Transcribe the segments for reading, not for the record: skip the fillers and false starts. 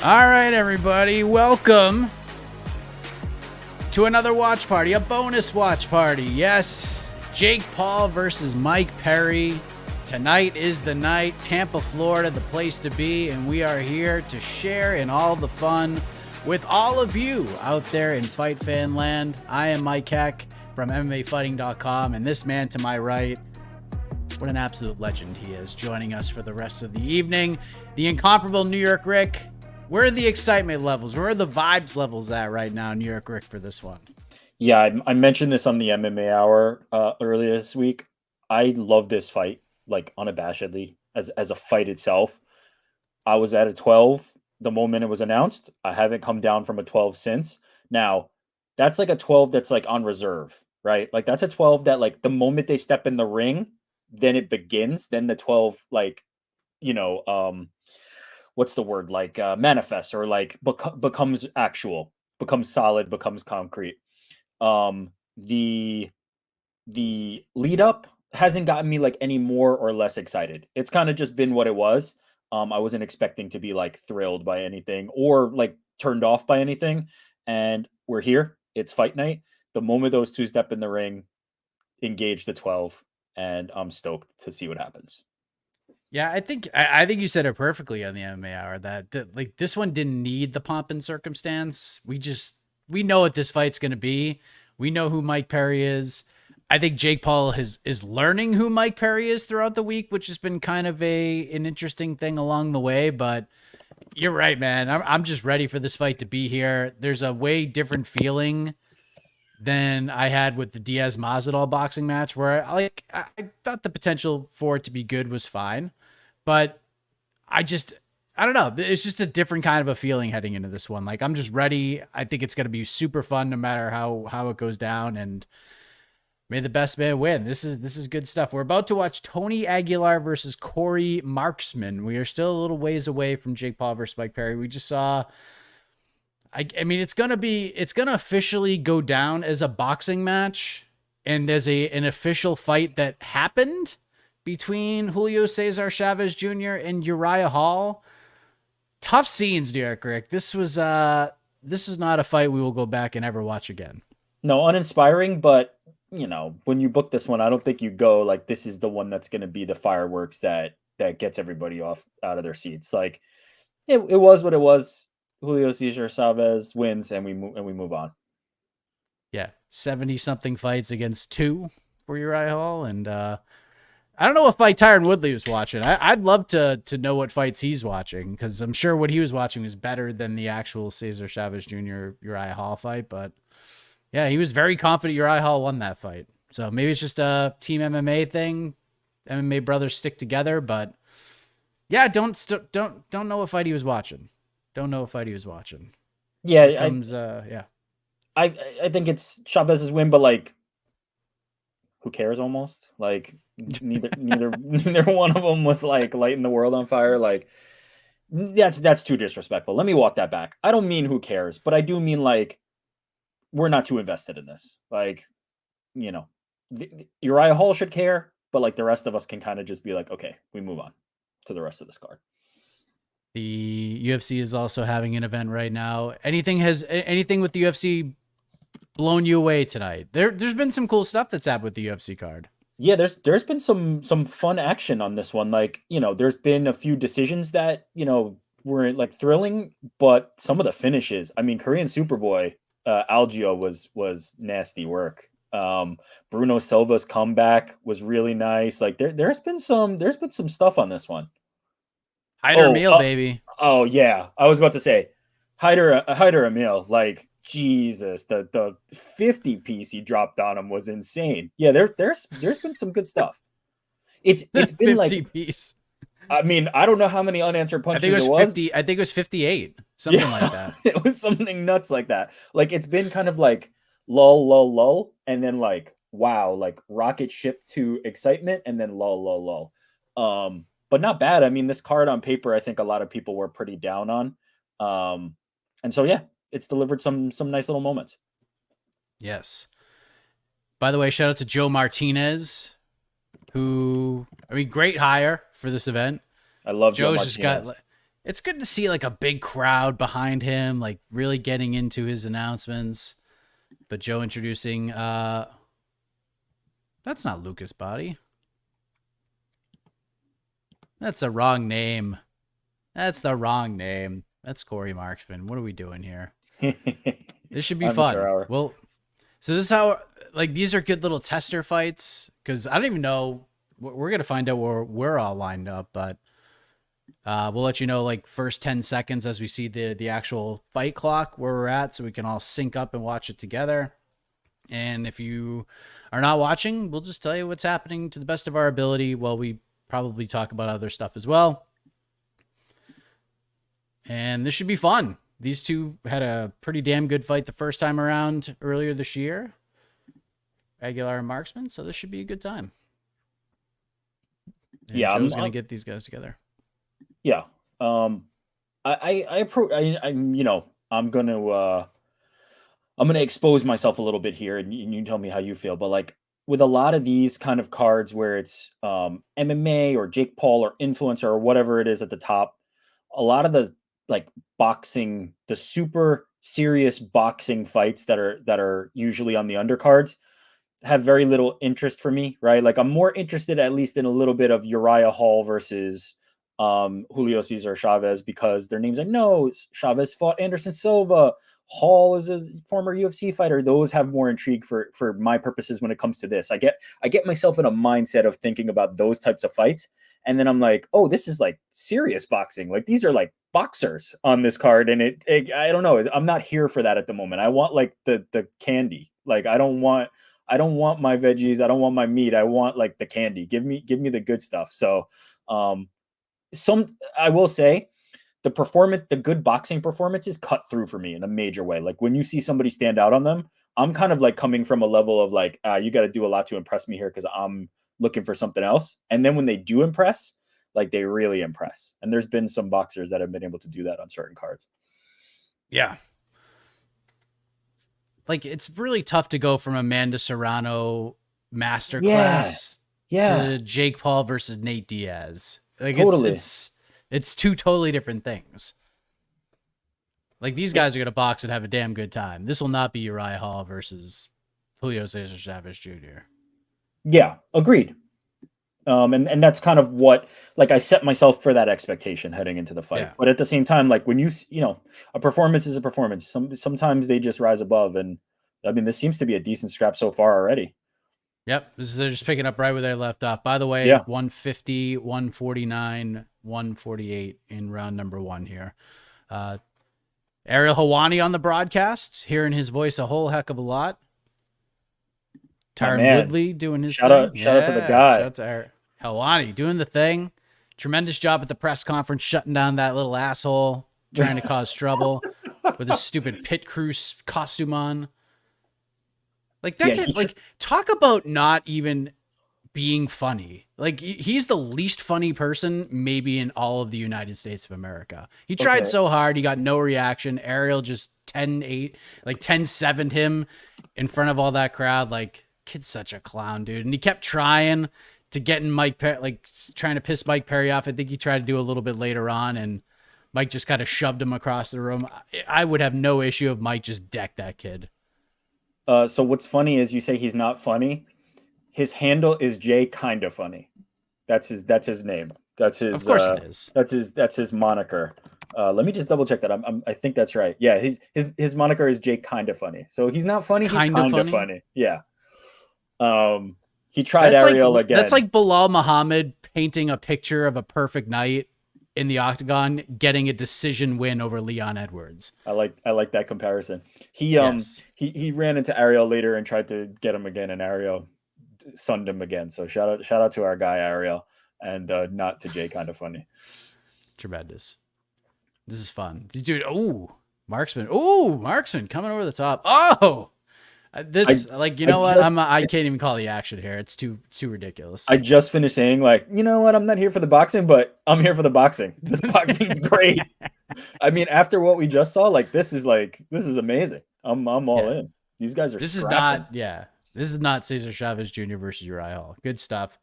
All right, everybody, welcome to another watch party, a bonus watch party. Yes, Jake Paul versus Mike Perry. Tonight is the night. Tampa, Florida, the place to be, and we are here to share in all the fun with all of you out there in fight fan land. I am Mike Heck from MMAfighting.com, and this man to my right, what an absolute legend he is, joining us for the rest of the evening. The incomparable New York Rick. Where are the excitement levels? Where are the vibes levels at right now, New York Rick, for this one? Yeah, I mentioned this on the MMA Hour earlier this week. I love this fight, like unabashedly, as a fight itself. I was at a 12 the moment it was announced. I haven't come down from a 12 since. Now, that's like a 12 that's like on reserve, right? Like that's a 12 that like the moment they step in the ring, then it begins. Then the 12, like, what's the word, like manifests or like becomes actual, becomes solid, becomes concrete. The lead up hasn't gotten me like any more or less excited. It's kind of just been what it was. I wasn't expecting to be like thrilled by anything or like turned off by anything, and we're here. It's fight night. The moment those two step in the ring, engage the 12, and I'm stoked to see what happens. Yeah, I think you said it perfectly on the MMA Hour that like this one didn't need the pomp and circumstance. We know what this fight's going to be. We know who Mike Perry is. I think Jake Paul is learning who Mike Perry is throughout the week, which has been kind of an interesting thing along the way. But you're right, man. I'm just ready for this fight to be here. There's a way different feeling than I had with the Diaz Masvidal boxing match, where I thought the potential for it to be good was fine. But I don't know. It's just a different kind of a feeling heading into this one. Like, I'm just ready. I think it's going to be super fun no matter how it goes down. And may the best man win. This is good stuff. We're about to watch Tony Aguilar versus Corey Marksman. We are still a little ways away from Jake Paul versus Mike Perry. We just saw... I mean, it's gonna officially go down as a boxing match and as an official fight that happened between Julio Cesar Chavez Jr. and Uriah Hall. Tough scenes, New York Rick. This is not a fight we will go back and ever watch again. No, uninspiring, but when you book this one, I don't think you go like this is the one that's going to be the fireworks that gets everybody out of their seats. Like it was what it was. Julio Cesar Chavez wins, and we move on. Yeah, 70-something fights against 2 for Uriah Hall, and I don't know what fight Tyron Woodley was watching. I'd love to know what fights he's watching, because I'm sure what he was watching was better than the actual Cesar Chavez Jr. Uriah Hall fight. But yeah, he was very confident Uriah Hall won that fight. So maybe it's just a team MMA thing. MMA brothers stick together, but yeah, don't know what fight he was watching. Don't know what fight he was watching. Yeah, I think it's Chavez's win, but like, who cares? Almost like neither one of them was like lighting the world on fire. Like that's too disrespectful. Let me walk that back. I don't mean who cares, but I do mean like we're not too invested in this. Like, Uriah Hall should care, but like the rest of us can kind of just be like, okay, we move on to the rest of this card. The UFC is also having an event right now. Anything with the UFC blown you away tonight? There's been some cool stuff that's happened with the UFC card. Yeah, there's been some fun action on this one. Like, there's been a few decisions that, were like thrilling, but some of the finishes, I mean, Korean Superboy, Algio was nasty work. Bruno Silva's comeback was really nice. Like there's been some stuff on this one. Hyder Emil, baby. Oh yeah, I was about to say, Hyder Emil. Like Jesus, the 50 piece he dropped on him was insane. Yeah, there's been some good stuff. It's been 50 like piece. I mean, I don't know how many unanswered punches it was. 50. I think it was 58. Something like that. It was something nuts like that. Like it's been kind of like lull, and then like wow, like rocket ship to excitement, and then lull. But not bad. I mean, this card on paper, I think a lot of people were pretty down on. And so, yeah, it's delivered some nice little moments. Yes. By the way, shout out to Joe Martinez, who, I mean, great hire for this event. I love Joe's Joe just Martinez. it's good to see like a big crowd behind him, like really getting into his announcements. But Joe introducing that's not Lucas Body. That's the wrong name. That's the wrong name. That's Corey Marksman. What are we doing here? This should be Amateur fun. hour. Well, so this is how, like, these are good little tester fights because I don't even know. We're gonna find out where we're all lined up, but we'll let you know like first 10 seconds as we see the actual fight clock where we're at, so we can all sync up and watch it together. And if you are not watching, we'll just tell you what's happening to the best of our ability while we probably talk about other stuff as well. And this should be fun. These two had a pretty damn good fight the first time around earlier this year, Aguilar and Marksman, so this should be a good time. And Yeah, Joe's going to get these guys together. Yeah. I'm gonna expose myself a little bit here, and you tell me how you feel. But like with a lot of these kind of cards where it's MMA or Jake Paul or influencer or whatever it is at the top, a lot of the like boxing, the super serious boxing fights that are usually on the undercards have very little interest for me, right? Like I'm more interested at least in a little bit of Uriah Hall versus Julio Cesar Chavez because their names I know. Chavez fought Anderson Silva. Hall is a former UFC fighter. Those have more intrigue for my purposes when it comes to this. I get myself in a mindset of thinking about those types of fights, and then I'm like, oh, this is like serious boxing. Like these are like boxers on this card, and it I don't know. I'm not here for that at the moment. I want like the candy. Like I don't want my veggies. I don't want my meat. I want like the candy. Give me the good stuff. So, I will say the good boxing performances cut through for me in a major way. Like when you see somebody stand out on them, I'm kind of like coming from a level of like, you got to do a lot to impress me here because I'm looking for something else. And then when they do impress, like they really impress. And there's been some boxers that have been able to do that on certain cards. Yeah. Like it's really tough to go from Amanda Serrano masterclass to Jake Paul versus Nate Diaz. Like totally. it's two totally different things. Like these guys are going to box and have a damn good time. This will not be Uriah Hall versus Julio Cesar Chavez Jr. Yeah, agreed. And that's kind of what, like, I set myself for that expectation heading into the fight. Yeah. But at the same time, like when a performance is a performance. Sometimes they just rise above, and I mean, this seems to be a decent scrap so far already. Yep, they're just picking up right where they left off. By the way, 150, 149, 148 in round number 1 here. Ariel Helwani on the broadcast, hearing his voice a whole heck of a lot. Tyron Woodley doing his thing. Shout out to the guy. Shout out to Ariel Helwani doing the thing. Tremendous job at the press conference, shutting down that little asshole trying to cause trouble with his stupid pit crew costume on. Like that kid, like talk about not even being funny. Like he's the least funny person maybe in all of the United States of America. He tried so hard, he got no reaction. Ariel just 10-8, like 10-7'd him in front of all that crowd. Like kid's such a clown, dude. And he kept trying to get in Mike Perry, like trying to piss Mike Perry off. I think he tried to do a little bit later on, and Mike just kind of shoved him across the room. I would have no issue if Mike just decked that kid. So what's funny is you say he's not funny. His handle is Jay Kinda Funny. That's his name. That's his. Of course it is. That's his moniker. Let me just double check that. I think that's right. Yeah, his moniker is Jay Kinda Funny. So he's not funny. He's kinda funny. Yeah. He tried Ariel again. That's like Bilal Muhammad painting a picture of a perfect night in the octagon, getting a decision win over Leon Edwards. I like that comparison. He ran into Ariel later and tried to get him again, and Ariel sunned him again. So shout out to our guy Ariel, and not to Jay Kinda Funny. Tremendous. This is fun, dude. Marksman coming over the top. I can't even call the action here. It's too ridiculous. I just finished saying, like, you know what? I'm not here for the boxing, but I'm here for the boxing. This boxing's great. I mean, after what we just saw, like, this is amazing. I'm all in. These guys are. This is not Cesar Chavez Jr. versus Uriah Hall. Good stuff.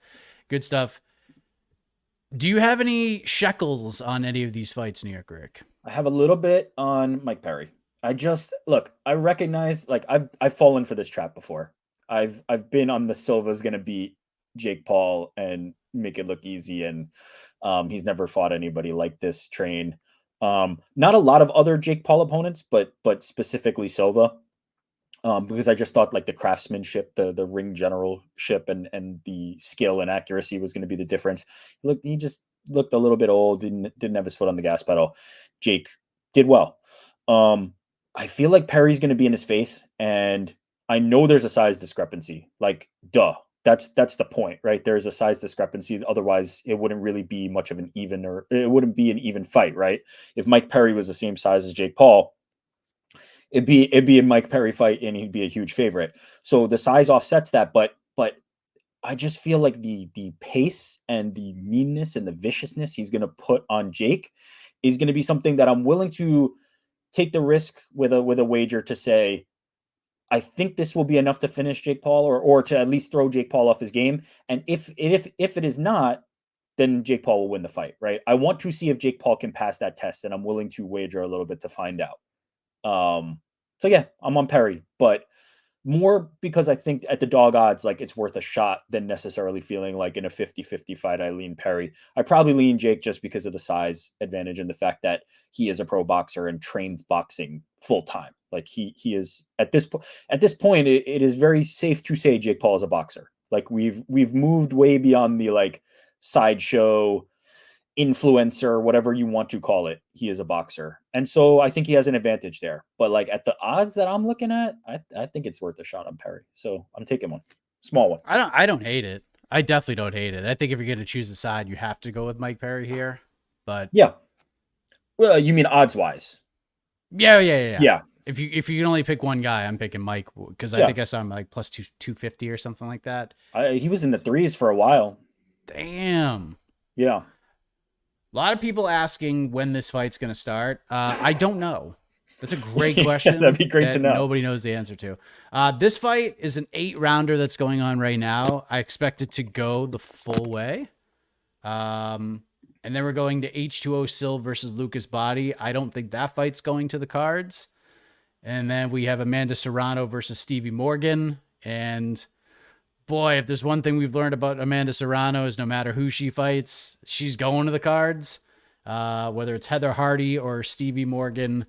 Do you have any shekels on any of these fights, New York Rick? I have a little bit on Mike Perry. I just look. I recognize like I've fallen for this trap before. I've been on the Silva's going to beat Jake Paul and make it look easy, and he's never fought anybody like this train. Not a lot of other Jake Paul opponents, but specifically Silva. Because I just thought like the craftsmanship, the ring generalship, and the skill and accuracy was going to be the difference. Look, he just looked a little bit old. Didn't have his foot on the gas pedal. Jake did well. I feel like Perry's going to be in his face, and I know there's a size discrepancy. Like, duh. That's the point, right? There's a size discrepancy. Otherwise, it wouldn't really be much of an even, or it wouldn't be an even fight, right? If Mike Perry was the same size as Jake Paul, it'd be a Mike Perry fight, and he'd be a huge favorite. So the size offsets that, but I just feel like the pace and the meanness and the viciousness he's going to put on Jake is going to be something that I'm willing to take the risk with a wager to say I think this will be enough to finish Jake Paul, or to at least throw Jake Paul off his game. And if it is not, then Jake Paul will win the fight, right? I want to see if Jake Paul can pass that test, and I'm willing to wager a little bit to find out. So yeah, I'm on Perry, but more because I think at the dog odds, like it's worth a shot than necessarily feeling like in a 50-50 fight, I lean Perry. I probably lean Jake just because of the size advantage and the fact that he is a pro boxer and trains boxing full time. Like he is at this point, it is very safe to say Jake Paul is a boxer. Like we've moved way beyond the like sideshow influencer, whatever you want to call it. He is a boxer. And so I think he has an advantage there. But like at the odds that I'm looking at, I think it's worth a shot on Perry. So I'm taking one. Small one. I don't hate it. I definitely don't hate it. I think if you're going to choose a side, you have to go with Mike Perry here. But Yeah. Well, you mean odds wise? yeah. Yeah. If you can only pick one guy, I'm picking Mike because I Yeah. think I saw him like plus 250 or something like that. He was in the threes for a while. Damn. Yeah. A lot of people asking when this fight's going to start. I don't know. That's a great Yeah, question that'd be great to that know. nobody knows the answer to. This fight is an 8-rounder that's going on right now. I expect it to go the full way. And then we're going to H2O Sil versus Lucas Body. I don't think that fight's going to the cards. And then we have Amanda Serrano versus Stevie Morgan. And boy, if there's one thing we've learned about Amanda Serrano is no matter who she fights, she's going to the cards. Whether it's Heather Hardy or Stevie Morgan,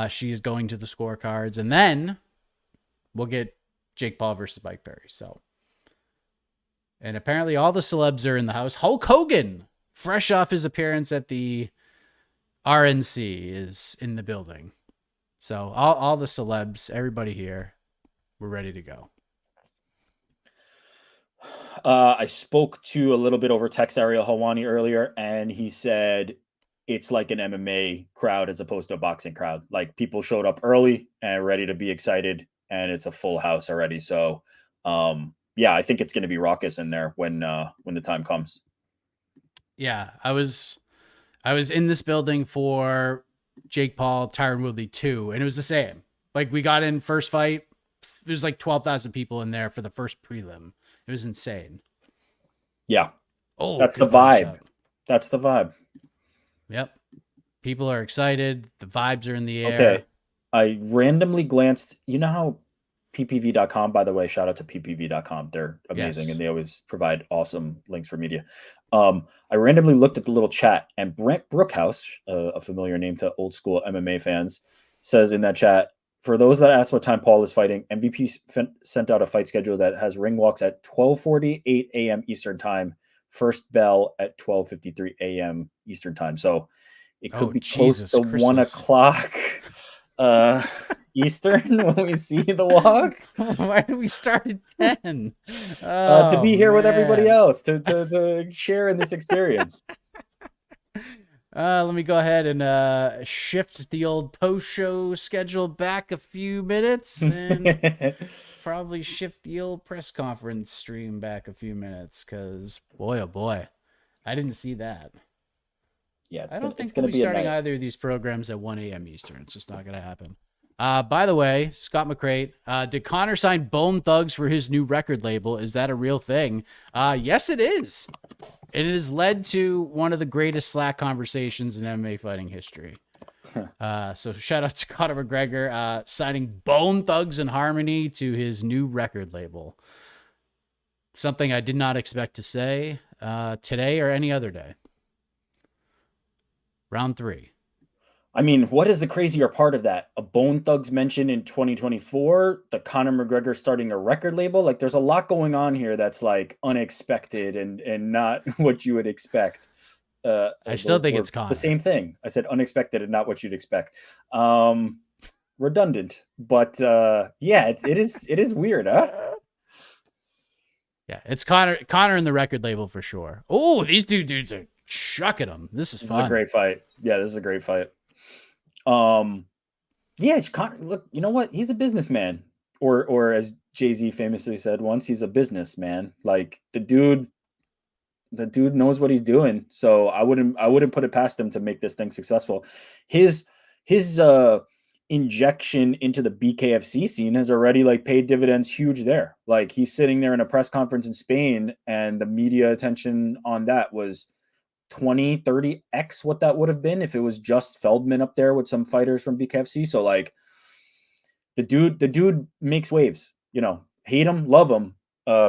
she is going to the scorecards. And then we'll get Jake Paul versus Mike Perry. So, and apparently all the celebs are in the house. Hulk Hogan, fresh off his appearance at the RNC, is in the building. So all the celebs, everybody here, we're ready to go. I spoke to a little bit over text Ariel Hawani earlier, and he said it's like an MMA crowd as opposed to a boxing crowd. Like people showed up early and ready to be excited, and it's a full house already. So, yeah, I think it's going to be raucous in there when the time comes. Yeah, I was in this building for Jake Paul, Tyron Woodley 2, and it was the same. Like we got in first fight, there's like 12,000 people in there for the first prelim. It was insane. Yeah. Oh, that's the good body vibe. shot. That's the vibe. Yep. People are excited. The vibes are in the air. Okay. I randomly glanced. You know how ppv.com, by the way, shout out to ppv.com. They're amazing, Yes. and they always provide awesome links for media. I randomly looked at the little chat, and Brent Brookhouse, a familiar name to old school MMA fans, says in that chat, for those that ask what time Paul is fighting, MVP sent out a fight schedule that has ring walks at 12:48 a.m. Eastern time, first bell at 12:53 a.m. Eastern time. So it could be close to Christmas. 1 o'clock Eastern when we see the walk. Why did we start at 10? To be here with everybody else, to share in this experience. Let me go ahead and shift the old post-show schedule back a few minutes and probably shift the old press conference stream back a few minutes because, boy, oh boy, I didn't see that. Yeah, I don't think we'll be starting either of these programs at 1 a.m. Eastern. It's just not going to happen. By the way, Scott McCrate, did Connor sign Bone Thugs for his new record label? Is that a real thing? Yes, it is. It has led to one of the greatest Slack conversations in MMA fighting history. So shout out to Conor McGregor signing Bone Thugs and Harmony to his new record label. Something I did not expect to say today or any other day. Round 3. I mean, what is the crazier part of that? A Bone Thugs mention in 2024, the Conor McGregor starting a record label. Like, there's a lot going on here that's like unexpected and not what you would expect. I still think it's the Conor. same thing. I said unexpected and not what you'd expect. Redundant, but yeah, it is weird, huh? Yeah, it's Connor in the record label for sure. Oh, these two dudes are chucking them. This is fun. This is a great fight. Yeah, this is a great fight. Yeah, Connor, look, you know what? He's a businessman, or as Jay-Z famously said once, he's a businessman. Like the dude knows what he's doing. So I wouldn't put it past him to make this thing successful. His injection into the BKFC scene has already like paid dividends huge there. Like he's sitting there in a press conference in Spain, and the media attention on that was 20, 30x what that would have been if it was just Feldman up there with some fighters from BKFC. So like the dude makes waves, you know, hate him, love him.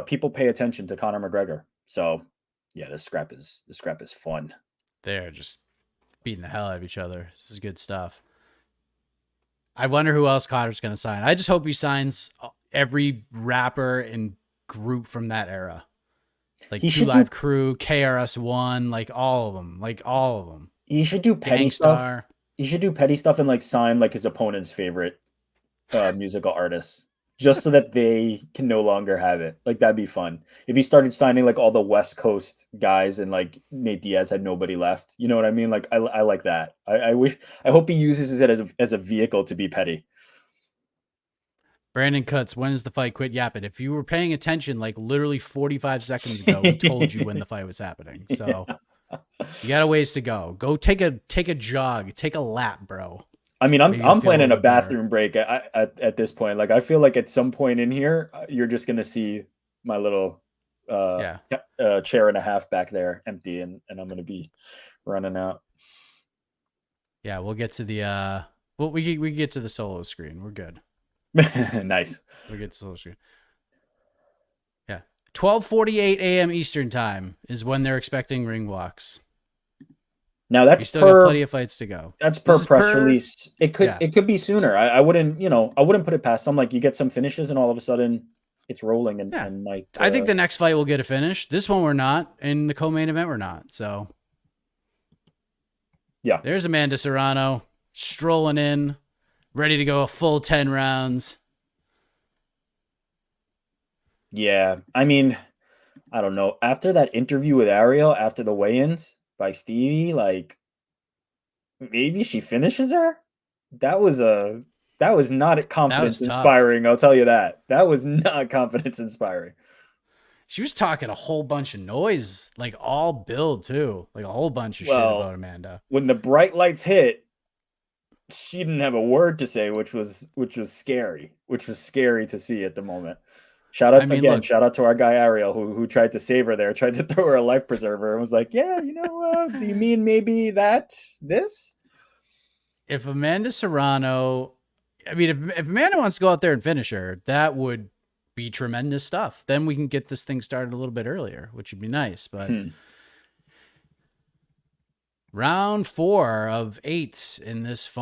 People pay attention to Conor McGregor. So yeah, this scrap is fun. They're just beating the hell out of each other. This is good stuff. I wonder who else Connor's going to sign. I just hope he signs every rapper and group from that era. Like Two Live Crew, KRS-One, like all of them. He should do petty stuff. He should do petty stuff and like sign like his opponent's favorite musical artists, just so that they can no longer have it. Like that'd be fun. If he started signing like all the West Coast guys and like Nate Diaz had nobody left. You know what I mean? Like I like that. I hope he uses it as a vehicle to be petty. Brandon Cutts, when is the fight? Quit yapping. If you were paying attention, like literally 45 seconds ago, we told you when the fight was happening. So you got a ways to go. Go take a jog, take a lap, bro. I mean, I'm planning a bathroom break at this point. Like I feel like at some point in here, you're just gonna see my little chair and a half back there empty, and I'm gonna be running out. Yeah, we'll get to the we get to the solo screen. We're good. Nice. We get to solo screen. Yeah, 12:48 a.m. Eastern time is when they're expecting ring walks. Now that's we still got plenty of fights to go. That's per press release. It could be sooner. I wouldn't put it past them. Like you get some finishes and all of a sudden it's rolling and might. I think the next fight will get a finish. This one we're not, and the co-main event we're not. So yeah, there's Amanda Serrano strolling in, ready to go a full 10 rounds. Yeah, I mean, I don't know. After that interview with Ariel, after the weigh-ins by Stevie, like maybe she finishes her. That was not confidence inspiring. I'll tell you that. That was not confidence inspiring. She was talking a whole bunch of noise, like all build too, like a whole bunch of shit about Amanda. When the bright lights hit, she didn't have a word to say, which was scary. Which was scary to see at the moment. Shout out to our guy Ariel who tried to save her there, tried to throw her a life preserver and was like, yeah, do you mean maybe this? If Amanda Serrano, if Amanda wants to go out there and finish her, that would be tremendous stuff. Then we can get this thing started a little bit earlier, which would be nice. But round 4 of 8 in this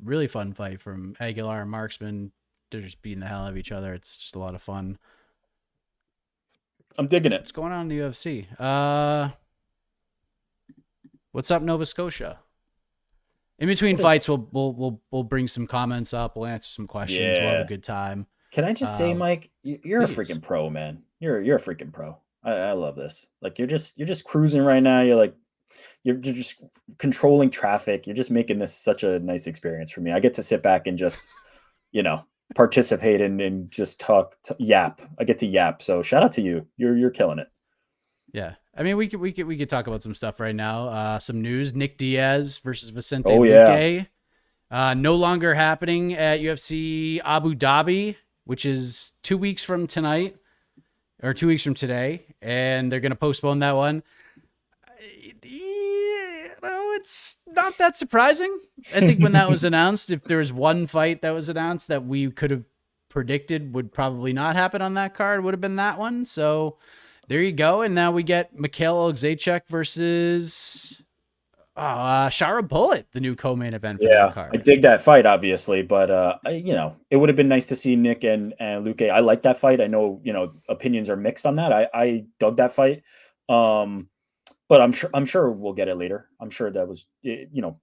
really fun fight from Aguilar and Marksman. They're just beating the hell out of each other. It's just a lot of fun. I'm digging it. What's going on in the UFC? What's up, Nova Scotia? In between fights, we'll bring some comments up. We'll answer some questions. We'll have a good time. Can I just say, Mike, you're a freaking pro, man. You're a freaking pro. I love this. Like you're just cruising right now. You're just controlling traffic. You're just making this such a nice experience for me. I get to sit back and just, participate and just yap. I get to yap. So shout out to you. You're killing it. Yeah. I mean, we could talk about some stuff right now. Some news: Nick Diaz versus Vicente Luque. No longer happening at UFC Abu Dhabi, which is 2 weeks from tonight or 2 weeks from today, and they're going to postpone that one. It's not that surprising. I think when that was announced, if there was one fight that was announced that we could have predicted would probably not happen on that card, would have been that one. So there you go. And now we get Mikhail Olszewski versus Shara Bullet, the new co-main event for that Yeah, I card. dig that fight, obviously, but it would have been nice to see Nick and Luke. I like that fight. I know, opinions are mixed on that. I dug that fight. But I'm sure we'll get it later. I'm sure that was,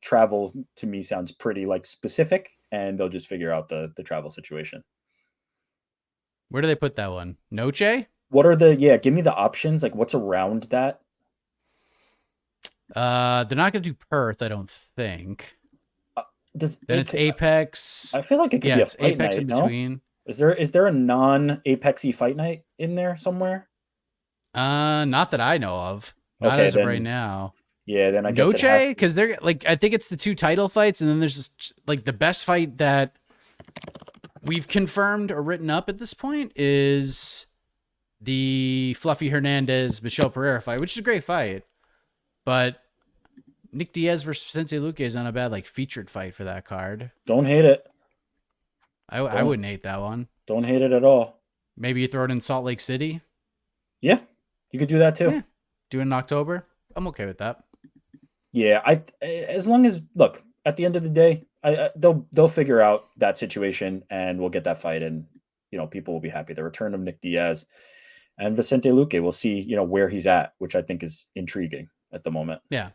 travel to me sounds pretty like specific, and they'll just figure out the travel situation. Where do they put that one? Noche? What are give me the options, like what's around that? They're not going to do Perth, I don't think. Does Then it's Apex. I feel like it could Yeah, be a it's fight Apex night, in no? between. Is there a non-Apexy fight night in there somewhere? Not that I know of. Not Okay, as of right then now. yeah, then I guess it Noche, has to be. because they're like, I think it's the two title fights, and then there's just like the best fight that we've confirmed or written up at this point is the Fluffy Hernandez Michelle Pereira fight, which is a great fight. But Nick Diaz versus Vicente Luque is not a bad like featured fight for that card. Don't hate it. I wouldn't hate that one. Don't hate it at all. Maybe you throw it in Salt Lake City. Yeah, you could do that too. Yeah, do it in October. I'm okay with that. Yeah, as long as look at the end of the day, they'll figure out that situation, and we'll get that fight, and people will be happy. The return of Nick Diaz and Vicente Luque. We'll see where he's at, which I think is intriguing at the moment. Yeah,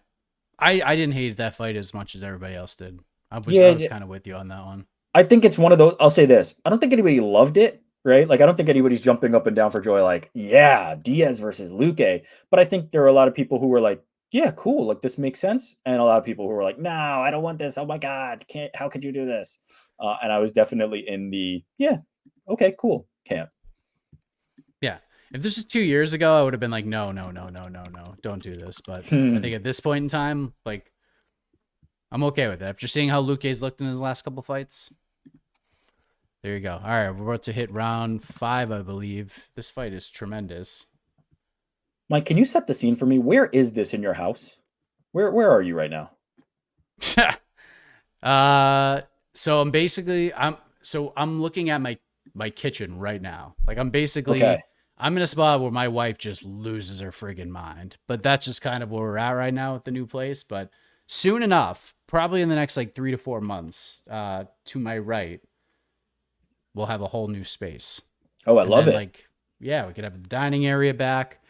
I didn't hate that fight as much as everybody else did. I was kind of with you on that one. I think it's one of those. I'll say this: I don't think anybody loved it, right? Like I don't think anybody's jumping up and down for joy, like yeah, Diaz versus Luque. But I think there are a lot of people who were like, yeah, cool, like this makes sense, and a lot of people who were like, no, I don't want this. Oh my god, can't. How could you do this? And I was definitely in the okay, cool camp. Yeah. If this was 2 years ago, I would have been like, no, don't do this. But I think at this point in time, like, I'm okay with it. After seeing how Luque's looked in his last couple fights, there you go. All right, we're about to hit round 5, I believe. This fight is tremendous. Mike, can you set the scene for me? Where is this in your house? Where are you right now? So I'm looking at my kitchen right now. Like I'm basically Okay. I'm in a spot where my wife just loses her friggin' mind. But that's just kind of where we're at right now with the new place. But soon enough, probably in the next like 3 to 4 months, to my right, we'll have a whole new space. Oh, I And love then, it. like, yeah, we could have the dining area back.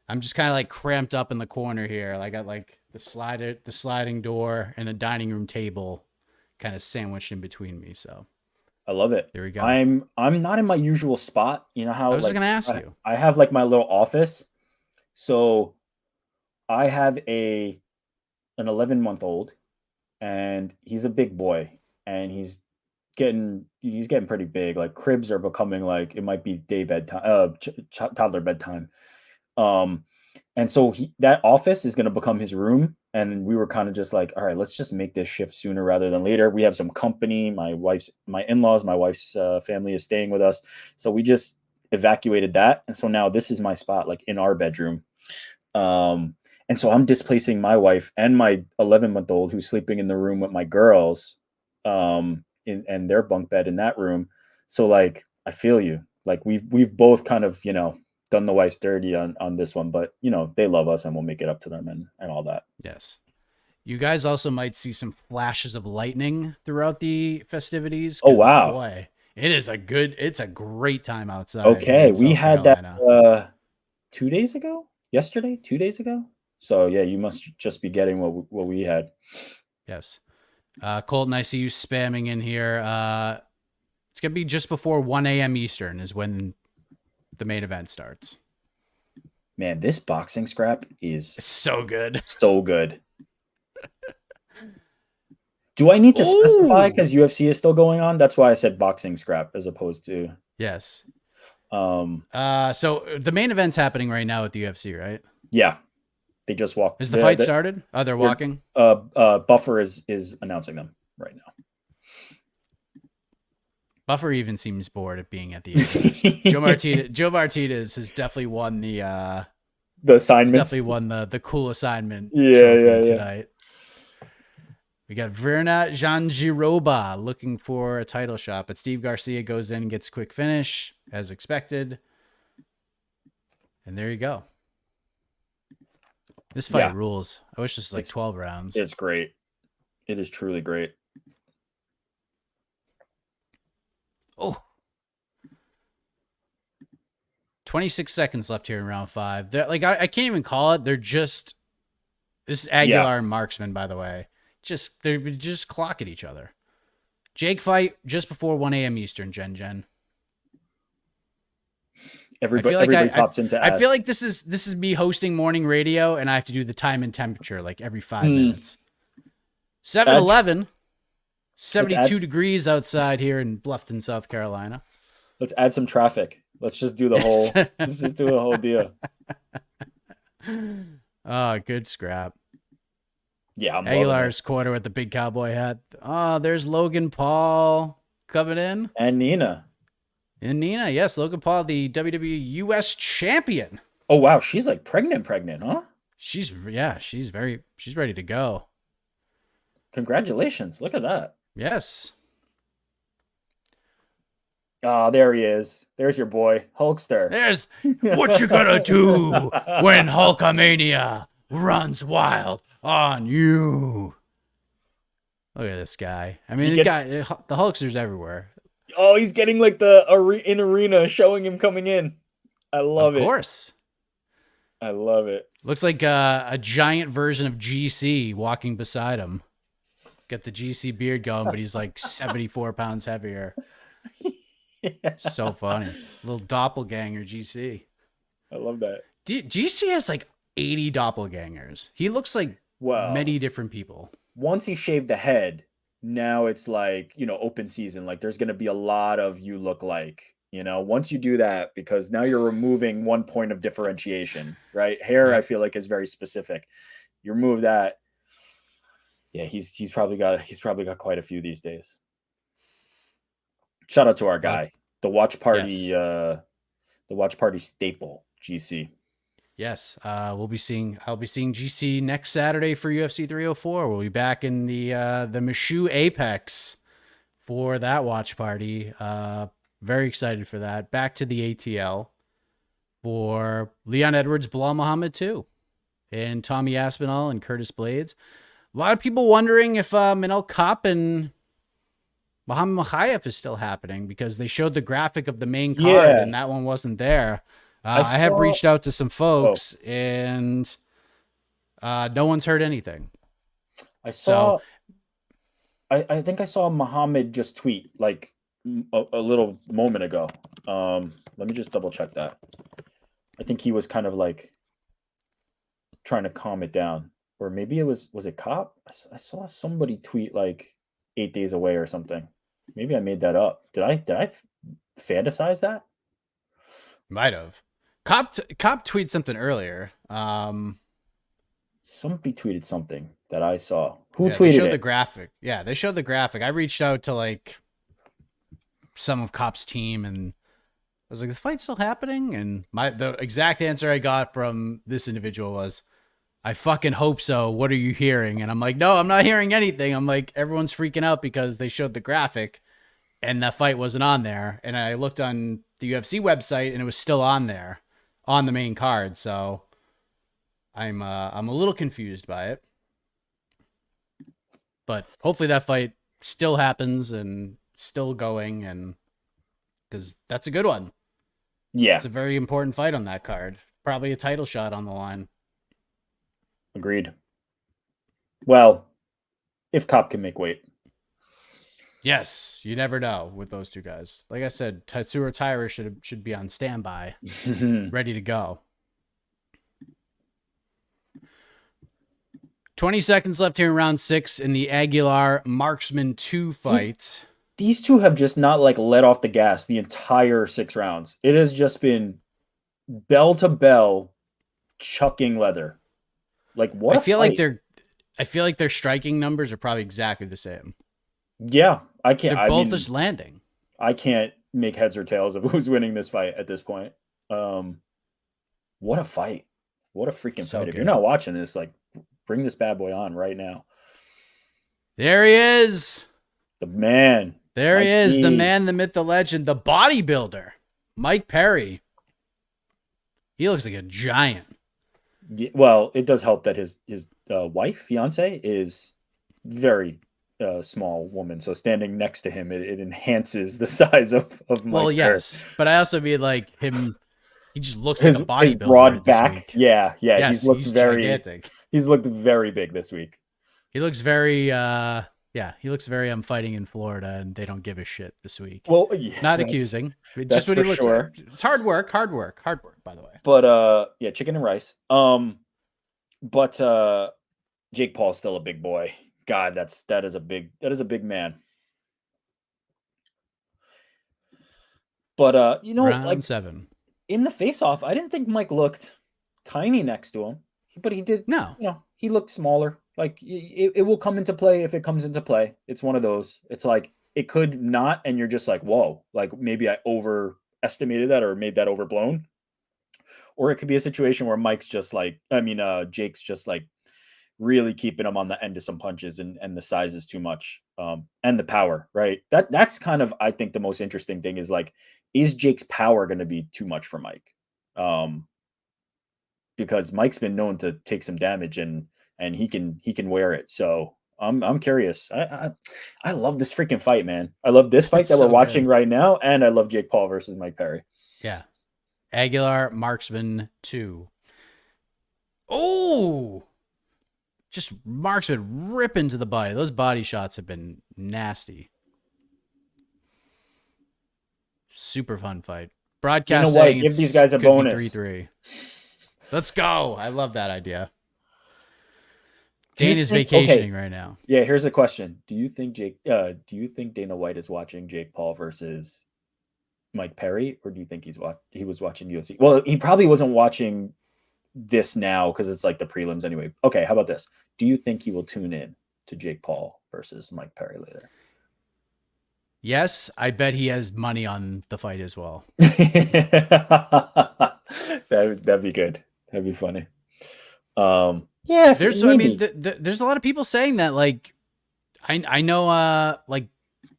I'm just kind of like cramped up in the corner here. I got like the sliding door and a dining room table kind of sandwiched in between me. So I love it. there we go. I'm not in my usual spot. You know how I was like going to ask you. I have like my little office. So I have an 11-month-old, and he's a big boy, and he's getting pretty big. Like cribs are becoming like it might be day bedtime, toddler bedtime. Um, and so that office is going to become his room. And we were kind of just like, all right, let's just make this shift sooner rather than later. We have some company. My in-laws, my wife's family is staying with us. So we just evacuated that. And so now this is my spot, like in our bedroom. And so I'm displacing my wife and my 11-month-old who's sleeping in the room with my girls, in their bunk bed in that room. So like, I feel you. Like we've both kind of, done the wife's dirty on this one, but they love us and we'll make it up to them and all that. Yes. You guys also might see some flashes of lightning throughout the festivities. Oh, wow. Boy, it's a great time outside. Okay. in We South had Carolina. that 2 days ago, yesterday, 2 days ago. So yeah, you must just be getting what we had. Yes. Colton, I see you spamming in here. It's going to be just before 1 a.m. Eastern is when the main event starts. Man, this boxing scrap It's so good. so good. Do I need to specify because UFC is still going on? That's why I said boxing scrap as opposed to Yes. So the main event's happening right now at the UFC, right? yeah. They just walked. Is the fight started? Oh, they're walking. Buffer is announcing them right now. Buffer even seems bored of being at the ages. Joe Martinez has definitely won The he's assignments. definitely won the cool assignment Yeah, trophy yeah, yeah. tonight. We got Verna Janjiroba looking for a title shot, but Steve Garcia goes in and gets a quick finish, as expected. And there you go. This fight rules. I wish this was like 12 rounds. It's great. It is truly great. Oh. 26 seconds left here in round 5. They're like I can't even call it. They're just this is Aguilar and Marksman, by the way. They're just clocking each other. Jake fight just before 1 a.m. Eastern, Jen. Everybody pops into I feel like this is me hosting morning radio, and I have to do the time and temperature like every 5 minutes. 7-11, 72 degrees outside here in Bluffton, South Carolina. Let's add some traffic. Let's just do the whole. Let's just do the whole deal. Oh, good scrap. Yeah, I'm Aguilar's corner with the big cowboy hat. Oh, there's Logan Paul coming in. And Nina. And Nina, yes, Logan Paul, the WWE US champion. Oh wow, she's like pregnant, huh? She's ready to go. Congratulations. Look at that. Yes. Oh, there he is. There's your boy, Hulkster. There's what you gonna do when Hulkamania runs wild on you. Look at this guy. I mean, the Hulkster's everywhere. Oh, he's getting like the in arena showing him coming in. I love it. Of course. I love it. Looks like a giant version of GC walking beside him. Got the GC beard going, but he's like 74 pounds heavier. Yeah. So funny. Little doppelganger GC. I love that. GC has like 80 doppelgangers. He looks like many different people. Once he shaved the head, now it's like, open season. Like there's going to be a lot of you look like, once you do that, because now you're removing one point of differentiation, right? Hair, I feel like is very specific. You remove that. Yeah, he's probably got quite a few these days. Shout out to our guy, the watch party, the watch party staple, GC. Yes, I'll be seeing GC next Saturday for UFC 304. We'll be back in the Michoud Apex for that watch party. Very excited for that. Back to the ATL for Leon Edwards, Bilal Muhammad too, and Tommy Aspinall and Curtis Blades. A lot of people wondering if Manel Kopp and Muhammad Makhachev is still happening because they showed the graphic of the main card and that one wasn't there. I have reached out to some folks and no one's heard anything. I think I saw Muhammad just tweet like a little moment ago. Let me just double check that. I think he was kind of like trying to calm it down. Or maybe was it Kopp? I saw somebody tweet like 8 days away or something. Maybe I made that up. Did I fantasize that? Might have. Kopp tweeted something earlier. Somebody tweeted something that I saw. Who tweeted they showed it? The graphic. Yeah, they showed the graphic. I reached out to like some of Kopp's team and I was like, "Is the fight still happening?" And the exact answer I got from this individual was, "I fucking hope so. What are you hearing?" And I'm like, "No, I'm not hearing anything." I'm like, everyone's freaking out because they showed the graphic and that fight wasn't on there. And I looked on the UFC website and it was still on there on the main card. So I'm a little confused by it. But hopefully that fight still happens and still going, and because that's a good one. Yeah. It's a very important fight on that card. Probably a title shot on the line. Agreed. Well, if Kopp can make weight. Yes, you never know with those two guys. Like I said, Tatsuro Taira should be on standby, ready to go. 20 seconds left here in round 6 in the Aguilar Marksman 2 fight. These two have just not like let off the gas the entire 6 rounds. It has just been bell to bell chucking leather. Like what? I feel like their striking numbers are probably exactly the same. Yeah, I can't. They're I both mean, just landing. I can't make heads or tails of who's winning this fight at this point. Um, what a fight! What a freaking So fight! If you're good. not watching this, like, bring this bad boy on right now. There he is. The man, There he is, the Mikey. man, the myth, the legend, the bodybuilder, Mike Perry. He looks like a giant. Well, it does help that his wife, fiance, is very small woman. So standing next to him, it enhances the size of Well, Mike Perry. yes, but I also mean like him. He just looks like a His bodybuilder broad this back, week. yeah, yeah. Yes, he's gigantic. He's looked very big this week. He looks very yeah, he looks very I'm fighting in Florida and they don't give a shit this week. Well, yeah, Not accusing. Just that's what for he looks sure. it's hard work, by the way. But yeah, chicken and rice. But Jake Paul's still a big boy. God, that is a big man. But Round like 7. in the face-off, I didn't think Mike looked tiny next to him, but he did. No. He looked smaller. Like it will come into play if it comes into play. It's one of those. It's like it could not, and you're just like, whoa, like maybe I overestimated that or made that overblown. Or it could be a situation where Mike's just like, Jake's just like really keeping him on the end of some punches, and the size is too much, and the power, right? That's kind of, I think, the most interesting thing is like, is Jake's power going to be too much for Mike? Because Mike's been known to take some damage, and he can wear it. So I'm curious. I love this freaking fight, man. I love this fight It's that we're so watching good. right now, and I love Jake Paul versus Mike Perry. Yeah. Aguilar Marksman 2. Oh, just Marksman ripping to the body. Those body shots have been nasty. Super fun fight. Broadcast White, saying give these it's guys a could be bonus. 3-3. Let's go. I love that idea. Do you Dana's think, vacationing right now. Yeah, here's a question. Do you think Dana White is watching Jake Paul versus Mike Perry, or do you think he was watching UFC? Well, he probably wasn't watching this now because it's like the prelims anyway. Okay, how about this? Do you think he will tune in to Jake Paul versus Mike Perry later? Yes, I bet he has money on the fight as well. That'd be good. That'd be funny. Yeah, there's maybe. There's a lot of people saying that, like, I know like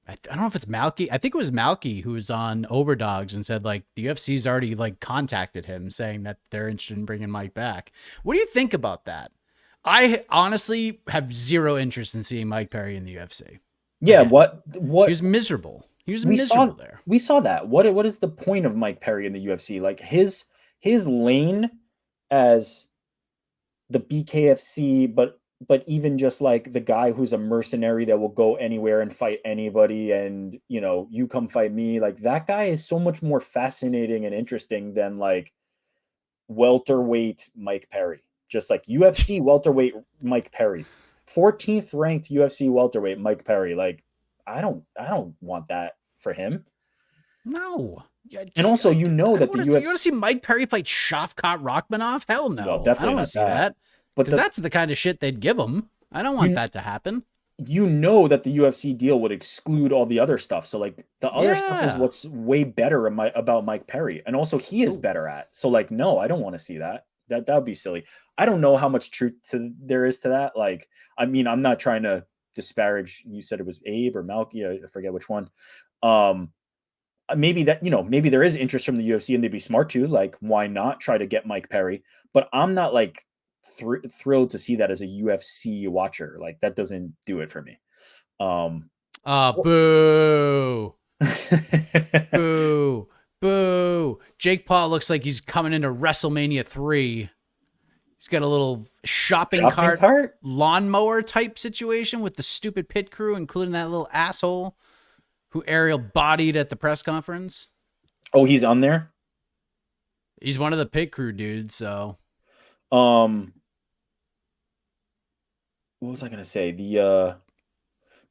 I don't know if it's Malky. I think it was Malky who was on Overdogs and said like the UFC's already like contacted him saying that they're interested in bringing Mike back. What do you think about that? I honestly have zero interest in seeing Mike Perry in the UFC. Yeah, Again. what He was miserable. He was miserable there. We saw that. What is the point of Mike Perry in the UFC? Like his lane as the BKFC, but even just like the guy who's a mercenary that will go anywhere and fight anybody, and you come fight me, like that guy is so much more fascinating and interesting than like welterweight Mike Perry. Just like UFC welterweight Mike Perry, 14th ranked UFC welterweight Mike Perry. Like I don't want that for him. No. Yeah, And also, that the UFC. You want to see Mike Perry fight Shavkat Rachmanov? Hell no. Well, definitely I don't want to see that. Because that's the kind of shit they'd give him. I don't want that to happen. That the UFC deal would exclude all the other stuff. So like the other stuff is what's way better about Mike Perry. And also he is better at. So like, no, I don't want to see that. That would be silly. I don't know how much truth there is to that. Like, I mean, I'm not trying to disparage. You said it was Abe or Malky. I forget which one. Maybe that, maybe there is interest from the UFC and they'd be smart too. Like, why not try to get Mike Perry? But I'm not like thrilled to see that as a UFC watcher. Like that doesn't do it for me. Boo. Boo. Boo. Jake Paul looks like he's coming into WrestleMania 3. He's got a little shopping cart lawnmower type situation with the stupid pit crew, including that little asshole who Ariel bodied at the press conference. Oh, he's on there? He's one of the pit crew dudes, so. What was I going to say? The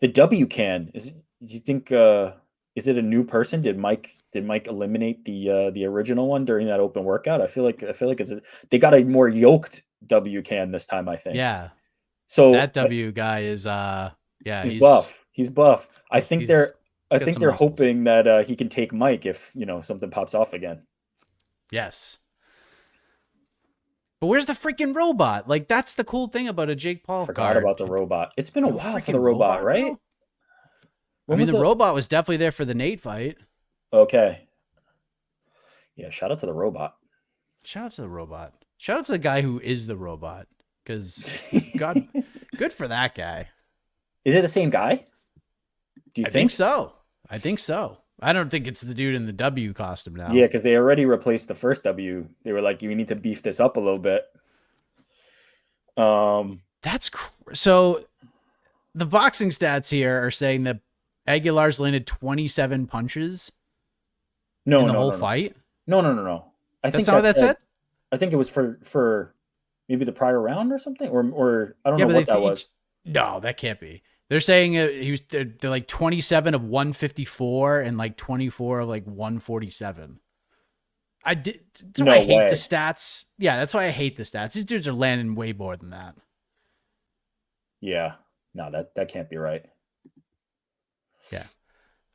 W can do you think is it a new person? Did Mike eliminate the original one during that open workout? I feel like they got a more yoked W can this time, I think. Yeah. So that W guy is he's buff. He's buff. I He's think he's I got think some they're muscles. hoping that he can take Mike if something pops off again. Yes. But where's the freaking robot? Like, that's the cool thing about a Jake Paul Forgot card. about the robot. It's been a No while for the freaking robot, robot, right? bro. I When mean, was the the robot was definitely there for the Nate fight. Okay. Yeah, shout out to the robot. Shout out to the robot. Shout out to the guy who is the robot. Because, God, good for that guy. Is it the same guy? Do you I think think? so. I think so. I don't think it's the dude in the W costume Yeah, now. because they already replaced the first W. They were like, you need to beef this up a little bit. That's so. The boxing stats here are saying that Aguilar's landed 27 punches No, in the no, whole no, no, fight. no, no, no, no. I That's think not what that said. I think it was for maybe the prior round or something, or I don't Yeah, know but what that was. no, that can't be. They're saying they're like 27 of 154 and like 24 of like 147. That's why I No hate the way. stats. Yeah, that's why I hate the stats. These dudes are landing way more than that. Yeah, no, that can't be right. Yeah.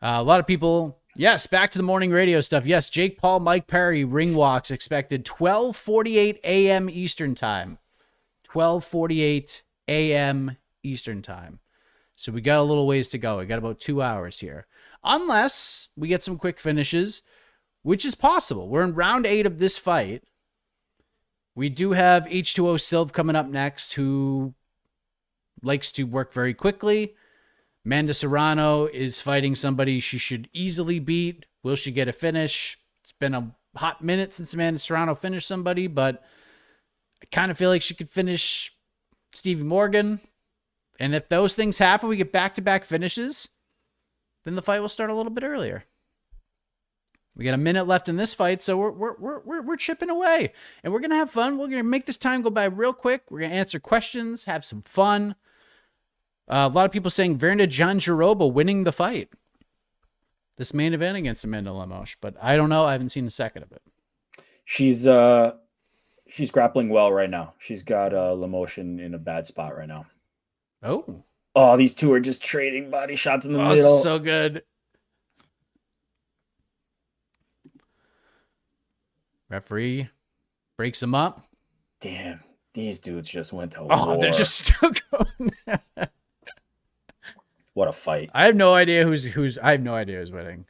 A lot of people, yes, back to the morning radio stuff. Yes, Jake Paul, Mike Perry, ring walks expected 12:48 a.m. Eastern time. 12:48 a.m. Eastern time. So we got a little ways to go. We got about 2 hours here. Unless we get some quick finishes, which is possible. We're in round 8 of this fight. We do have H2O Silv coming up next, who likes to work very quickly. Amanda Serrano is fighting somebody she should easily beat. Will she get a finish? It's been a hot minute since Amanda Serrano finished somebody, but I kind of feel like she could finish Stevie Morgan. And if those things happen, we get back-to-back finishes, then the fight will start a little bit earlier. We got a minute left in this fight, so we're chipping away, and we're gonna have fun. We're gonna make this time go by real quick. We're gonna answer questions, have some fun. A lot of people saying Verna Jandiroba winning the fight, this main event against Amanda Lemos, but I don't know. I haven't seen a second of it. She's grappling well right now. She's got Lemos in a bad spot right now. Oh, These two are just trading body shots in the middle. So good. Referee breaks him up. Damn, these dudes just went to war. They're just still going. What a fight! I have no idea who's. I have no idea who's winning.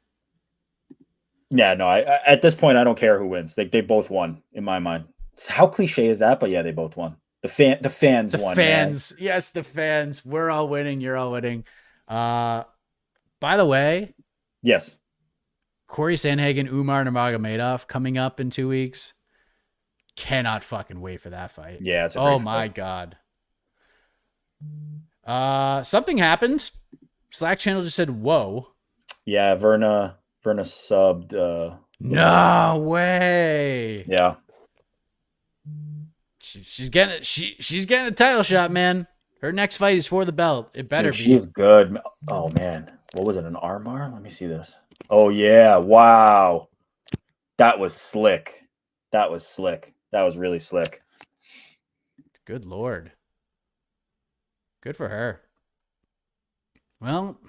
Yeah, no. I at this point, I don't care who wins. They both won in my mind. How cliche is that? But yeah, they both won. The fans won. The fans, man. Yes, the fans. We're all winning. You're all winning. By the way, yes. Corey Sandhagen, Umar Nurmagomedov coming up in 2 weeks. Cannot fucking wait for that fight. Yeah. It's my God. Something happened. Slack channel just said, "Whoa." Yeah, Verna subbed. No way. Yeah. She's getting a title shot, man. Her next fight is for the belt. It better be. She's good. Oh man, what was it? An armbar? Let me see this. Oh yeah! Wow, that was slick. That was really slick. Good Lord. Good for her. Well,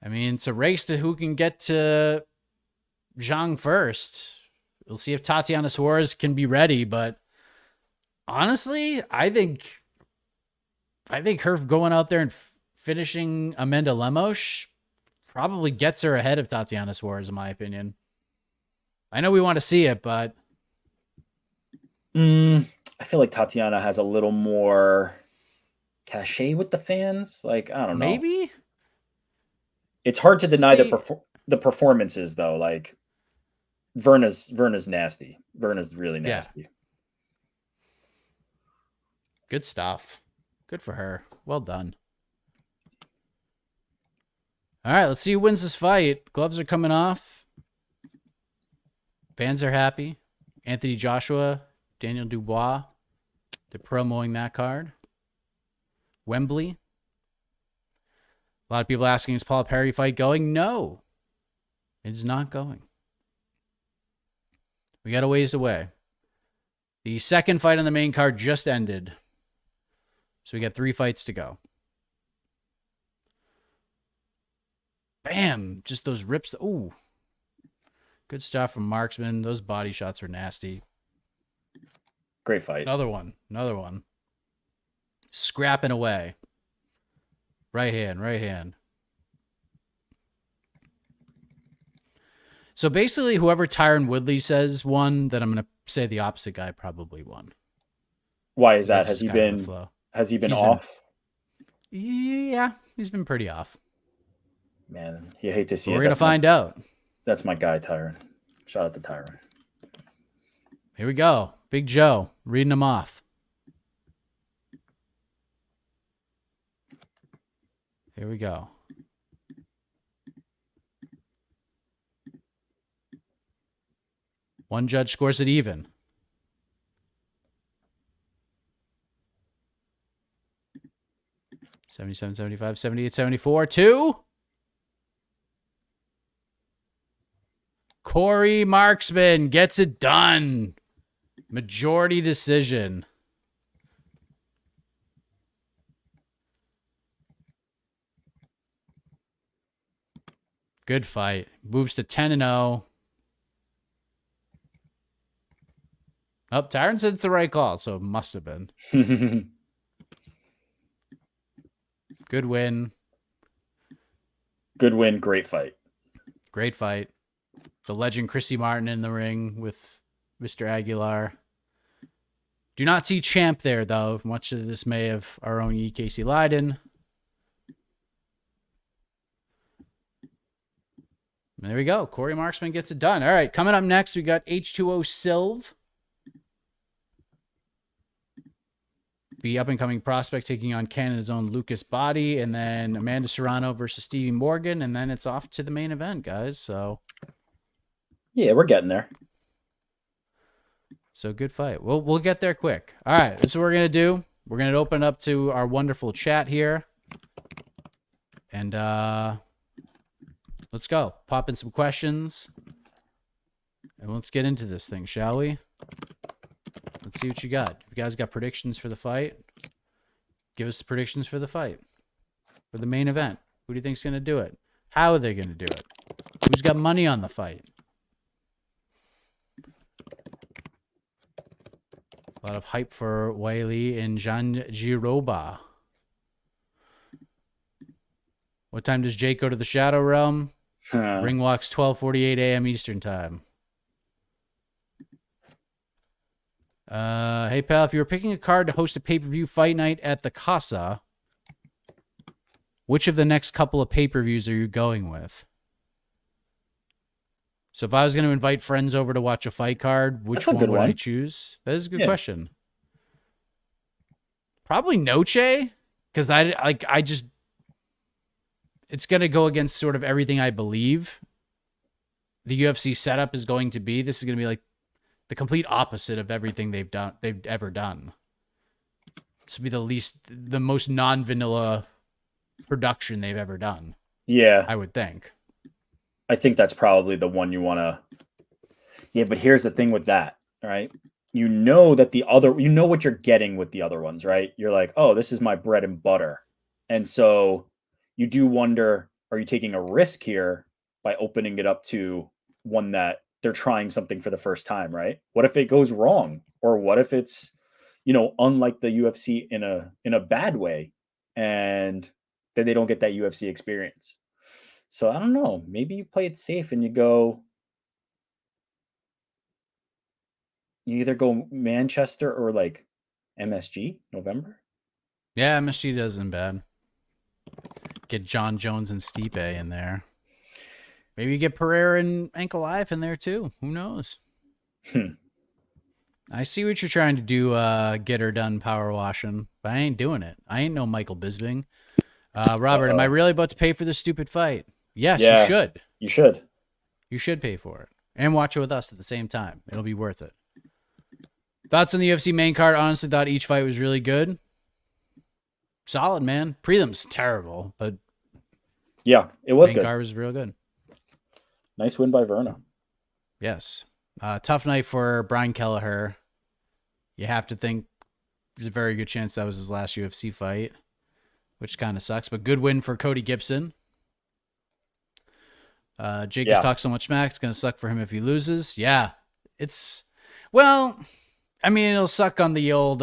I mean, it's a race to who can get to Zhang first. We'll see if Tatiana Suarez can be ready, but honestly, I think her going out there and finishing Amanda Lemos probably gets her ahead of Tatiana Suarez, in my opinion. I know we want to see it, but I feel like Tatiana has a little more cachet with the fans. Like, I don't know. Maybe it's hard to deny the performances, though. Like, Verna's nasty. Verna's really nasty. Yeah. Good stuff. Good for her. Well done. All right, let's see who wins this fight. Gloves are coming off. Fans are happy. Anthony Joshua, Daniel Dubois. They're promoting that card. Wembley. A lot of people asking, is Paul Perry fight going? No, it is not going. We got a ways away. The second fight on the main card just ended. So we got 3 fights to go. Bam! Just those rips. Ooh. Good stuff from Marksman. Those body shots are nasty. Great fight. Another one. Another one. Scrapping away. Right hand. Right hand. So basically, whoever Tyron Woodley says won, then I'm going to say the opposite guy probably won. Why is that? That's Has just he kind of the been flow. has he been He's off? Yeah, he's been pretty off. Man, you hate to see But it. we're going to find out. That's my guy, Tyron. Shout out to Tyron. Here we go. Big Joe reading them off. Here we go. One judge scores it even. $77, $75, $78, $74. 2. Corey Marksman gets it done. Majority decision. Good fight. Moves to 10-0. Oh, Tyron said it's the right call, so it must have been. Good win. Good win. Great fight. Great fight. The legend Christy Martin in the ring with Mr. Aguilar. Do not see Champ there, though, much to the dismay of our own E. Casey Leiden. There we go. Corey Marksman gets it done. All right, coming up next, we got H2O Silv. The up-and-coming prospect taking on Canada's own Lucas Body, and then Amanda Serrano versus Stevie Morgan, and then it's off to the main event, guys. So, yeah, we're getting there. So good fight. We'll get there quick. All right, this is what we're gonna do. We're gonna open up to our wonderful chat here, and let's go. Pop in some questions, and let's get into this thing, shall we? Let's see what you got. If you guys got predictions for the fight, give us the predictions for the fight. For the main event. Who do you think's going to do it? How are they going to do it? Who's got money on the fight? A lot of hype for Wiley and Jean Giroba. What time does Jake go to the Shadow Realm? Ring walks 12:48 a.m. Eastern time. Hey, pal, if you were picking a card to host a pay-per-view fight night at the Casa, which of the next couple of pay-per-views are you going with? So if I was going to invite friends over to watch a fight card, which one would I choose? That is a good question. Probably Noche, because I just, it's going to go against sort of everything I believe the UFC setup is going to be. This is going to be like the complete opposite of everything they've ever done. This would be the most non-vanilla production they've ever done. Yeah. I would think. I think that's probably the one you want to. Yeah, but here's the thing with that, right? You know that you know what you're getting with the other ones, right? You're like, oh, this is my bread and butter. And so you do wonder, are you taking a risk here by opening it up to one that they're trying something for the first time, right? What if it goes wrong? Or what if it's, unlike the UFC in a bad way, and then they don't get that UFC experience? So I don't know. Maybe you play it safe and you either go Manchester or like MSG November. Yeah, MSG doesn't bad. Get John Jones and Stipe in there. Maybe you get Pereira and Ankalaev in there too. Who knows? I see what you're trying to do, get her done power washing, but I ain't doing it. I ain't no Michael Bisping. Robert, am I really about to pay for this stupid fight? Yes, yeah, you should. You should. You should pay for it. And watch it with us at the same time. It'll be worth it. Thoughts on the UFC main card? Honestly, thought each fight was really good. Solid, man. Prelim's terrible, but yeah, it was good. Main card was real good. Nice win by Verna. Yes. Tough night for Brian Kelleher. You have to think there's a very good chance that was his last UFC fight, which kind of sucks, but good win for Cody Gibson. Jake has Yeah. talked so much smack. It's gonna suck for him if he loses. Yeah, it's well. I mean, it'll suck on the old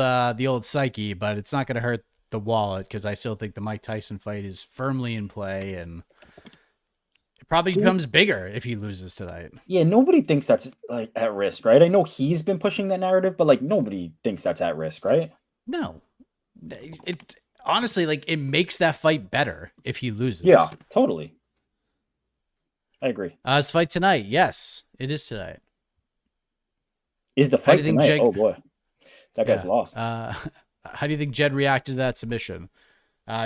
psyche, but it's not gonna hurt the wallet because I still think the Mike Tyson fight is firmly in play, and it probably becomes bigger if he loses tonight. Yeah, nobody thinks that's like at risk, right? I know he's been pushing that narrative, but like nobody thinks that's at risk, right? No, it honestly like it makes that fight better if he Yeah, loses. totally. I agree. His fight tonight, yes, it is tonight. Is the How do fight you think tonight? Jed? Oh boy, that guy's Yeah. lost. How do you think Jed reacted to that submission?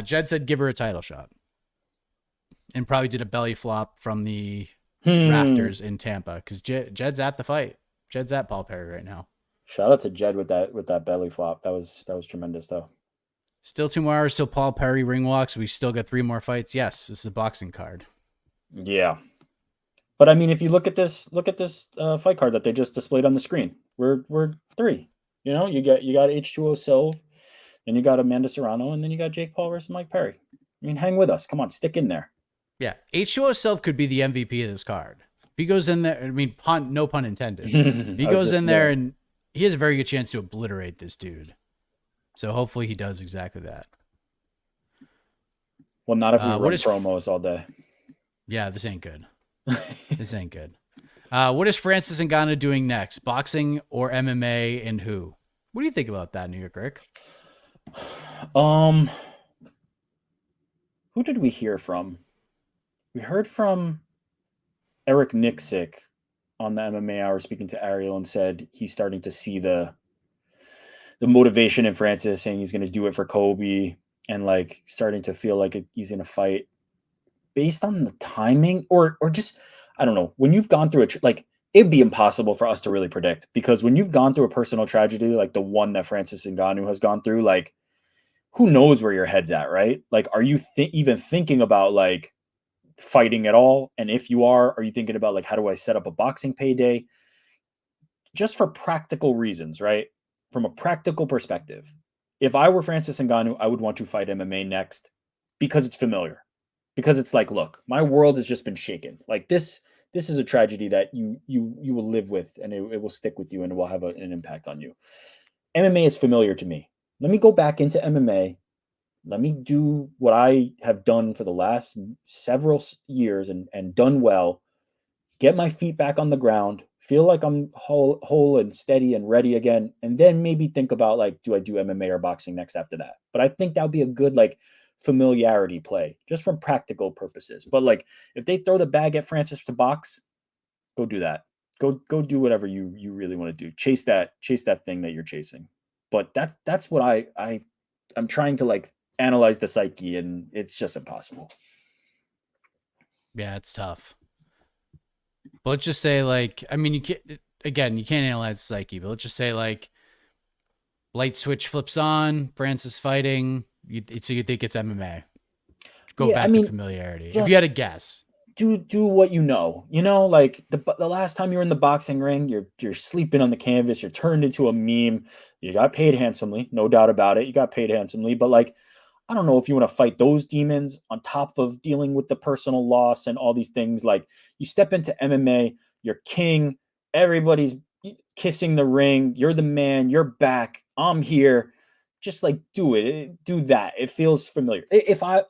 Jed said give her a title shot, and probably did a belly flop from the Hmm. rafters in Tampa because Jed's at the fight. Jed's at Paul Perry right now. Shout out to Jed with that belly flop. That was tremendous though. Still 2 more hours till Paul Perry ring walks. We still got 3 more fights. Yes, this is a boxing card. Yeah, but I mean, if you look at this fight card that they just displayed on the screen, we're three. You know, you got H2O Silv, then you got Amanda Serrano, and then you got Jake Paul versus Mike Perry. I mean, hang with us. Come on, stick in there. Yeah, H2O self could be the MVP of this card. If he goes in there, I mean, no pun intended. If he I was goes just in there and he has a very good chance to obliterate this dude. So hopefully he does exactly that. well, not if we What run is promos all day. Yeah, this ain't good. This ain't good. What is Francis Ngannou doing next? Boxing or MMA, and who? What do you think about that, New York Rick? Um, who did we hear from? We heard from Eric Nixick on the MMA Hour speaking to Ariel and said he's starting to see the motivation in Francis, saying he's going to do it for Kobe and like starting to feel like he's going to fight based on the timing or just I don't know. When you've gone through it, like it'd be impossible for us to really predict because when you've gone through a personal tragedy like the one that Francis Ngannou has gone through, like who knows where your head's at, right? Like, are you even thinking about like fighting at all? And if you are you thinking about like how do I set up a boxing payday? Just for practical reasons, right? From a practical perspective, if I were Francis Ngannou, I would want to fight MMA next because it's familiar. Because it's like, look, my world has just been shaken. Like this is a tragedy that you will live with and it will stick with you and it will have an impact on you. MMA is familiar to me. Let me go back into MMA. Let me do what I have done for the last several years and done well. Get my feet back on the ground. Feel like I'm whole and steady and ready again, and then maybe think about like, do I do MMA or boxing next after that? But I think that would be a good like familiarity play, just from practical purposes. But like, if they throw the bag at Francis to box, go do that. Go do whatever you really want to do. Chase that thing that you're chasing. But that's what I'm trying to like analyze the psyche, and it's just impossible. Yeah, it's tough. But let's just say, like, I mean, you can't analyze the psyche, but let's just say, like, light switch flips on, Francis fighting, so you think it's MMA. Go Yeah, I back to mean, familiarity. If you just had a guess. do what you know. You know, like the last time you were in the boxing ring, you're sleeping on the canvas, you're turned into a meme. You got paid handsomely, no doubt about it. You got paid handsomely, but like I don't know if you want to fight those demons on top of dealing with the personal loss and all these things. Like you step into MMA, you're king, everybody's kissing the ring, you're the man, you're back, I'm here. Just like do it, do that. It feels familiar. If I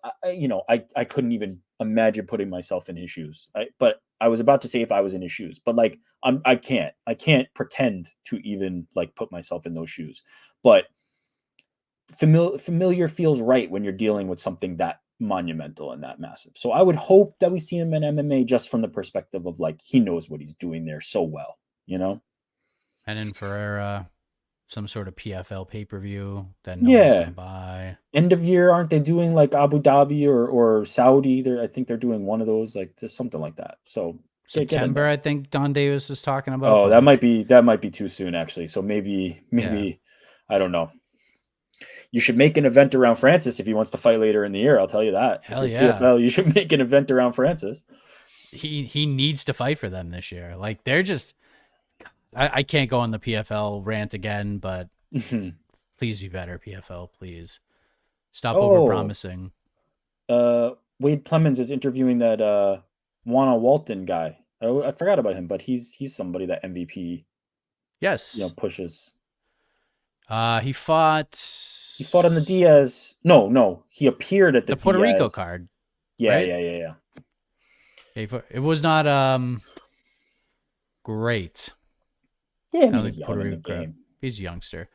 couldn't even imagine putting myself in his shoes. But I was about to say if I was in his shoes, but like I can't pretend to even like put myself in those shoes. But familiar feels right when you're dealing with something that monumental and that massive. So I would hope that we see him in MMA just from the perspective of like he knows what he's doing there so well, you know? And then for some sort of PFL pay per view that no one's Yeah. gonna buy. End of year, aren't they doing like Abu Dhabi or Saudi? I think they're doing one of those, like just something like that. So get in September, there. I think Don Davis was talking about, Oh, but like, that might be too soon actually. So yeah, maybe I don't know. You should make an event around Francis if he wants to fight later in the year. I'll tell you that. If hell you're yeah. PFL, you should make an event around Francis. He needs to fight for them this year. Like they're just I can't go on the PFL rant again, but please be better, PFL, please. Stop over Oh, promising. Wade Plemons is interviewing that Juana Walton guy. I forgot about him, but he's somebody that MVP Yes. pushes. He fought He fought on the Diaz. No, he appeared at the the Puerto Rico Diaz. card, Yeah, right? yeah, yeah, yeah. It was not great. Yeah, I I don't mean think he's the young Puerto in the Rico crowd. game. He's a youngster.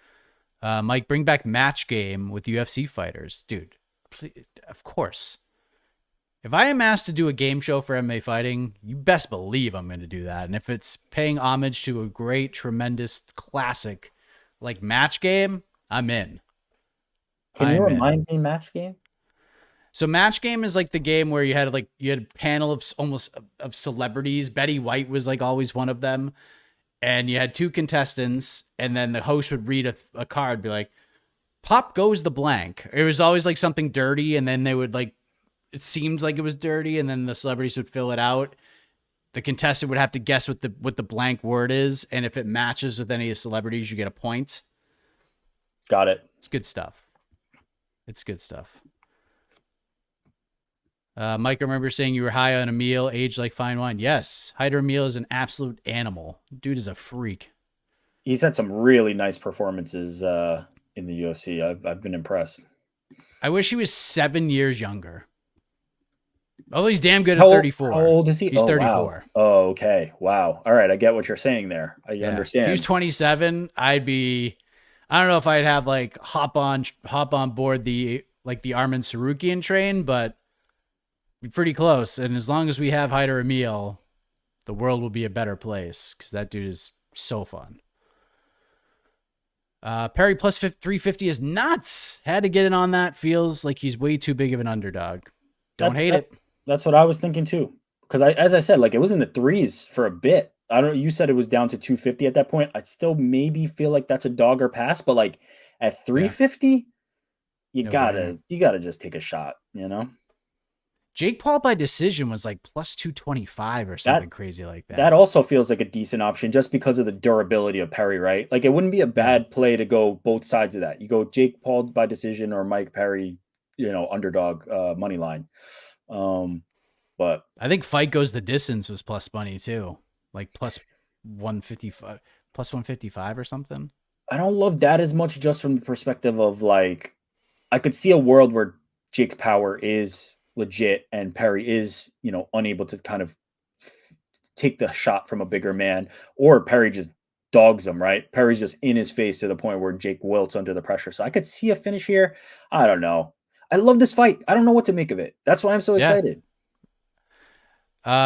Mike, bring back match game with UFC fighters, dude. Please, of course. If I am asked to do a game show for MMA fighting, you best believe I'm going to do that. And if it's paying homage to a great, tremendous classic like Match Game, I'm in. Can you I'm in. remind me match game? So Match Game is like the game where you had a panel of almost of celebrities. Betty White was like always one of them, and you had two contestants, and then the host would read a card, be like, "Pop goes the blank." It was always like something dirty, and then they would like it seemed like it was dirty, and then the celebrities would fill it out. The contestant would have to guess what the blank word is, and if it matches with any of the celebrities, you get a point. Got it. It's good stuff. It's good stuff. Mike, I remember saying you were high on Emil, aged like fine wine. Yes, Hyder Emil is an absolute animal. Dude is a freak. He's had some really nice performances in the UFC. I've been impressed. I wish he was 7 years younger. Oh, he's damn good at How 34. old is he? He's Oh, wow. 34. Oh, okay. Wow. All right. I get what you're saying there. I Yeah. If he was understand. 27, I'd be. I don't know if I'd have like hop on board the Armin Sarukian train, but be pretty close. And as long as we have Hyder Emil, the world will be a better place because that dude is so fun. Perry plus 350 is nuts. Had to get in on that. Feels like he's way too big of an underdog. Don't hate it. That's what I was thinking too. Because as I said, like it was in the threes for a bit. I don't. You said it was down to 250 at that point. I still maybe feel like that's a dog or pass, but like at 350, you No gotta brainer. just take a shot. You know. Jake Paul by decision was like plus 225 or That something crazy like that that. also feels like a decent option just because of the durability of Perry, right? Like it wouldn't be a Yeah. bad play to go both sides of that. You go Jake Paul by decision or Mike Perry, underdog money line. But I think fight goes the distance was plus money too. Like plus 155 plus 155 or something. I don't love that as much just from the perspective of like I could see a world where Jake's power is legit and Perry is, unable to kind of take the shot from a bigger man, or Perry just dogs him, right? Perry's just in his face to the point where Jake wilts under the pressure. So I could see a finish here. I don't know. I love this fight. I don't know what to make of it. That's why I'm so Yeah. excited.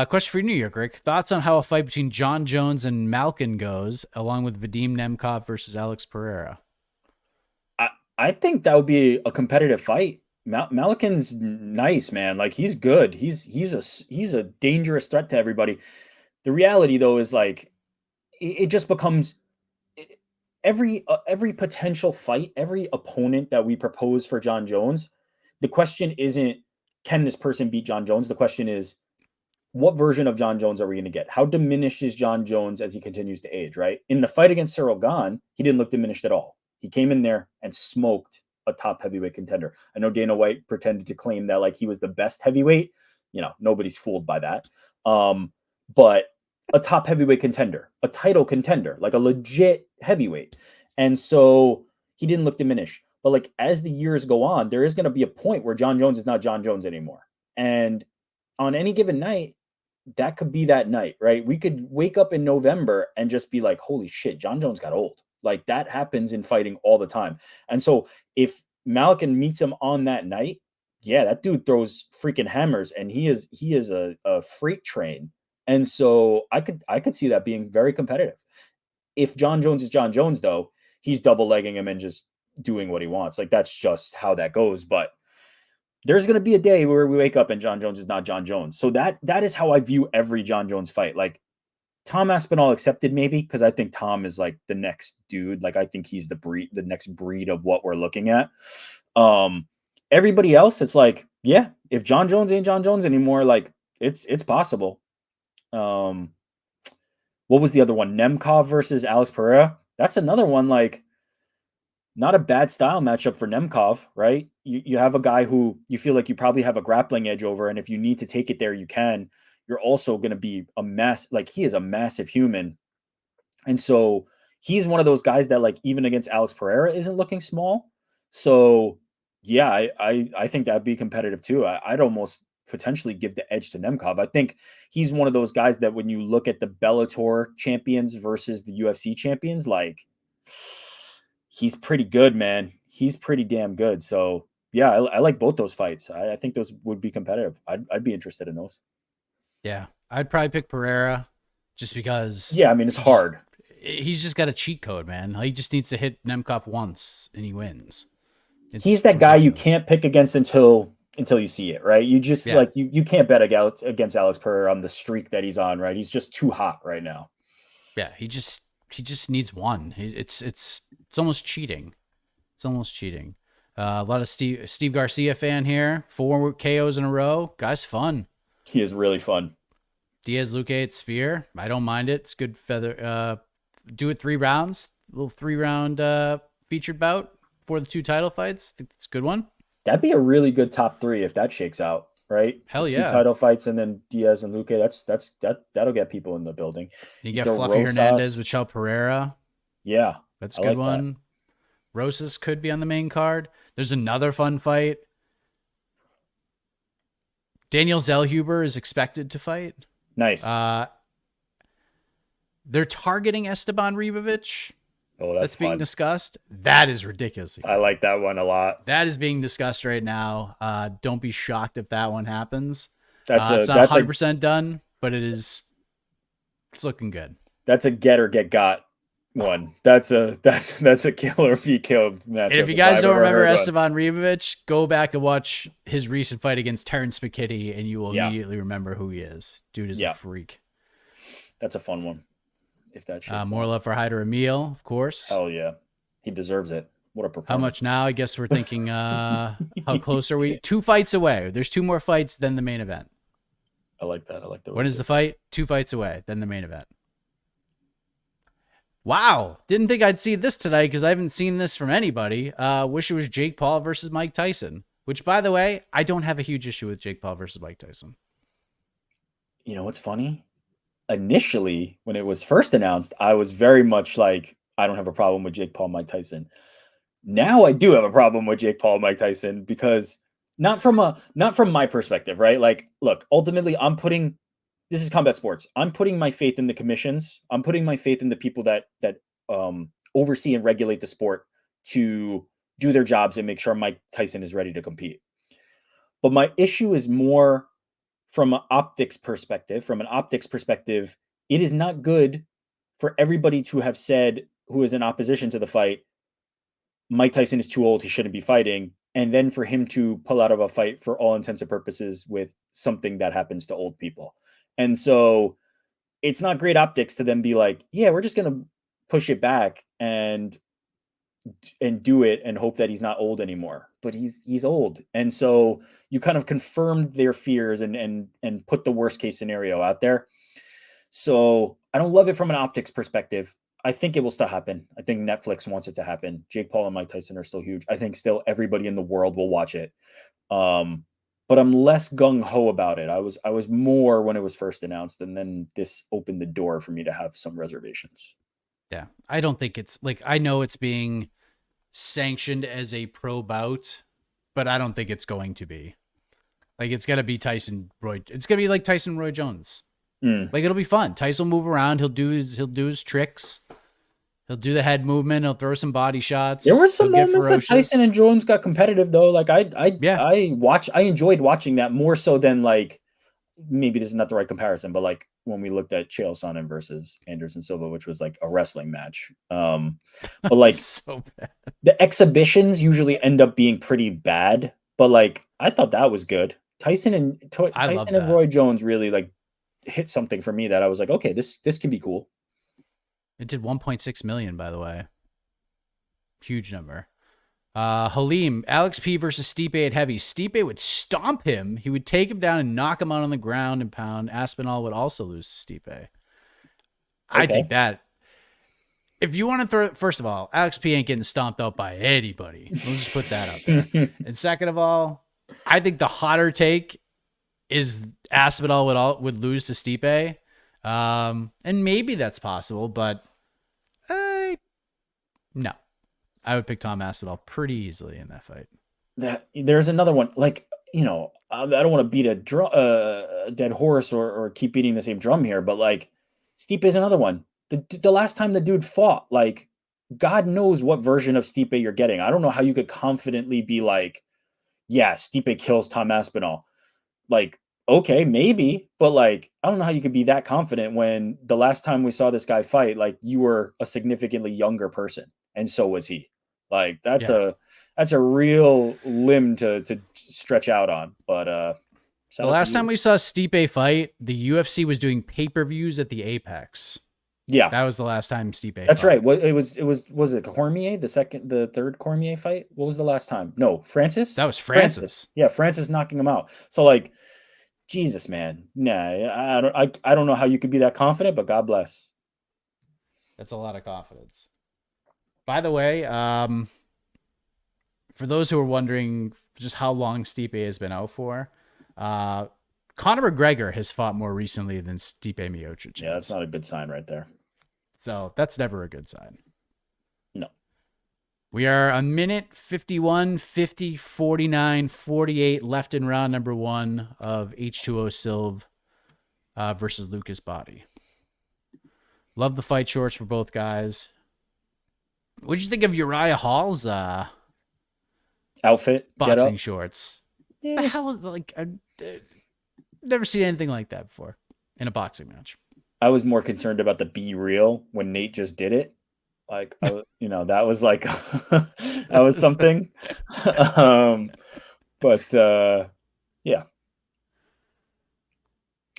Question for New York, Rick. Thoughts on how a fight between John Jones and Malkin goes, along with Vadim Nemkov versus Alex Pereira? I think that would be a competitive fight. Malakin's nice, man. Like he's good. He's a dangerous threat to everybody. The reality though is like it just becomes every potential fight, every opponent that we propose for John Jones. The question isn't can this person beat John Jones? The question is what version of John Jones are we going to get? How diminished is John Jones as he continues to age, right? In the fight against Cyril Gahn, he didn't look diminished at all. He came in there and smoked a top heavyweight contender. I know Dana White pretended to claim that like he was the best heavyweight. Nobody's fooled by that. But a top heavyweight contender, a title contender, like a legit heavyweight. And so he didn't look diminished. But like as the years go on, there is going to be a point where John Jones is not John Jones anymore. And on any given night, that could be that night, right? We could wake up in November and just be like, holy shit, John Jones got old. Like that happens in fighting all the time. And so if Malkin meets him on that night, yeah, that dude throws freaking hammers and he is a freight train. And so I could see that being very competitive. If John Jones is John Jones, though, he's double legging him and just doing what he wants. Like that's just how that goes. But there's going to be a day where we wake up and John Jones is not John Jones. So that is how I view every John Jones fight. Like Tom Aspinall accepted maybe because I think Tom is like the next dude. Like I think he's the next breed of what we're looking at. Everybody else, it's like, yeah, if John Jones ain't John Jones anymore, like it's possible. What was the other one? Nemkov versus Alex Pereira. That's another one. Like not a bad style matchup for Nemkov, right? You have a guy who you feel like you probably have a grappling edge over, and if you need to take it there, you can. you're also going to be he is a massive human. And so he's one of those guys that like even against Alex Pereira isn't looking small. So yeah, I think that'd be competitive too. I'd almost potentially give the edge to Nemkov. I think he's one of those guys that when you look at the Bellator champions versus the UFC champions, like he's pretty good, man. He's pretty damn good. So yeah, I like both those fights. I think those would be competitive. I'd be interested in those. Yeah, I'd probably pick Pereira just because. Yeah, I mean it's hard. He's just got a cheat code, man. He just needs to hit Nemkov once and he wins. He's that guy you can't pick against until you see it, right? You just like you can't bet against Alex Pereira on the streak that he's on, right? He's just too hot right now. Yeah, he just needs one. It's almost cheating. It's almost cheating. A lot of Steve Garcia fan here. 4 KOs in a row. Guy's fun. He is really fun. Diaz Luque at Spear. I don't mind it. It's good feather. Do it 3 rounds. A little 3-round featured bout for the 2 title fights. I think it's a good one. That'd be a really good top 3 if that shakes out, right? Hell yeah. 2 title fights and then Diaz and Luque. That'll get people in the building. And you get Fluffy Hernandez with Chel Pereira. Yeah. That's a good one. That. Rosas could be on the main card. There's another fun fight. Daniel Zellhuber is expected to fight. Nice. They're targeting Esteban Ribovic. Oh, that's being discussed. That is ridiculous. I like that one a lot. That is being discussed right now. Don't be shocked if that one happens. It's not 100% done, but it's looking good. That's a get or get got one. That's a killer be killed matchup. And if you guys don't remember Esteban Ribovic, go back and watch his recent fight against Terrence McKitty, and you will immediately remember who he is. Dude is a freak. That's a fun one. If that more love for Hyder Emil, of course. Hell yeah, he deserves it. What a performance! How much now? I guess we're thinking. How close are we? 2 fights away. There's 2 more fights than the main event. I like that. I like that. When is the fight? 2 fights away, then the main event. Wow. Didn't think I'd see this tonight because I haven't seen this from anybody. Wish it was Jake Paul versus Mike Tyson, which, by the way, I don't have a huge issue with Jake Paul versus Mike Tyson. You know what's funny? Initially, when it was first announced, I was very much like, I don't have a problem with Jake Paul, Mike Tyson. Now I do have a problem with Jake Paul, Mike Tyson, because not from my perspective, right? Like, look, ultimately, this is combat sports. I'm putting my faith in the commissions. I'm putting my faith in the people that oversee and regulate the sport to do their jobs and make sure Mike Tyson is ready to compete. But my issue is more from an optics perspective. From an optics perspective, it is not good for everybody to have said, who is in opposition to the fight, Mike Tyson is too old, he shouldn't be fighting, and then for him to pull out of a fight for all intents and purposes with something that happens to old people. And so it's not great optics to then be like, yeah, we're just going to push it back and do it and hope that he's not old anymore. But he's old. And so you kind of confirmed their fears and put the worst case scenario out there. So I don't love it from an optics perspective. I think it will still happen. I think Netflix wants it to happen. Jake Paul and Mike Tyson are still huge. I think still everybody in the world will watch it. But I'm less gung-ho about it. I was more when it was first announced, and then this opened the door for me to have some reservations. Yeah. I don't think it's like, I know it's being sanctioned as a pro bout, but I don't think it's going to be. Like, it's going to be Tyson Roy. It's going to be like Tyson Roy Jones. Like, it'll be fun. Tyson will move around. He'll do his tricks. He'll do the head movement. He'll throw some body shots. There were some moments that Tyson and Jones got competitive, though. Like, I enjoyed watching that more so than, like, maybe this is not the right comparison, but like when we looked at Chael Sonnen versus Anderson Silva, which was like a wrestling match. But like so bad. The exhibitions usually end up being pretty bad, but like I thought that was good. Tyson and Roy Jones really like hit something for me that I was like, okay, this can be cool. It did 1.6 million, by the way. Huge number. Halim, Alex P versus Stipe at heavy. Stipe would stomp him. He would take him down and knock him out on the ground and pound. Aspinall would also lose to Stipe. Okay. I think that if you want to throw, first of all, Alex P ain't getting stomped out by anybody. We'll just put that out there. And second of all, I think the hotter take is Aspinall would lose to Stipe. And maybe that's possible, but no. I would pick Tom Aspinall pretty easily in that fight. That there's another one. Like, I don't want to beat a dead horse or keep beating the same drum here, but like, Stipe is another one. The last time the dude fought, like, God knows what version of Stipe you're getting. I don't know how you could confidently be like, yeah, Stipe kills Tom Aspinall. Like, okay, maybe, but like, I don't know how you could be that confident when the last time we saw this guy fight, like, you were a significantly younger person, and so was he. Like, Yeah. that's a real limb to stretch out on. But The shout out to last time you. we saw Stipe fight, the UFC was doing pay-per-views at the Apex. Yeah, That was the last time Stipe that's fought. right. Was it Cormier, the third Cormier fight? What was the last time? No, Francis. That was Francis. Francis. Yeah, Francis knocking him out. So like, Jesus, man. Nah, I don't know how you could be that confident, but God bless. That's a lot of confidence. By the way, for those who are wondering just how long Stipe has been out for, uh, Conor McGregor has fought more recently than Stipe Miocic Yeah, that's has. not a good sign right there. So that's never a good sign. No. We are a minute 51, 50, 49, 48 left in round number 1 of H2O Silv versus Lucas Body. Love the fight shorts for both guys. What'd you think of Uriah Hall's Outfit, get boxing up. shorts? The Yeah. hell, like, I've never seen anything like that before in a boxing match. I was more concerned about the be real when Nate just did it. Like, that was like that was something. um, but yeah.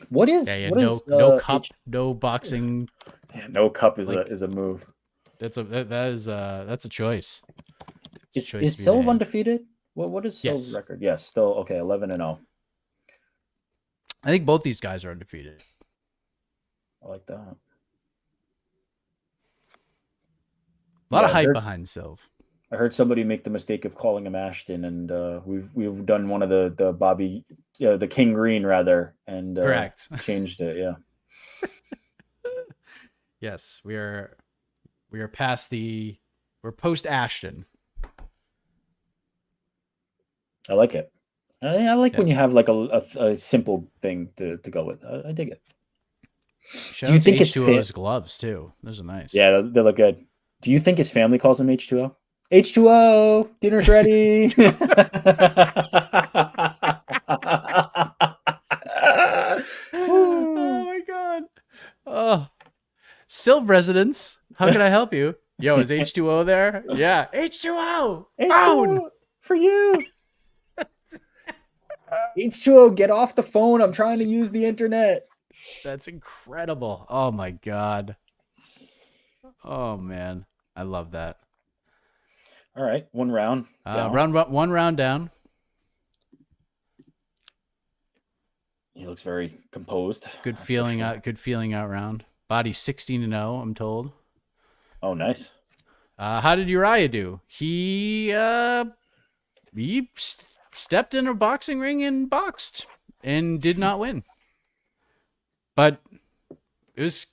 What Yeah, is yeah, what is no cup, H? no boxing. Yeah, no cup is Like, a move. that's a choice. It's a choice Is to be Silv made. undefeated? What is Silv's Yes, record? Yes, still okay. 11-0. I think both these guys are undefeated. I like that. A lot Yeah, of hype behind Silv. I heard somebody make the mistake of calling him Ashton, and we've done one of the Bobby, the King Green rather, and Correct. changed it. Yeah, Yes, we are past we're post Ashton. I like it. I like when you Yes. have like a simple thing to go with. I dig it. Do Shout you out to think H2O's gloves too. Those are nice. Yeah, they look good. Do you think his family calls him H2O? H2O, dinner's ready. Oh my god. Oh, Silv residence. How can I help you? Yo, is H2O there? Yeah, H2O. Phone. H2O for you. H2O, get off the phone. I'm trying to use the internet. That's incredible. Oh my god. Oh man, I love that. All right, one round down. One round down. He looks very composed. Good feeling out. Good feeling out round. Body 16-0. I'm told. Oh, nice. How did Uriah do? He stepped in a boxing ring and boxed and did not win. But it was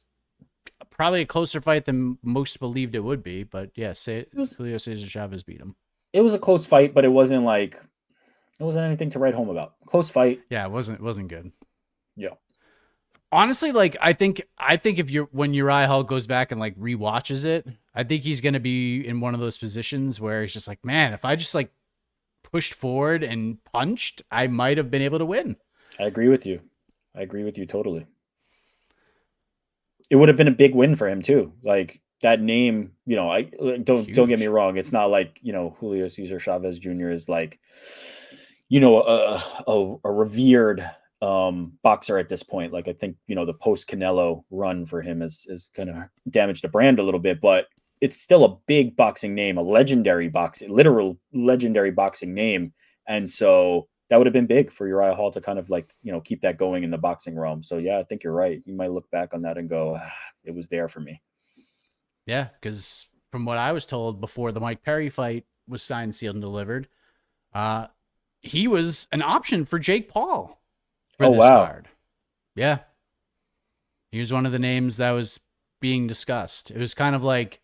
probably a closer fight than most believed it would be. But yeah, Julio Cesar Chavez beat him. It was a close fight, but it wasn't anything to write home about. Close fight. Yeah, it wasn't good. Yeah. Honestly, like I think when Uriah Hall goes back and like rewatches it, I think he's gonna be in one of those positions where he's just like, man, if I just like pushed forward and punched, I might have been able to win. I agree with you. Totally. It would have been a big win for him too. Like that name, I don't get me wrong. It's not like, Julio Cesar Chavez Jr. is like, a revered boxer at this point. Like I think, the post Canelo run for him is kind of damaged the brand a little bit, but it's still a big boxing name, literal legendary boxing name. And so that would have been big for Uriah Hall to kind of like, keep that going in the boxing realm. So yeah, I think you're right. You might look back on that and go, it was there for me. Yeah, because from what I was told before the Mike Perry fight was signed, sealed, and delivered, he was an option for Jake Paul. for Oh this wow. card. Yeah, he was one of the names that was being discussed. It was kind of like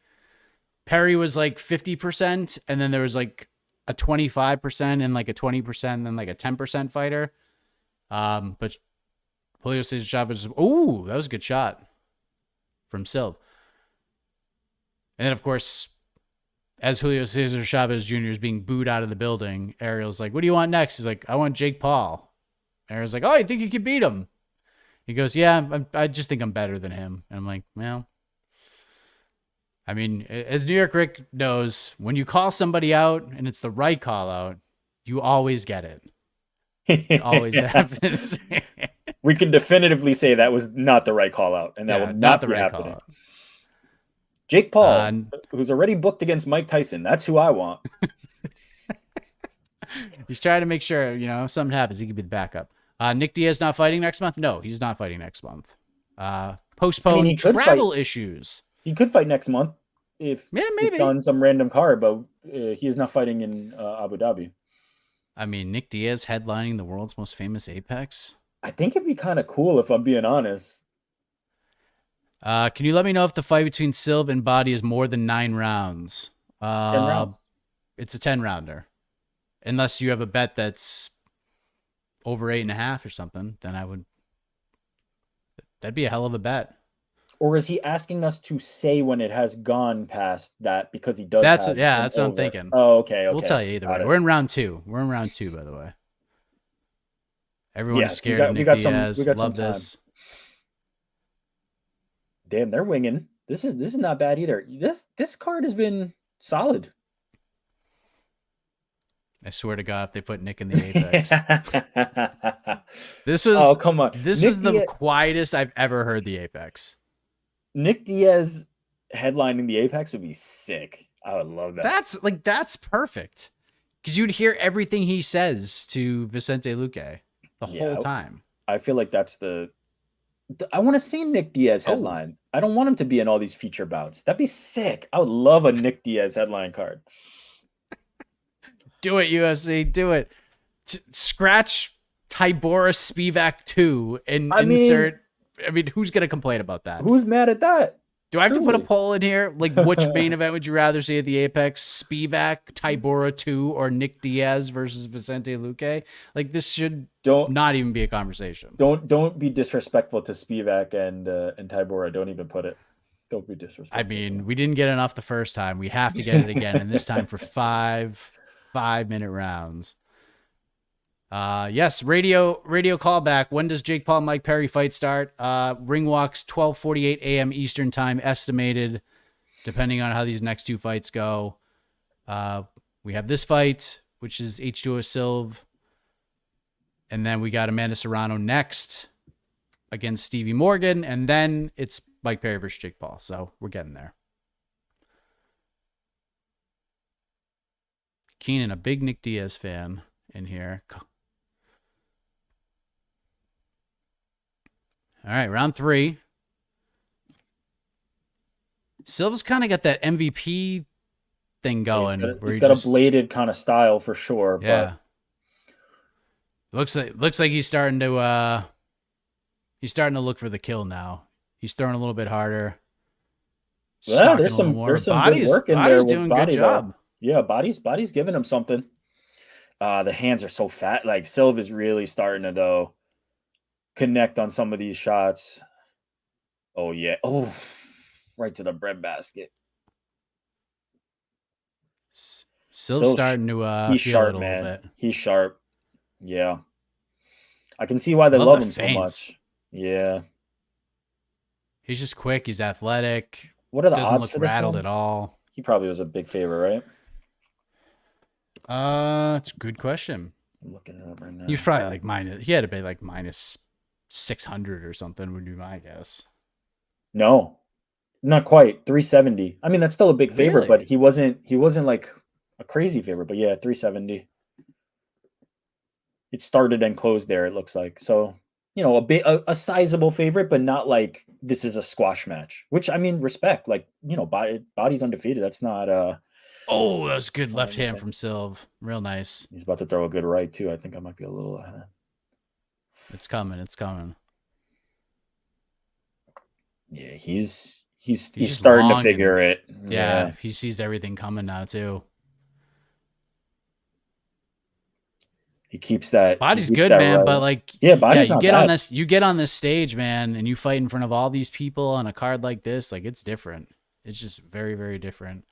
Perry was like 50%, and then there was like a 25% and like a 20%, and then like a 10% fighter. But Julio Cesar Chavez, ooh, that was a good shot from Silv. And then, of course, as Julio Cesar Chavez Jr. is being booed out of the building, Ariel's like, "What do you want next?" He's like, "I want Jake Paul." Ariel's like, "Oh, you think you could beat him?" He goes, "Yeah, I just think I'm better than him." And I'm like, "Well, I mean, as New York Rick knows, when you call somebody out and it's the right call out, you always get it. It always happens." We can definitively say that was not the right call out, and that will Yeah, not not the be right call happening. out. Jake Paul, Uh, who's already booked against Mike Tyson, that's who I want. he's trying to make sure, if something happens, he could be the backup. Nick Diaz not fighting next month? No, he's not fighting next month. I mean, he Postponed could fight. travel issues. He could fight next month if Yeah, it's maybe. on some random card, but he is not fighting in Abu Dhabi. I mean, Nick Diaz headlining the world's most famous Apex. I think it'd be kind of cool if I'm being honest. Can you let me know if the fight between Silv and Body is more than 9 rounds? 10 rounds. It's a 10 rounder. Unless you have a bet that's over 8.5 or something, then that'd be a hell of a bet. Or is he asking us to say when it has gone past that because he does That's have that's what I'm over? thinking. Oh, okay. We'll tell you either way. We're in round 2. We're in round 2, by the way. Everyone is scared of Nick Diaz. Love this. Damn, they're winging. This is not bad either. This card has been solid. I swear to God, if they put Nick in the Apex. Oh, come on. This was the quietest I've ever heard the Apex. Nick Diaz headlining the Apex would be sick. I would love that. That's perfect. Because you'd hear everything he says to Vicente Luque the whole time. I feel like I want to see Nick Diaz headline. I don't want him to be in all these feature bouts. That'd be sick. I would love a Nick Diaz headline card. Do it, UFC. Do it. Scratch Tybura Spivak 2 and insert. I mean, who's going to complain about that? Who's mad at that? Do I have to put a poll in here? Like, which main event would you rather see at the Apex? Spivak, Tybura 2, or Nick Diaz versus Vicente Luque? Like, this should not even be a conversation. Don't be disrespectful to Spivak and Tybura. Don't even put it. Don't be disrespectful. I mean, we didn't get enough the first time. We have to get it again, and this time for 5-minute rounds. Yes, radio callback. When does Jake Paul Mike Perry fight start? Ring walks 12:48 a.m. Eastern time estimated, depending on how these next 2 fights go. We have this fight, which is H2O Silv, and then we got Amanda Serrano next against Stevie Morgan, and then it's Mike Perry versus Jake Paul. So we're getting there. Keenan, a big Nick Diaz fan in here. All right, round 3. Silva's kind of got that MVP thing going. He's got a bladed kind of style for sure. Yeah. But looks like he's starting to look for the kill now. He's throwing a little bit harder. Yeah, there's some good work in there. Doing a good job. Yeah, body's giving him something. The hands are so fat. Like Silva is really starting to though connect on some of these shots. Oh yeah. Oh, right to the breadbasket. Silva's starting to he's feel sharp, it a little man. bit. He's sharp. Yeah. I can see why they love him so much. Yeah. He's just quick. He's athletic. What are the Doesn't odds look for this rattled one? at all. He probably was a big favorite, right? It's a good question. I'm looking it up right now. He was probably like minus. He had to be like minus 600 or something. Would be my guess. No, not quite 370. I mean, that's still a big favorite, but he wasn't like a crazy favorite. But yeah, 370. It started and closed there. It looks like so. You know, a sizable favorite, but not like this is a squash match. Which I mean, respect. Like body's undefeated. That's not. Oh, that was good left hand from Silv. Real nice. He's about to throw a good right too. I think I might be a little ahead. It's coming. It's coming. Yeah, he's He's just starting to long figure and it. yeah, Yeah, he sees everything coming now too. he Body's keeps good, that man, but right. like, Yeah, yeah, body's not bad. you get on this stage, man, and you fight in front of all these people on a card like this. Like, it's different. It's just very, very different.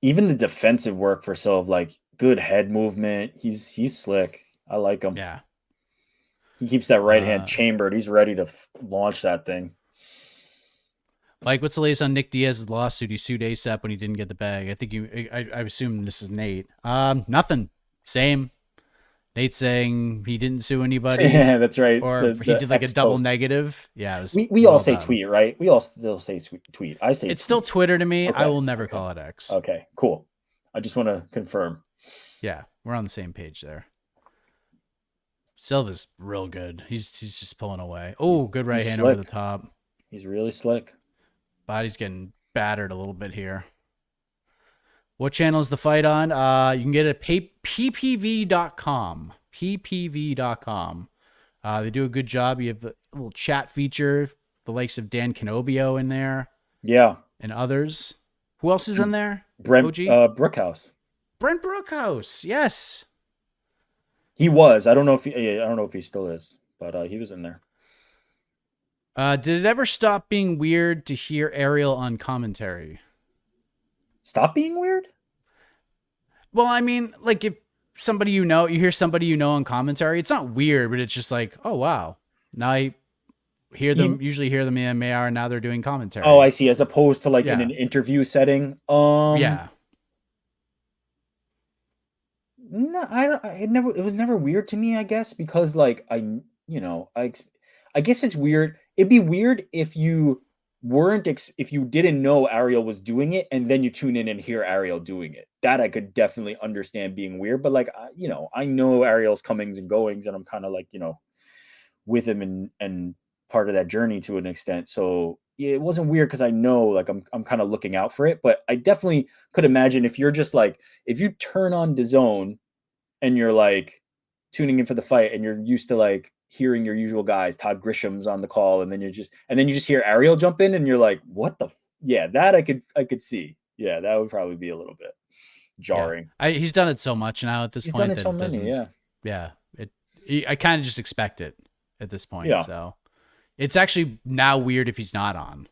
Even the defensive work for Silv, like good head movement. He's slick. I like him. Yeah. He keeps that right hand Uh, chambered. He's ready to launch that thing. Mike, what's the latest on Nick Diaz's lawsuit? He sued ASAP when he didn't get the bag. I think I assume this is Nate. Nothing. Same. Nate saying he didn't sue anybody, Yeah, that's right. or he The did like a X double post. negative. Yeah, it was We all well say done. tweet, right? We all still say tweet. I say It's tweet. still Twitter to me. I Okay. will never Okay. call it X. Okay. Cool. I just want to confirm. Yeah, we're on the same page there. Silva's real good. He's just pulling away. Oh, good right He's hand over slick. the top. He's really slick. Body's getting battered a little bit here. What channel is the fight on? You can get it at ppv.com. ppv.com. They do a good job. You have a little chat feature, the likes of Dan Canobio in there Yeah. and others. Who else is in there? Brent OG? Brookhouse. Brent Brookhouse. Yes. He was. I don't know if he still is, but he was in there. Did it ever stop being weird to hear Ariel on commentary? Stop being weird? Well, I mean, like if somebody you hear somebody on commentary, it's not weird, but it's just like, oh wow. Now I usually hear them in MAR, and now they're doing commentary. Oh, I see. As opposed to like in yeah. an interview setting. Yeah. No, I don't. It was never weird to me. I guess because like I guess it's weird. It'd be weird if you if you didn't know Ariel was doing it, and then you tune in and hear Ariel doing it. That I could definitely understand being weird. But like I know Ariel's comings and goings, and I'm kind of like with him and part of that journey to an extent. So yeah, it wasn't weird because I know like I'm kind of looking out for it. But I definitely could imagine if you're just like if you turn on DAZN and you're like tuning in for the fight and you're used to like hearing your usual guys, Todd Grisham's on the call, and then you just hear Ariel jump in and you're like, what the yeah, that I could see. Yeah, that would probably be a little bit jarring. Yeah. He's done it so much now at this He's point done it that so it many, doesn't. yeah. Yeah. I kind of just expect it at this point. Yeah. So it's actually now weird if he's not on.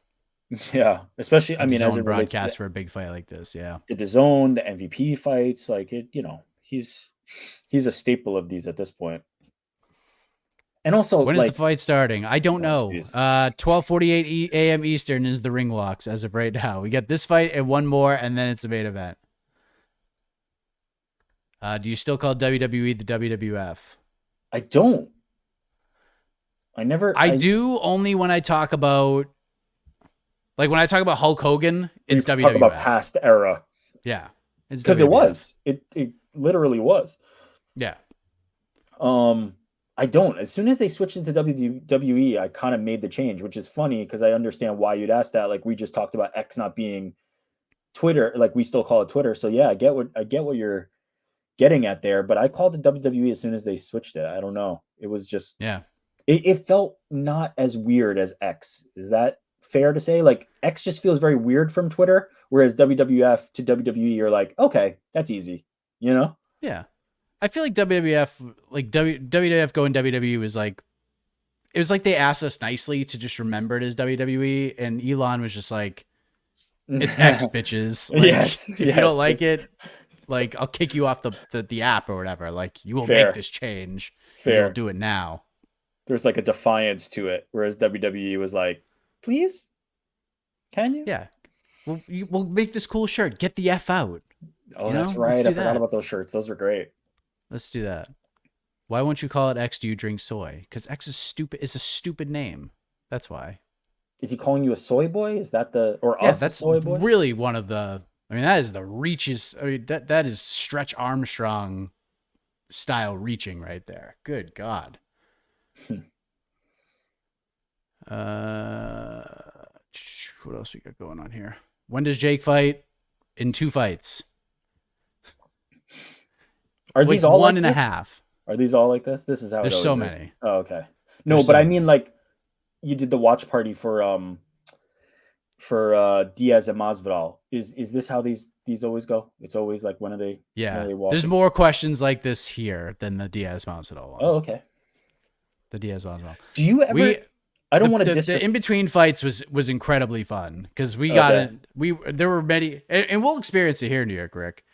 Yeah, especially I mean as it relates broadcast for a big fight like this. Yeah. to the zone, the MVP fights, like it, he's a staple of these at this point. And also, when is the fight starting? I don't know. Geez. 12:48 a.m. Eastern is the ring walks as of right now. We got this fight and one more, and then it's the main event. Do you still call WWE the WWF? I don't. I do only when I talk about, like when I talk about Hulk Hogan, it's WWF. Talk about past era. Yeah, it's because it was. It literally was. Yeah. I don't. As soon as they switched into WWE, I kind of made the change, which is funny because I understand why you'd ask that. Like we just talked about X not being Twitter, like we still call it Twitter. So yeah, I get what you're getting at there, but I called it WWE as soon as they switched it. I don't know. It was just it felt not as weird as X. Is that fair to say? Like X just feels very weird from Twitter, whereas WWF to WWE, you're like, okay, that's easy, Yeah. I feel like WWF, like WWF going WWE was like, it was like they asked us nicely to just remember it as WWE, and Elon was just like, it's X, bitches. Like, yes. If you don't like it, like I'll kick you off the app or whatever. Like you will make this change. Fair. You'll do it now. There's like a defiance to it, whereas WWE was like, please, can you? Yeah. We'll make this cool shirt. Get the F out. Oh, that's right. I forgot about those shirts. Those were great. Let's do that. Why won't you call it X? Do you drink soy? Because X is stupid. It's a stupid name. That's why. Is he calling you a soy boy? Is that that's soy boy? Really one of the. I mean, that is the reaches. I mean, that is Stretch Armstrong style reaching right there. Good God. What else we got going on here? When does Jake fight? In 2 fights. Are these all one like and a half? Are these all like this? This is how it There's always so is. many. Oh, okay. No, There's but so I mean, many. like, you did the watch party for Diaz and Masvidal. Is this how these always go? It's always like when are they Yeah. There's walking? more questions like this here than the Diaz Masvidal one. Oh, okay. The Diaz Masvidal. Do you ever? We I don't the want to the in between fights was incredibly fun because we got Okay. it. There were many, and we'll experience it here in New York, Rick.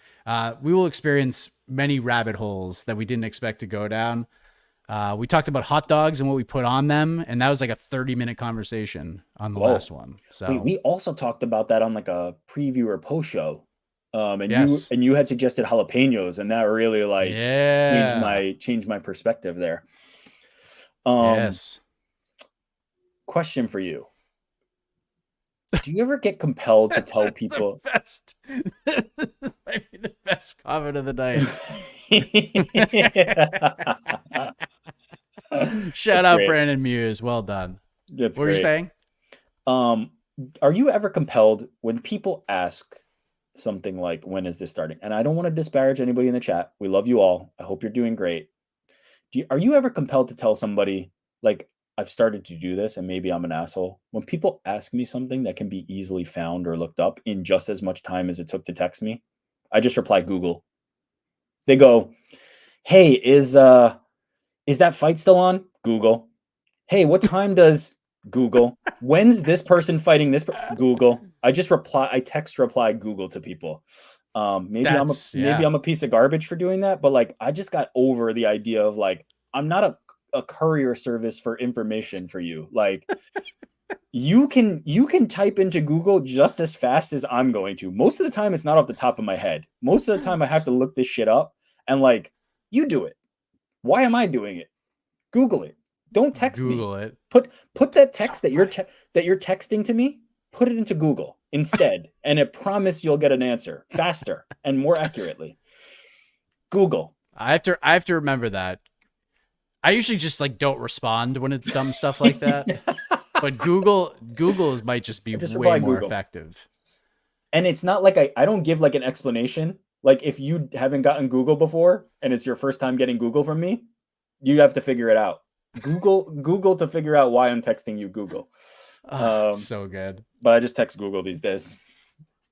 We will experience many rabbit holes that we didn't expect to go down. We talked about hot dogs and what we put on them, and that was like a 30-minute conversation on the Whoa. last one. Wait, So we also talked about that on like a preview or post show. And yes, you had suggested jalapenos, and that really like yeah, changed my perspective there. Um, yes. question for you. Do you ever get compelled to tell The people? best, maybe the best comment of the night. Shout That's out great. Brandon Muse. Well done. That's What were you great. saying? Um, are you ever compelled when people ask something like, when is this starting? And I don't want to disparage anybody in the chat. We love you all. I hope you're doing great. Are you ever compelled to tell somebody, like, I've started to do this and maybe I'm an asshole? When people ask me something that can be easily found or looked up in just as much time as it took to text me, I just reply Google. They go, hey, is that fight still on? Google. Hey, what time does Google? When's this person fighting this? Google. I text reply Google to people. That's Maybe yeah. I'm a piece of garbage for doing that, but like I just got over the idea of like I'm not a courier service for information for you. Like you can type into Google just as fast as I'm going to. Most of the time it's not off the top of my head. Most of the time I have to look this shit up and like you do it. Why am I doing it? Google it. Don't text me. Google it. Put that So text that funny. you're texting to me, put it into Google instead, and I promise you'll get an answer faster and more accurately. Google. I have to remember that. I usually just like don't respond when it's dumb stuff like that. But Google might just be I just way reply more Google. effective. And it's not like I don't give like an explanation. Like if you haven't gotten Google before and it's your first time getting Google from me, you have to figure it out. Google to figure out why I'm texting you Google. It's so good. But I just text Google these days.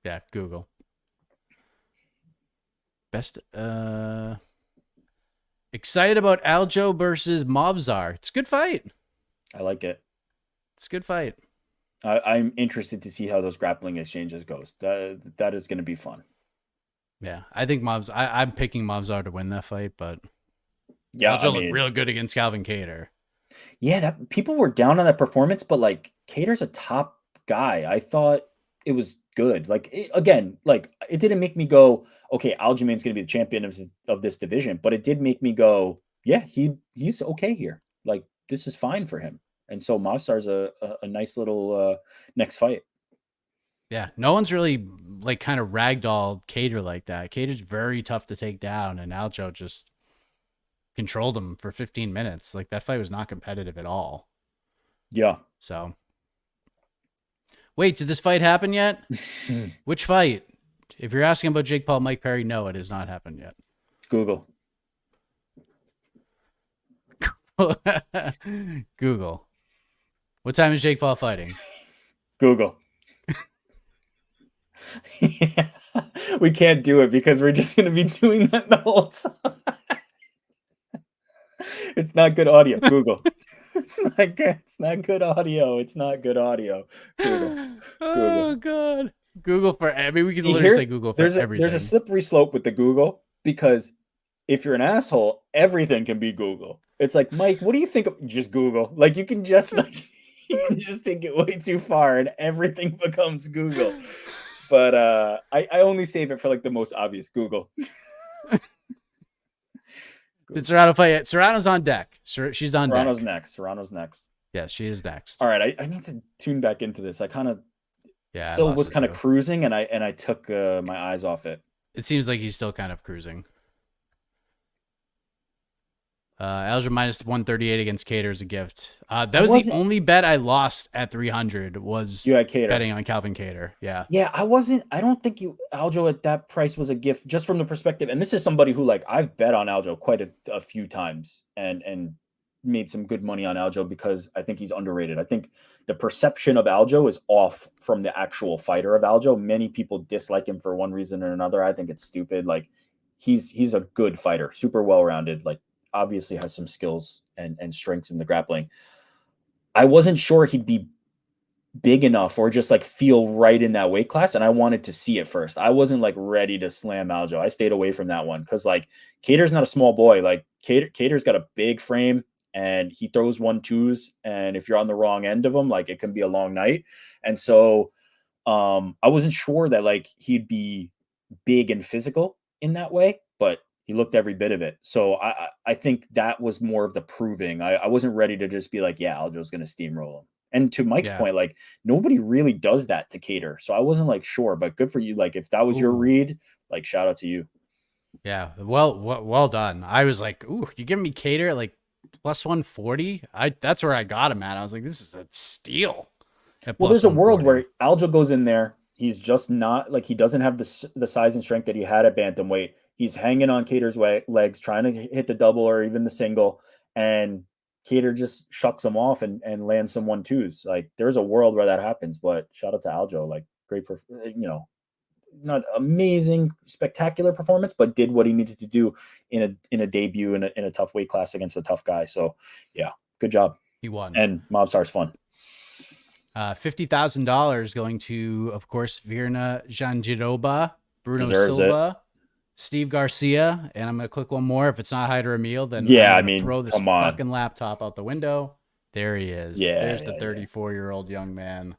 Yeah, Google. Best excited about Aljo versus Mobzar. It's a good fight. I like it. It's a good fight. I'm interested to see how those grappling exchanges goes. That is going to be fun. Yeah, I think I'm picking Mobzar to win that fight, but Yeah, Aljo looked real good against Calvin Kattar. Yeah, that people were down on that performance, but like Cater's a top guy. I thought it was good. Like again, like it didn't make me go, okay, Aljamain's going to be the champion of this division, but it did make me go, yeah, he's okay here. Like this is fine for him. And so Mobstar's a nice little next fight. Yeah, no one's really like kind of ragdolled Kattar like that. Cater's very tough to take down, and Aljo just controlled him for 15 minutes. Like that fight was not competitive at all. Yeah. So, wait, did this fight happen yet? Which fight? If you're asking about Jake Paul, Mike Perry, no, it has not happened yet. Google. Google. What time is Jake Paul fighting? Google. Yeah. We can't do it because we're just going to be doing that the whole time. It's not good audio. Google. It's not good. It's not good audio. It's not good audio. Google. Oh God. Google for. I mean, we can literally say Google for everything. There's a slippery slope with the Google because if you're an asshole, everything can be Google. It's like, Mike, what do you think of just Google? Like you can just take it way too far and everything becomes Google. But I only save it for like the most obvious Google. Did Serrano fight? Serrano's on deck. She's on Serrano's deck. next. Serrano's next. Yeah, she is next. All right, I need to tune back into this. I kind of still was kind of cruising, and I took my eyes off it. It seems like he's still kind of cruising. Alger minus 138 against Cater is a gift. That I was the wasn't. only bet I lost at 300 was You had Cater. betting on Calvin Cater. Yeah. Yeah, I wasn't. I don't think you Aljo at that price was a gift, just from the perspective. And this is somebody who, like, I've bet on Aljo quite a few times and made some good money on Aljo because I think he's underrated. I think the perception of Aljo is off from the actual fighter of Aljo. Many people dislike him for one reason or another. I think it's stupid. Like, he's a good fighter, super well rounded. Like, obviously has some skills and strengths in the grappling. I wasn't sure he'd be big enough or just like feel right in that weight class. And I wanted to see it first. I wasn't like ready to slam Aljo. I stayed away from that one because like Cater's not a small boy. Like Cater's got a big frame and he throws 1-2s. And if you're on the wrong end of them, like it can be a long night. And so I wasn't sure that like he'd be big and physical in that way, but he looked every bit of it. So I think that was more of the proving. I wasn't ready to just be like, yeah, Aljo's going to steamroll him. And to Mike's Yeah. point, like nobody really does that to Cater. So I wasn't like sure, but good for you. Like if that was your Ooh. read, like shout out to you. Yeah. Well done. I was like, ooh, you giving me Cater at like plus 140? That's where I got him at. I was like, this is a steal at Well, plus there's a world 140. where Aljo goes in there. He's just not like he doesn't have the size and strength that he had at bantamweight. He's hanging on Cater's legs, trying to hit the double or even the single, and Cater just shucks him off and lands some 1-2s. Like there's a world where that happens. But shout out to Aljo, like great, not amazing, spectacular performance, but did what he needed to do in a debut in a tough weight class against a tough guy. So yeah, good job. He won. And Mobstar's fun. $50,000 going to, of course, Virna Jandiroba, Bruno Deserves it. Silva, Steve Garcia, and I'm going to click one more. If it's not Hyder Emil, then Yeah, I'm I going to mean, throw this come on. fucking laptop out the window. There he is. Yeah, There's the yeah, 34-year-old young man.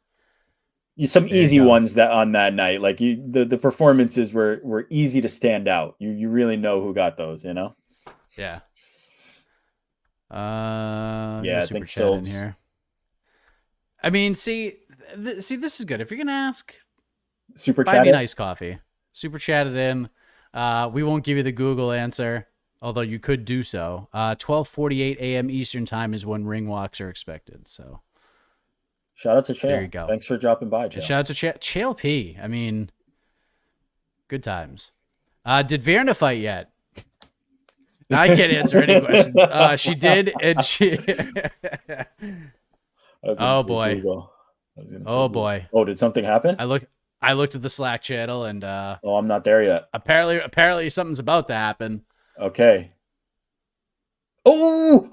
some There you easy go. ones that on that night. Like the performances were easy to stand out. You really know who got those, you know? Yeah. Get Yeah, a I super think chat in Silves here. I mean, see, this is good. If you're gonna ask, super buy me chat an it. iced coffee. Super chat it in. We won't give you the Google answer, although you could do so. 12:48 a.m. Eastern time is when ring walks are expected. So Shout out to there you Chael. go. Thanks for dropping by, And Chael. shout out to Chael P. I mean, good times. Did Verna fight yet? I can't answer any questions. She did, and she. I was gonna Oh say boy. Google. I was gonna say Oh Google. boy. Oh, did something happen? I looked at the Slack channel, and Oh, I'm not there yet. apparently something's about to happen. Okay. Oh,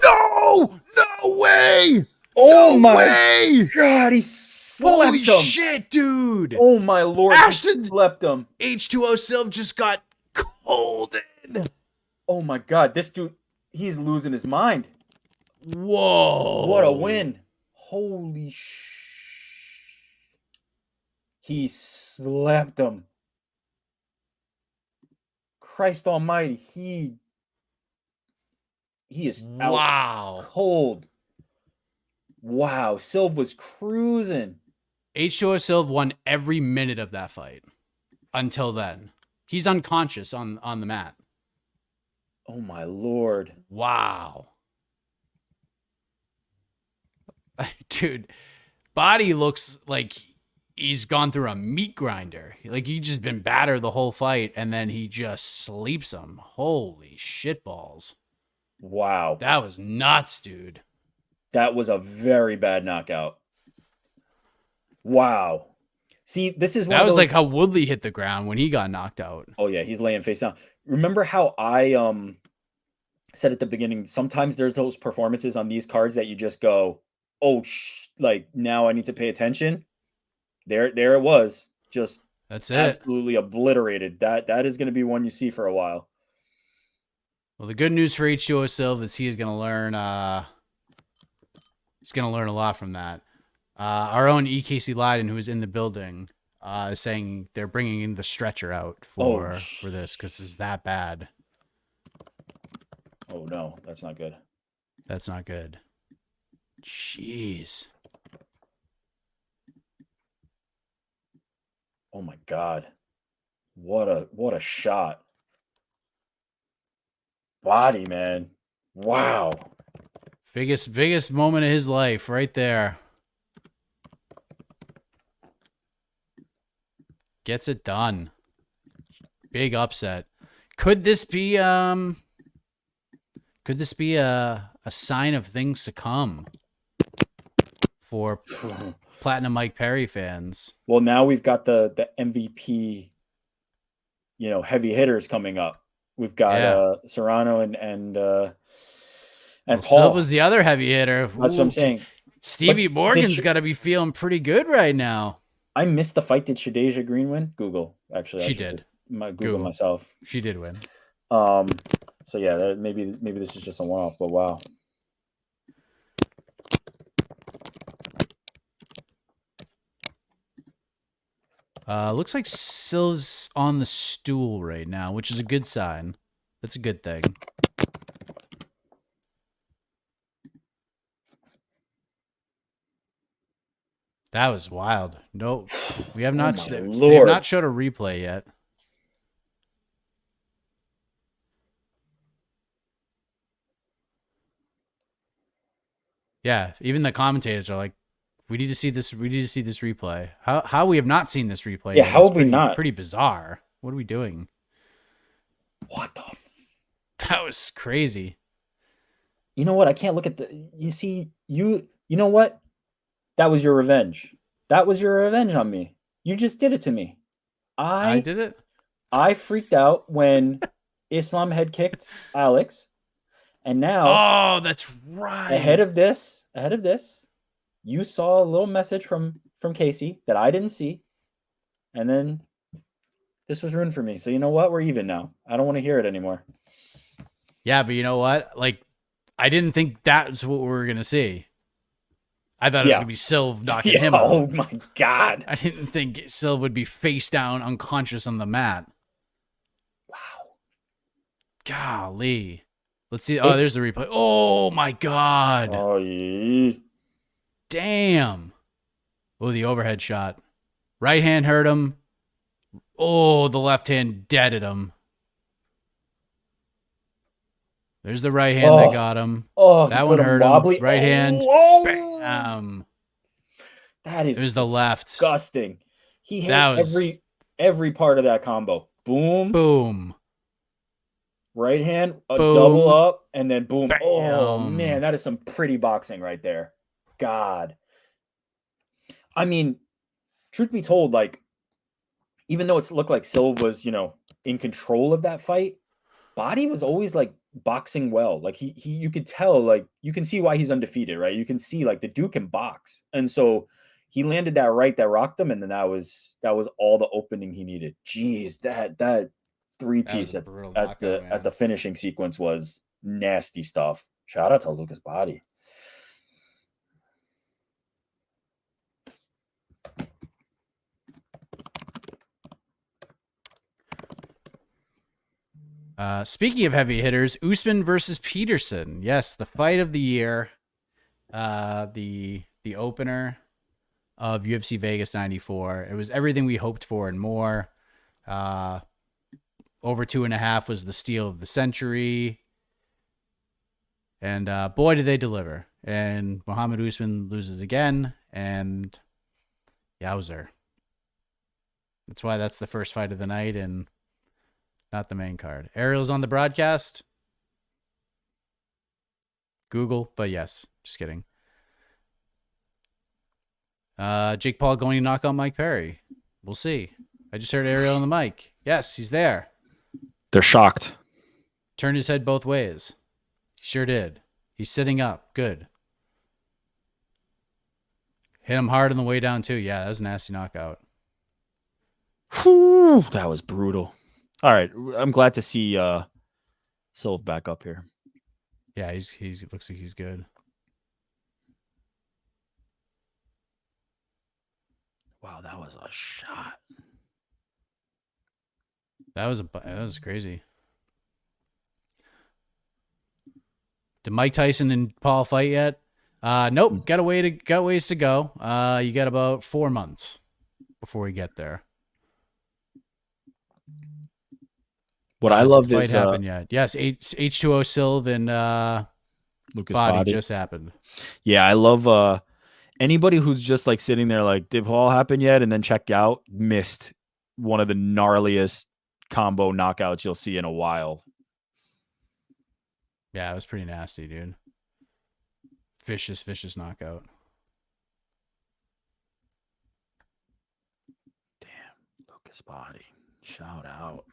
No way! oh No my way! God, he Holy slept him. shit, dude! Oh my Lord, Ashton he slept him. H2O Silv just got cold. Oh my God, this dude, he's losing his mind. What a Whoa! win. Holy He slept him. Christ almighty, he is out Wow! cold. Wow, Silv was cruising. H2O Silv won every minute of that fight until then. He's unconscious on the mat. Oh my Lord. Wow. Dude, body looks like he's gone through a meat grinder. Like he just been battered the whole fight and then he just sleeps him. Holy shitballs. Wow. That was nuts, dude. That was a very bad knockout. Wow. See, this is one That of was those. like how Woodley hit the ground when he got knocked out. Oh yeah, he's laying face down. Remember how I said at the beginning, sometimes there's those performances on these cards that you just go, "Oh, like now I need to pay attention." There it was. Just That's it. absolutely obliterated. That is going to be one you see for a while. Well, the good news for H2O Silva is he's gonna learn a lot from that. Our own EKC Leiden, who is in the building, is saying they're bringing in the stretcher out for this because it's that bad. Oh no, that's not good. That's not good. Jeez. Oh my God. What a shot. body, man. Wow. Biggest moment of his life right there. Gets it done. Big upset. Could this be a sign of things to come for Platinum Mike Perry fans? Well, now we've got the MVP, heavy hitters coming up. We've got Serrano and Well, Paul. Silva's the other heavy hitter. That's what I'm saying. Stevie Morgan's got to be feeling pretty good right now. I missed the fight. Did Shadeja Green win? Google. Actually, she did. Google myself. She did win. So yeah, maybe this is just a one-off, but wow. Looks like Silva's on the stool right now, which is a good sign. That's a good thing. That was wild. No, we have not. They have not showed a replay yet. Yeah, even the commentators are like, "We need to see this. We need to see this replay." How we have not seen this replay? Yeah, how have we not? Pretty bizarre. What are we doing? What the? That was crazy. You know what? I can't look at the. You see, you know what? That was your revenge. That was your revenge on me. You just did it to me. I did it. I freaked out when Islam head kicked Alex, and now, oh, that's right. Ahead of this, you saw a little message from Casey that I didn't see, and then this was ruined for me. So you know what? We're even now. I don't want to hear it anymore. Yeah, but you know what? Like, I didn't think that's what we were gonna see. I thought it was going to be Silv knocking him out. Oh, my God. I didn't think Silv would be face down, unconscious on the mat. Wow. Golly. Let's see. Oh, there's the replay. Oh, my God. Oh, yeah. Damn. Oh, the overhead shot. Right hand hurt him. Oh, the left hand deaded him. There's the right hand that got him. Oh, that one hurt him. Right hand. Bam. That is There's the left. Disgusting. He hit every part of that combo. Boom. Boom. Right hand, boom. Double up, and then boom. Bam. Oh, man, that is some pretty boxing right there. God. I mean, truth be told, like, even though it looked like Silva was, in control of that fight, Body was always like boxing well. Like you could tell, like you can see why he's undefeated, right? You can see like the dude can box. And so he landed that right that rocked him, and then that was all the opening he needed. Jeez, that three-piece at the finishing sequence was nasty stuff. Shout out to Lucas Body. Speaking of heavy hitters, Usman versus Peterson. Yes, the fight of the year. The opener of UFC Vegas 94. It was everything we hoped for and more. Over 2.5 was the steal of the century. And boy, did they deliver. And Muhammad Usman loses again. And yowzer. That's why that's the first fight of the night and not the main card. Ariel's on the broadcast. Google, but yes, just kidding. Jake Paul going to knock out Mike Perry. We'll see. I just heard Ariel on the mic. Yes, he's there. They're shocked. Turned his head both ways. He sure did. He's sitting up. Good. Hit him hard on the way down, too. Yeah, that was a nasty knockout. Whew, that was brutal. All right. I'm glad to see Silv back up here. Yeah, he's looks like he's good. Wow, that was a shot. That was crazy. Did Mike Tyson and Paul fight yet? Nope. Got ways to go. You got about 4 months before we get there. What I Did the love fight is happen yet? Yes, H2O Silv and Lucas Body Body. just happened. Yeah, I love anybody who's just like sitting there like, did Paul happen yet? And then check out, missed one of the gnarliest combo knockouts you'll see in a while. Yeah, it was pretty nasty, dude. Vicious knockout. Damn, Lucas Body. Shout out.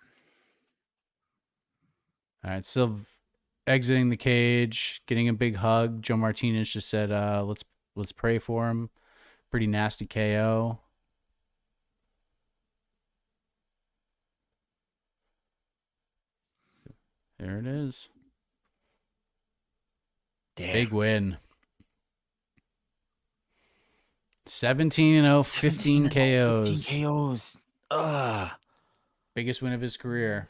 All right, Silv exiting the cage, getting a big hug. Joe Martinez just said, let's pray for him. Pretty nasty KO. There it is. Damn. Big win. 17-0, 15 KOs. 15 KOs. Ugh. Biggest win of his career.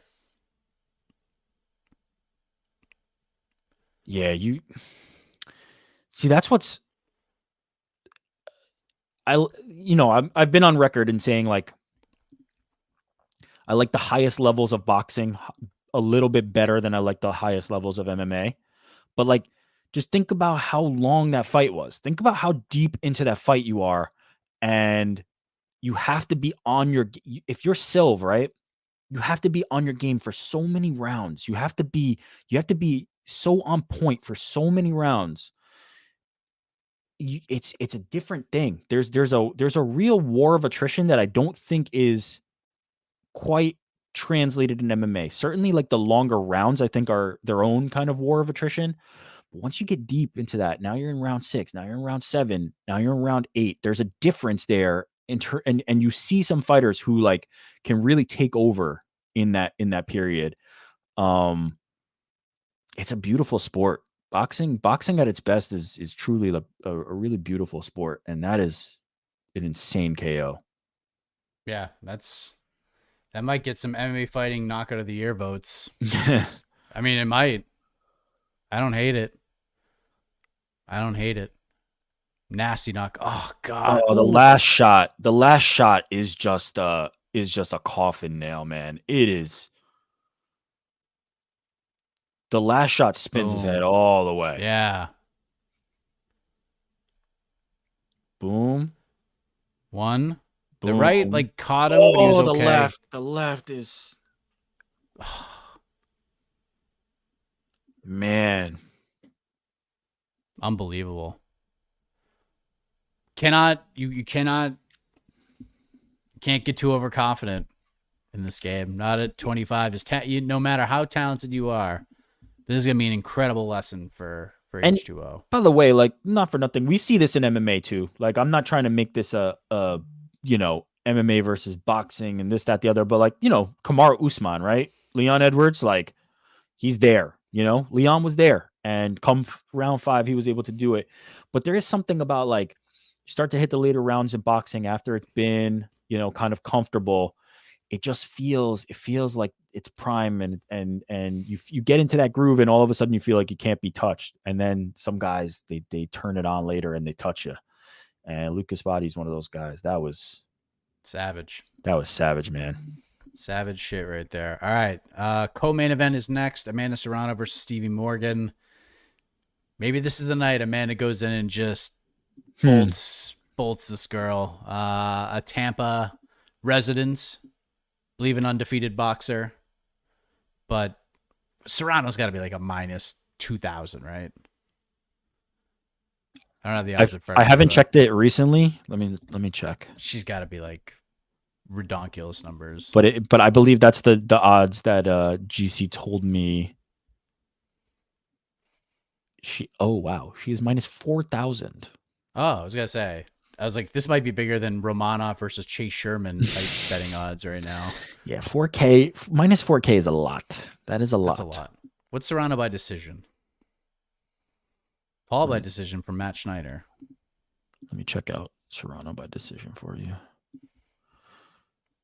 Yeah, you see. That's what's I've been on record in saying like I like the highest levels of boxing a little bit better than I like the highest levels of MMA. But like, just think about how long that fight was. Think about how deep into that fight you are, and you have to be on your. If you're Silv, right? You have to be on your game for so many rounds. You have to be so on point for so many rounds. It's a different thing. There's a real war of attrition that I don't think is quite translated in MMA. Certainly, like the longer rounds, I think are their own kind of war of attrition. But once you get deep into that, now you're in round 6, now you're in round 7, now you're in round 8. There's a difference there and you see some fighters who like can really take over in that period. It's a beautiful sport. Boxing at its best is truly a really beautiful sport, and that is an insane KO. Yeah, that might get some MMA fighting knockout of the year votes. I mean, it might. I don't hate it. Nasty knock. Oh God. Oh, the last shot is just a coffin nail, man. It is. The last shot spins his head all the way. Yeah. Boom. One. The Boom. right like caught him, but he was okay. The left is man. Unbelievable. You can't get too overconfident in this game. Not at 25. No matter how talented you are, this is gonna be an incredible lesson for H2O. By the way, like not for nothing, we see this in MMA too. Like I'm not trying to make this a MMA versus boxing and this, that, the other, but like, Kamaru Usman, right? Leon Edwards, like he's there, Leon was there, and come round 5, he was able to do it. But there is something about like, you start to hit the later rounds in boxing after it's been, kind of comfortable. It feels like it's prime, and you get into that groove, and all of a sudden you feel like you can't be touched. And then some guys, they turn it on later and they touch you. And Lucas Body's one of those guys. That was savage. That was savage, man. Savage shit right there. All right. Co-main event is next. Amanda Serrano versus Stevie Morgan. Maybe this is the night Amanda goes in and just bolts this girl. A Tampa resident, believe an undefeated boxer. But Serrano's got to be like a minus 2,000, right? I don't know the odds in front of me. I haven't checked it recently. Let me check. She's got to be like redonkulous numbers. But I believe that's the odds that GC told me. She is minus 4,000. Oh, I was gonna say. I was like, this might be bigger than Romanov versus Chase Sherman type betting odds right now. Yeah, 4K minus 4K is a lot. That is a lot. That's a lot. What's Serrano by decision? Paul by decision from Matt Schneider. Let me check out Serrano by decision for you.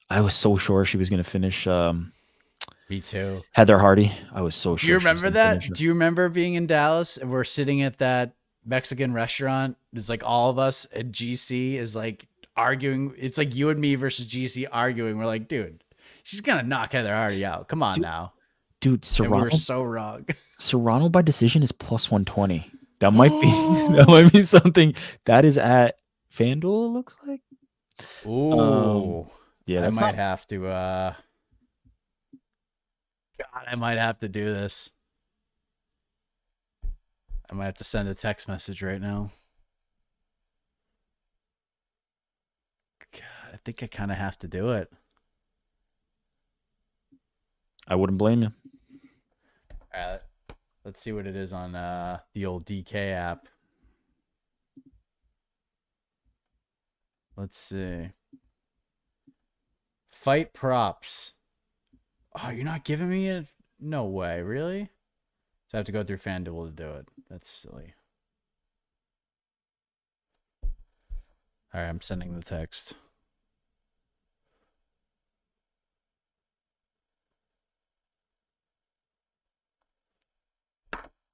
I was so sure she was going to finish. Me too. Heather Hardy. I was so sure. Do you remember that? Do you remember being in Dallas and we're sitting at that Mexican restaurant? It's like all of us and GC is like arguing. It's like you and me versus GC arguing. We're like, dude, she's going to knock Heather Hardy out. Come on now. Dude, And we were Serrano, so wrong. Serrano by decision is plus 120. That might be that might be something that is at FanDuel, it looks like. Ooh. Yeah, I that's might not have to God, I might have to do this. I might have to send a text message right now. God, I think I kind of have to do it. I wouldn't blame you. All right, let's see what it is on the old DK app. Let's see. Fight props. Oh, you're not giving me it? No way, really? So I have to go through FanDuel to do it. That's silly. All right, I'm sending the text.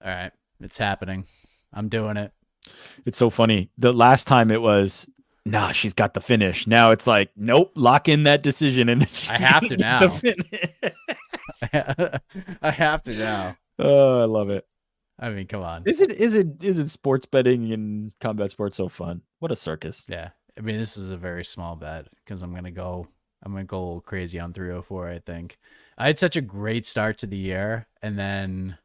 All right, it's happening. I'm doing it. It's so funny. The last time it was, nah, she's got the finish. Now it's like, nope, lock in that decision, and I have to get now. the finish. I have to now. Oh, I love it. I mean, come on. Is it sports betting and combat sports so fun? What a circus. Yeah. I mean, this is a very small bet because I'm gonna go a little crazy on 304, I think. I had such a great start to the year, and then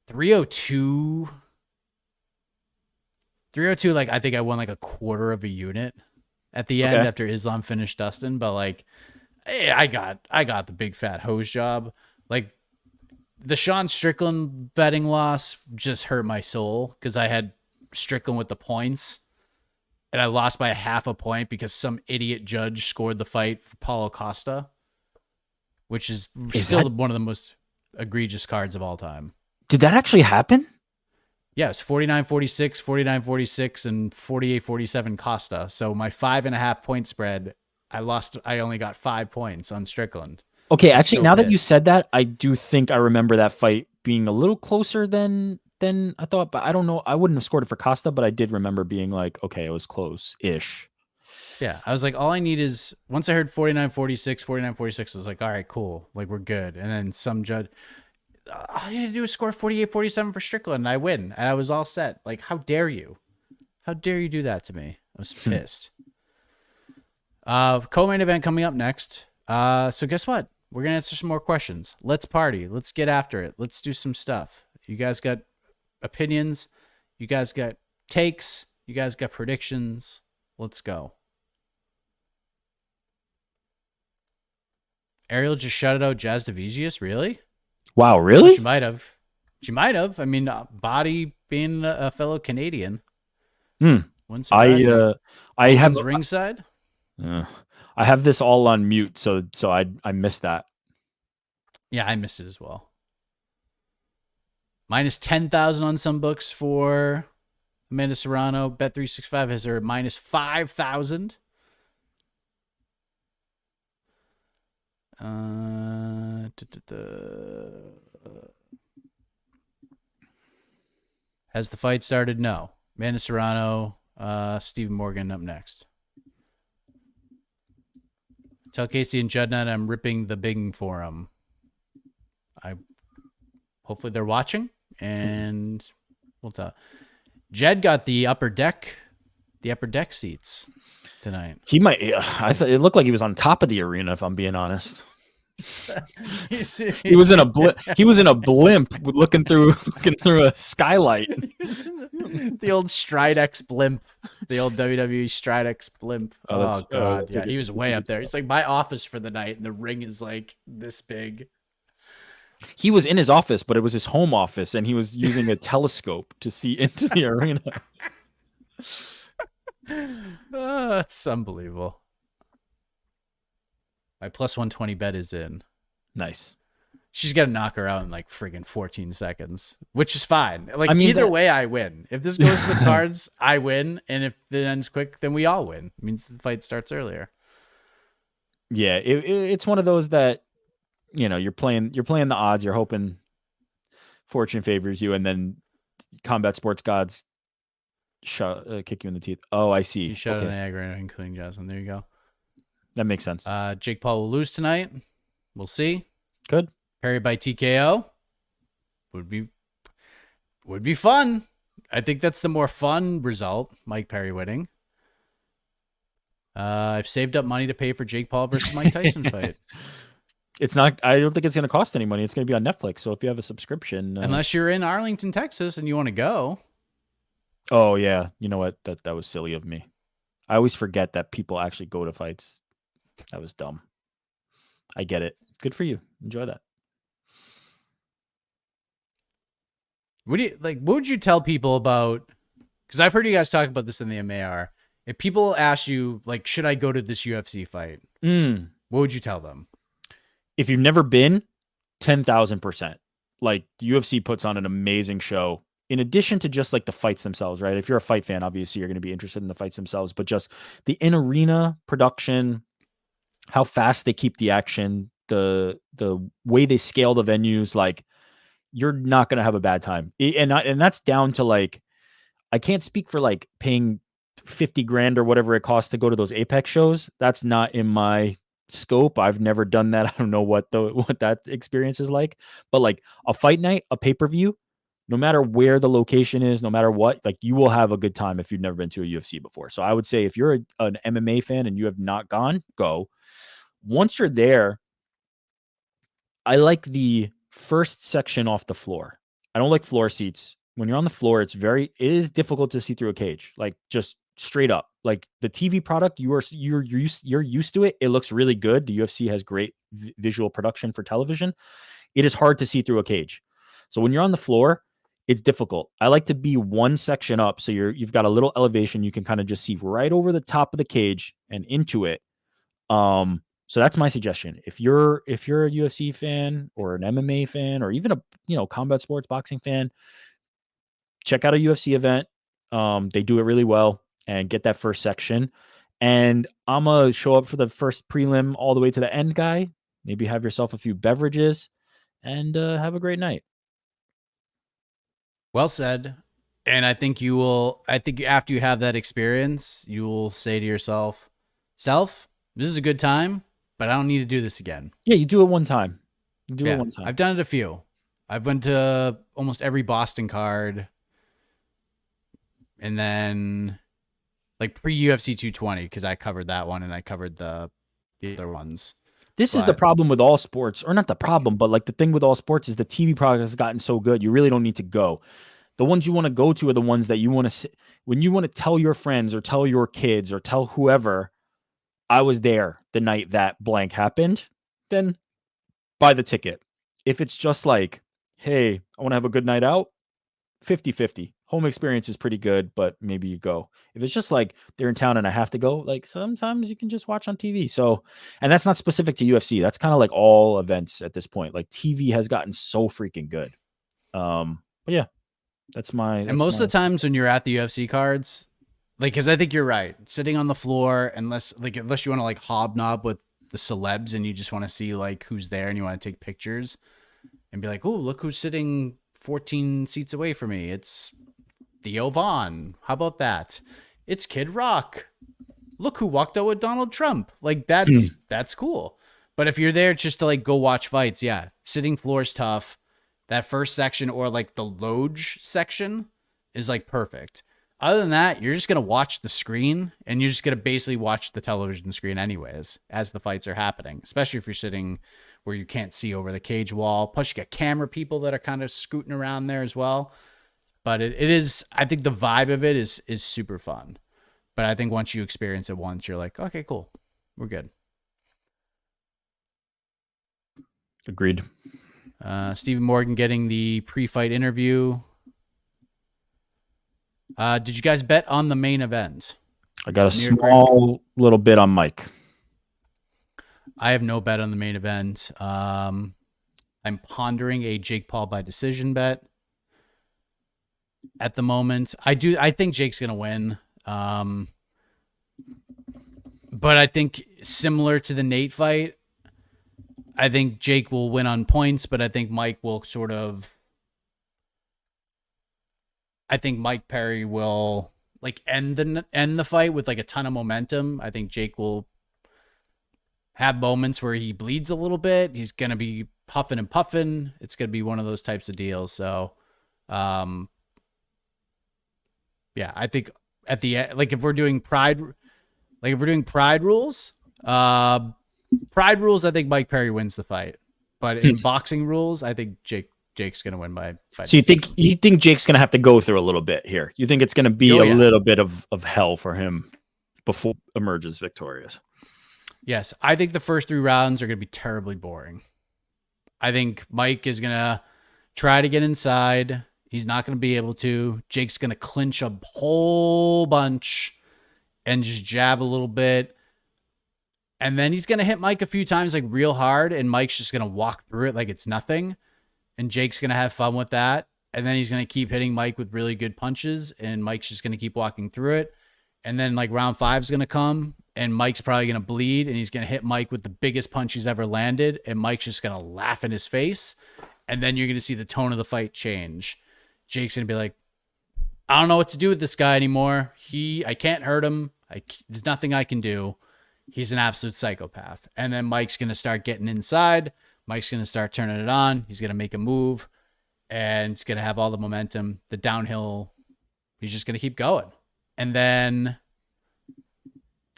302, like I think I won like a quarter of a unit at the end Okay. after Islam finished Dustin, but like hey, I got the big fat hose job. Like the Sean Strickland betting loss just hurt my soul because I had Strickland with the points and I lost by a half a point because some idiot judge scored the fight for Paulo Costa, which is still one of the most egregious cards of all time. Did that actually happen? Yes, 49-46, 49-46, and 48-47 Costa. So my 5.5 point spread, I only got 5 points on Strickland. Okay, actually, so now that pissed. you said that, I do think I remember that fight being a little closer than I thought, but I don't know. I wouldn't have scored it for Costa, but I did remember being like, okay, it was close-ish. Yeah, I was like, all I need is, once I heard 49-46, 49-46, I was like, all right, cool. Like, we're good. And then some judge, all you had to do is score 48-47 for Strickland, and I win. And I was all set. Like, how dare you? How dare you do that to me? I was pissed. Co-main event coming up next. So guess what? We're going to answer some more questions. Let's party. Let's get after it. Let's do some stuff. You guys got opinions. You guys got takes. You guys got predictions. Let's go. Ariel just shouted out Jazz Devisius. Really? Wow, really? She might have. She might have. I mean, Body being a fellow Canadian. Wouldn't surprise you. I have Logan's ringside. I have this all on mute, so I missed that. Yeah, I missed it as well. Minus 10,000 on some books for Amanda Serrano. Bet365 has her minus 5,000. Has the fight started? No. Amanda Serrano, Stephen Morgan up next. Tell Casey and Judnut I'm ripping the Bing for them. Hopefully they're watching, and we'll tell. Jed got the upper deck seats tonight. He might. I thought it looked like he was on top of the arena. If I'm being honest, he was in a blimp. He was in a blimp, looking through a skylight. The old Stridex blimp, the old WWE Stridex blimp. Oh god, yeah, he was way up there. It's like my office for the night, and the ring is like this big. He was in his office, but it was his home office, and he was using a telescope to see into the arena. That's unbelievable. My plus 120 bet is in. Nice. She's got to knock her out in like friggin' 14 seconds, which is fine. Like, I mean, either way, I win. If this goes to the cards, I win. And if it ends quick, then we all win. It means the fight starts earlier. Yeah, it's one of those that, you're playing the odds. You're hoping fortune favors you, and then combat sports gods kick you in the teeth. Oh, I see. You shot an Niagara, including Jasmine. There you go. That makes sense. Jake Paul will lose tonight. We'll see. Could. Perry by TKO would be fun. I think that's the more fun result. Mike Perry winning. I've saved up money to pay for Jake Paul versus Mike Tyson fight. It's not. I don't think it's going to cost any money. It's going to be on Netflix. So if you have a subscription, Unless you're in Arlington, Texas, and you want to go. Oh yeah, you know what? That was silly of me. I always forget that people actually go to fights. That was dumb. I get it. Good for you. Enjoy that. What would you tell people about? Because I've heard you guys talk about this in the MAR. If people ask you, like, should I go to this UFC fight? What would you tell them? If you've never been, 10,000%. Like, UFC puts on an amazing show. In addition to just like the fights themselves, right? If you're a fight fan, obviously you're going to be interested in the fights themselves, but just the in-arena production, how fast they keep the action, the way they scale the venues, like, you're not going to have a bad time. And that's down to, like, I can't speak for like paying 50 grand or whatever it costs to go to those Apex shows. That's not in my scope. I've never done that. I don't know what that experience is like, but like a fight night, a pay-per-view, no matter where the location is, no matter what, like, you will have a good time if you've never been to a UFC before. So I would say if you're an MMA fan and you have not gone, go. Once you're there, I like the first section off the floor. I don't like floor seats. When you're on the floor, it is difficult to see through a cage, like, just straight up. Like, the TV product, you're used to it. It looks really good. The UFC has great visual production for television. It is hard to see through a cage. So when you're on the floor, it's difficult. I like to be one section up, so you've got a little elevation. You can kind of just see right over the top of the cage and into it. So that's my suggestion. If you're a UFC fan or an MMA fan or even a combat sports boxing fan, check out a UFC event. They do it really well, and get that first section. And I'm gonna show up for the first prelim all the way to the end guy. Maybe have yourself a few beverages and have a great night. Well said. And I think after you have that experience, you will say to yourself, this is a good time, but I don't need to do this again. Yeah, you do it one time. It one time. I've done it a few. I've went to almost every Boston card. And then, like, pre-UFC 220, because I covered that one and I covered the other ones. This is the problem with all sports, or not the problem, but like the thing with all sports is the TV product has gotten so good. You really don't need to go. The ones you want to go to are the ones that you want to, when you want to tell your friends or tell your kids or tell whoever, I was there the night that blank happened, then buy the ticket. If it's just like, hey, I want to have a good night out, 50-50. Home experience is pretty good, but maybe you go. If it's just like they're in town and I have to go, like, sometimes you can just watch on TV. So, and that's not specific to UFC. That's kind of like all events at this point. Like, TV has gotten so freaking good. But yeah, that's most of the times when you're at the UFC cards, like, because I think you're right, sitting on the floor, unless you want to like hobnob with the celebs and you just want to see like who's there and you want to take pictures and be like, oh, look who's sitting 14 seats away from me. It's Theo Vaughn. How about that? It's Kid Rock. Look who walked out with Donald Trump. Like, that's cool. But if you're there just to like go watch fights, yeah, sitting floor's tough. That first section, or like the loge section, is like perfect. Other than that, you're just going to watch the screen, and you're just going to basically watch the television screen anyways as the fights are happening, especially if you're sitting where you can't see over the cage wall. Plus, you got camera people that are kind of scooting around there as well. But it is, I think the vibe of it is super fun. But I think once you experience it once, you're like, okay, cool. We're good. Agreed. Stephen Morgan getting the pre-fight interview. Did you guys bet on the main event? I got a small little bit on Mike. I have no bet on the main event. I'm pondering a Jake Paul by decision bet at the moment. I think Jake's going to win. But I think similar to the Nate fight, I think Jake will win on points, but I think Mike will I think Mike Perry will like end the fight with like a ton of momentum. I think Jake will have moments where he bleeds a little bit. He's going to be huffing and puffing. It's going to be one of those types of deals. So, yeah, I think at the end, like if we're doing pride rules, I think Mike Perry wins the fight. But in boxing rules, I think Jake's going to win by So you think Jake's going to have to go through a little bit here? You think it's going to be a little bit of hell for him before emerges victorious? Yes, I think the first 3 rounds are going to be terribly boring. I think Mike is going to try to get inside. He's not going to be able to. Jake's going to clinch a whole bunch and just jab a little bit. And then he's going to hit Mike a few times, like real hard. And Mike's just going to walk through it like it's nothing. And Jake's going to have fun with that. And then he's going to keep hitting Mike with really good punches. And Mike's just going to keep walking through it. And then like round 5 is going to come. And Mike's probably going to bleed. And he's going to hit Mike with the biggest punch he's ever landed. And Mike's just going to laugh in his face. And then you're going to see the tone of the fight change. Jake's going to be like, I don't know what to do with this guy anymore. I can't hurt him. There's nothing I can do. He's an absolute psychopath. And then Mike's going to start getting inside. Mike's going to start turning it on. He's going to make a move. And it's going to have all the momentum. The downhill, he's just going to keep going. And then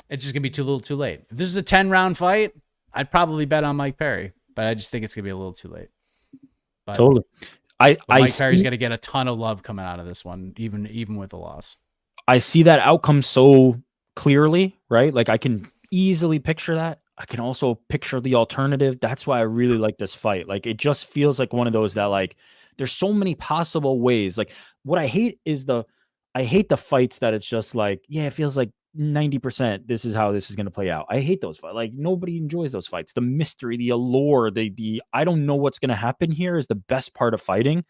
it's just going to be too little too late. If this is a 10-round fight, I'd probably bet on Mike Perry. But I just think it's going to be a little too late. But totally. Mike Perry's going to get a ton of love coming out of this one, even with the loss. I see that outcome so clearly, right? Like I can easily picture that. I can also picture the alternative. That's why I really like this fight. Like it just feels like one of those that like there's so many possible ways. Like what I hate is I hate the fights that it's just like, yeah, it feels like 90% this is how this is going to play out. I hate those fights. Like nobody enjoys those fights. The mystery, the allure, the I don't know what's going to happen here is the best part of fighting.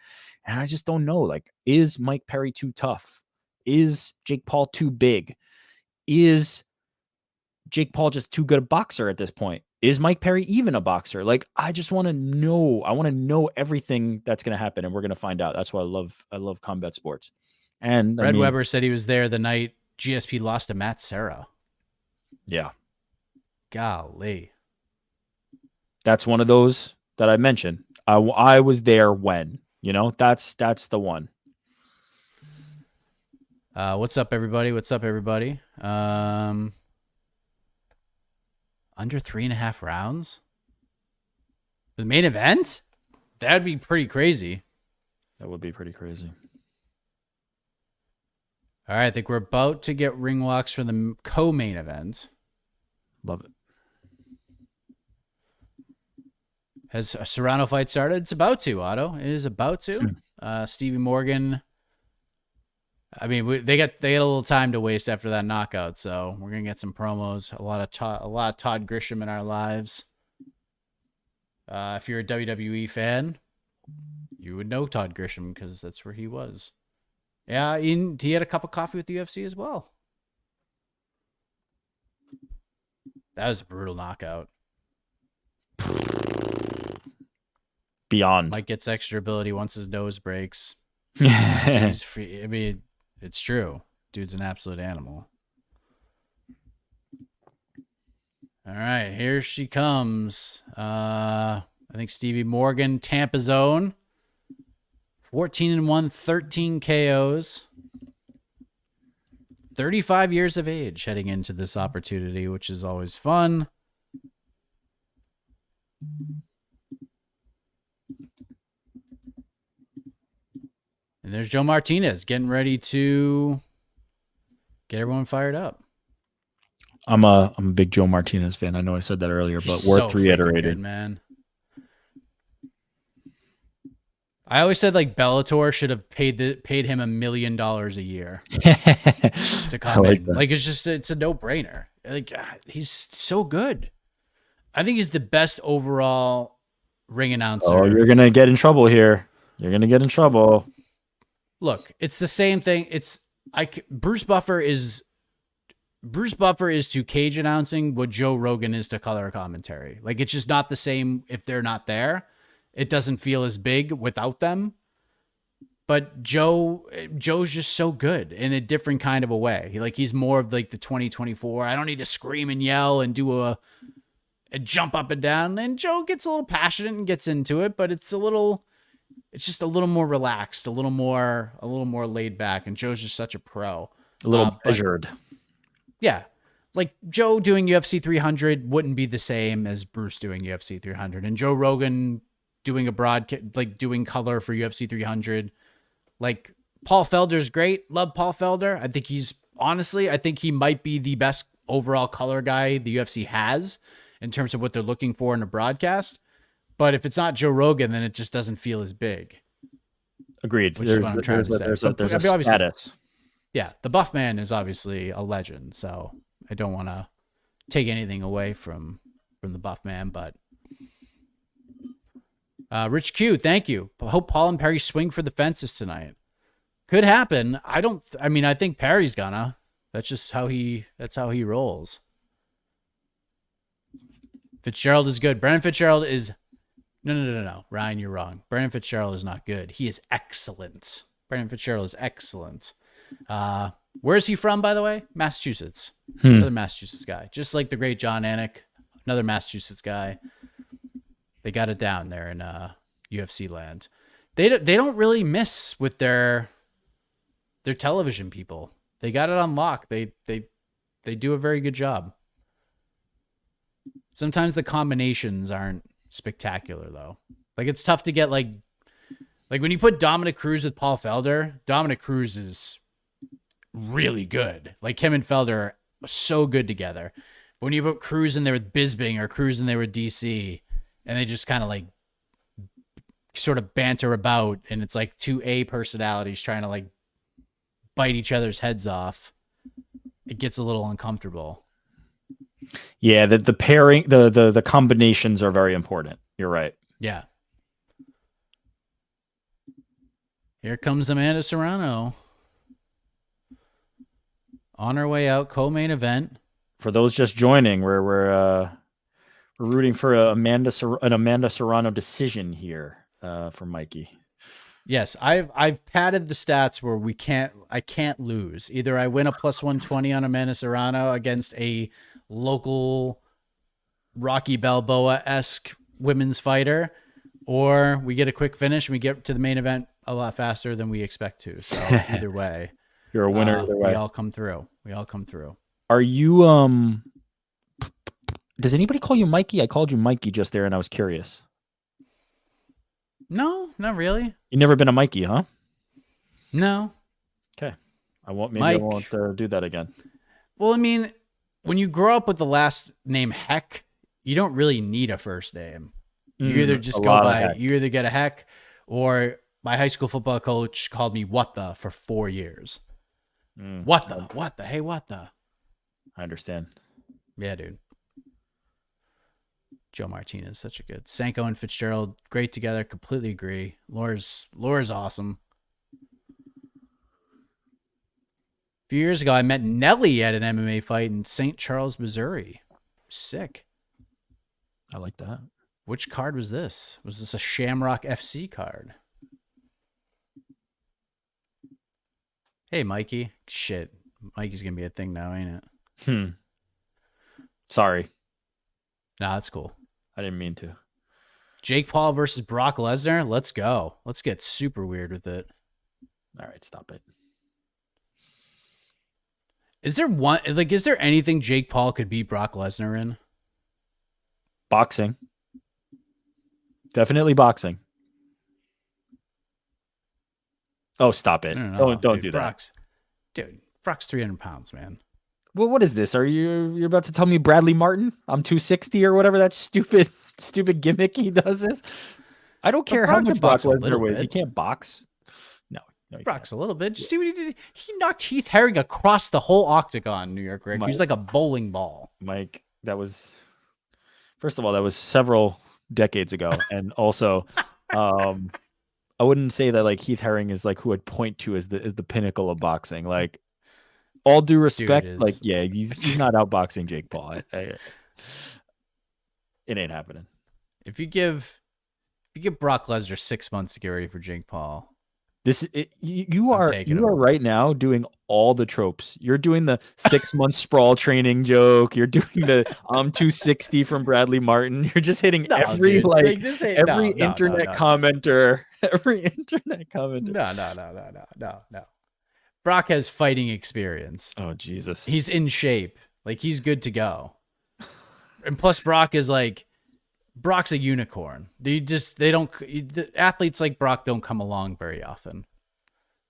And I just don't know. Like, is Mike Perry too tough? Is Jake Paul too big? Is Jake Paul just too good a boxer at this point? Is Mike Perry even a boxer? Like, I just want to know. I want to know everything that's going to happen, and we're going to find out. That's why I love combat sports. And Red Weber said he was there the night GSP lost to Matt Serra. Yeah. Golly. That's one of those that I mentioned. I was there when, that's the one. What's up, everybody? Under 3.5 rounds? The main event? That'd be pretty crazy. That would be pretty crazy. All right, I think we're about to get ring walks for the co-main event. Love it. Has a Serrano fight started? It's about to, Otto. It is about to. Stevie Morgan. I mean, they got a little time to waste after that knockout, so we're gonna get some promos. A lot of Todd Grisham in our lives. If you're a WWE fan, you would know Todd Grisham because that's where he was. Yeah, he had a cup of coffee with the UFC as well. That was a brutal knockout. Beyond. Mike gets extra ability once his nose breaks. He's free. I mean, it's true. Dude's an absolute animal. All right, here she comes. I think Stevie Morgan, Tampa zone. 14-1, 13 KOs. 35 years of age heading into this opportunity, which is always fun. And there's Joe Martinez getting ready to get everyone fired up. I'm a big Joe Martinez fan. I know I said that earlier, but worth reiterating. Good, man. I always said like Bellator should have paid him $1 million a year to come in. That. Like it's a no-brainer. Like he's so good. I think he's the best overall ring announcer. Oh, you're gonna get in trouble here. You're gonna get in trouble. Look, it's the same thing. Bruce Buffer is to cage announcing what Joe Rogan is to color commentary. Like it's just not the same if they're not there. It doesn't feel as big without them. But Joe's just so good in a different kind of a way. He's more of like the 2024. I don't need to scream and yell and do and jump up and down. And Joe gets a little passionate and gets into it, but it's just a little more relaxed, a little more laid back. And Joe's just such a pro. A little But measured. yeah, like Joe doing UFC 300 wouldn't be the same as Bruce doing UFC 300, and Joe Rogan doing a broadcast, like doing color for UFC 300. Like Paul Felder's great. Love Paul Felder. I think he might be the best overall color guy the UFC has in terms of what they're looking for in a broadcast. But if it's not Joe Rogan, then it just doesn't feel as big. Agreed. Which is what I'm trying to say. There's But a obviously, status. yeah, the Buff Man is obviously a legend, so I don't want to take anything away from the Buff Man, but Rich Q, thank you. I hope Paul and Perry swing for the fences tonight. Could happen. I think Perry's gonna. That's just that's how he rolls. Fitzgerald is good. Brennan Fitzgerald is no. Ryan, you're wrong. Brennan Fitzgerald is not good. He is excellent. Brennan Fitzgerald is excellent. Where is he from, by the way? Massachusetts. Another Massachusetts guy. Just like the great John Anik, another Massachusetts guy. They got it down there in UFC land. They don't really miss with their television people. They got it on lock. They do a very good job. Sometimes the combinations aren't spectacular though. Like it's tough to get like when you put Dominic Cruz with Paul Felder, Dominic Cruz is really good. Like him and Felder are so good together. But when you put Cruz in there with Bisping or Cruz in there with DC, and they just kind of like sort of banter about, and it's like two A personalities trying to like bite each other's heads off, it gets a little uncomfortable. Yeah, the pairing, the combinations are very important. You're right. Yeah. Here comes Amanda Serrano. On her way out, co-main event. For those just joining, we're rooting for an Amanda Serrano decision here for Mikey. Yes, I've padded the stats where I can't lose. Either I win a plus 120 on Amanda Serrano against a local Rocky Balboa-esque women's fighter, or we get a quick finish and we get to the main event a lot faster than we expect to. So either way, you're a winner. Either way, we all come through. Are you does anybody call you Mikey? I called you Mikey just there and I was curious. No, not really. You never been a Mikey, huh? No. Okay. I won't do that again. Well, I mean, when you grow up with the last name Heck, you don't really need a first name. You either just go by, you either get a Heck, or my high school football coach called me What the for 4 years. What the? Hey, what the? I understand. Yeah, dude. Joe Martinez, such a good. Sanko and Fitzgerald, great together. Completely agree. Laura's awesome. A few years ago, I met Nelly at an MMA fight in St. Charles, Missouri. Sick. I like that. Which card was this? Was this a Shamrock FC card? Hey, Mikey. Shit. Mikey's going to be a thing now, ain't it? Sorry. Nah, that's cool. I didn't mean to. Jake Paul versus Brock Lesnar. Let's go. Let's get super weird with it. All right, stop it. Is there anything Jake Paul could beat Brock Lesnar in? Boxing. Definitely boxing. Oh, stop it. Don't do that. Brock's 300 pounds, man. Well, what is this? You're about to tell me Bradley Martin? I'm 260 or whatever that stupid gimmick he does is. I don't care how much Brock Lesnar weighs. He can't box. No, Brock's a little bit. Did you see what he did? He knocked Heath Herring across the whole octagon, New York Rick. He was like a bowling ball. Mike, first of all, that was several decades ago. And also, I wouldn't say that like Heath Herring is like who I'd point to as the pinnacle of boxing. Like, all due respect, like, yeah, he's not outboxing Jake Paul. It ain't happening. If you give Brock Lesnar 6 months to get ready for Jake Paul, You I'm are taking him. right now doing all the tropes. You're doing the 6-month sprawl training joke. You're doing the 260 from Bradley Martin. You're just hitting every dude. like This ain't every no, internet no. commenter. Every internet commenter. No. Brock has fighting experience. Oh Jesus. He's in shape. Like he's good to go. And plus Brock's a unicorn. The athletes like Brock don't come along very often.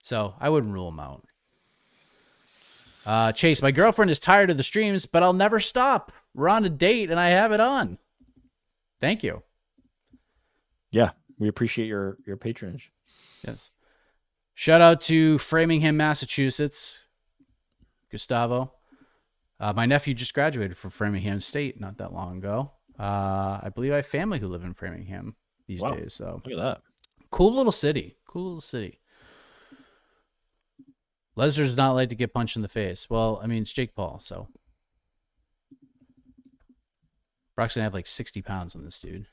So I wouldn't rule him out. Chase, my girlfriend is tired of the streams, but I'll never stop. We're on a date and I have it on. Thank you. Yeah, we appreciate your patronage. Yes. Shout out to Framingham, Massachusetts. Gustavo. My nephew just graduated from Framingham State not that long ago. I believe I have family who live in Framingham these days. So look at that. Cool little city. Lesnar's not like to get punched in the face. Well, I mean, it's Jake Paul, so. Brock's going to have like 60 pounds on this dude.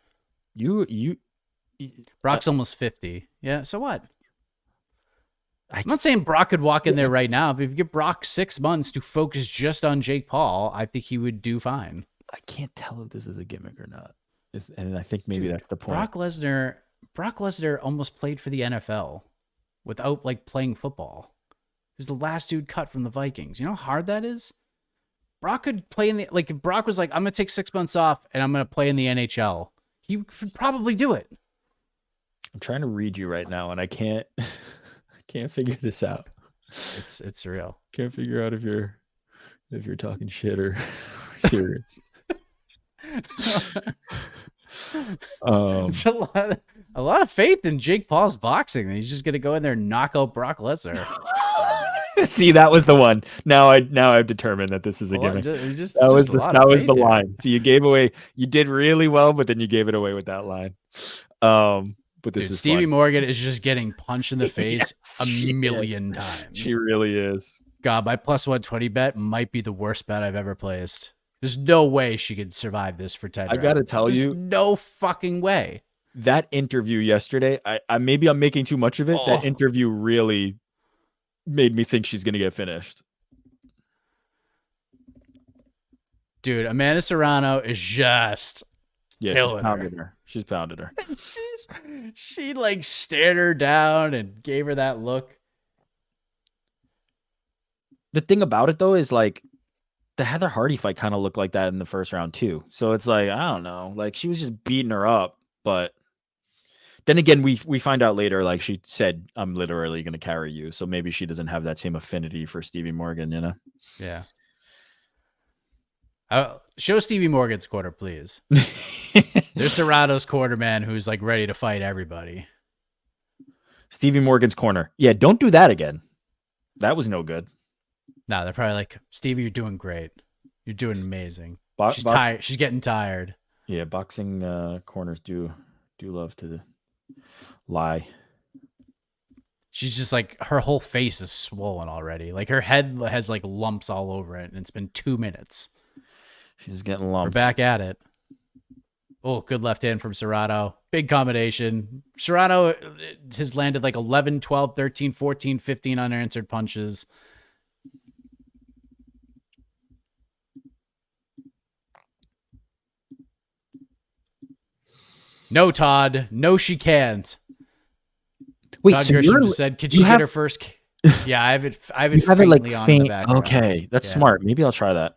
Brock's almost 50. Yeah, so what? I'm not saying Brock could walk in there right now, but if you give Brock 6 months to focus just on Jake Paul, I think he would do fine. I can't tell if this is a gimmick or not. And I think maybe that's the point. Brock Lesnar almost played for the NFL without like playing football. He was the last dude cut from the Vikings. You know how hard that is? Brock could play if Brock was like, I'm going to take 6 months off and I'm going to play in the NHL. He could probably do it. I'm trying to read you right now and I can't figure this out. It's real. Can't figure out if you're talking shit or serious. It's a lot of faith in Jake Paul's boxing. He's just gonna go in there and knock out Brock Lesnar. See, that was the one. Now I've determined that this is a gimmick. That was the line. So you did really well, but then you gave it away with that line. But this is Stevie fun. Morgan is just getting punched in the face a million times. She really is. God, my plus 120 bet might be the worst bet I've ever placed. There's no way she could survive this for 10 rounds. I gotta tell you, no fucking way. That interview yesterday, I maybe I'm making too much of it. That interview really made me think she's gonna get finished. Dude, Amanda Serrano is just pounded her. She's pounded her. She like stared her down and gave her that look. The thing about it though is like the Heather Hardy fight kind of looked like that in the first round too. So it's like, I don't know, like she was just beating her up. But then again, we find out later, like she said, I'm literally going to carry you. So maybe she doesn't have that same affinity for Stevie Morgan, you know? Yeah. Show Stevie Morgan's quarter, please. There's Serrato's quarter man who's like ready to fight everybody. Stevie Morgan's corner. Yeah, don't do that again. That was no good. No, they're probably like, Stevie, you're doing great. You're doing amazing. She's tired. She's getting tired. Yeah, boxing corners do love to lie. She's just like, her whole face is swollen already. Like her head has like lumps all over it, and it's been 2 minutes. She's getting lumps. We're back at it. Oh, good left hand from Serrato. Big combination. Serrato has landed like 11, 12, 13, 14, 15 unanswered punches. No, Todd. No, she can't. Wait, Todd so Grisham just said, "Could she get her first?" Yeah, I have it faintly on in the background. Okay, that's smart. Maybe I'll try that.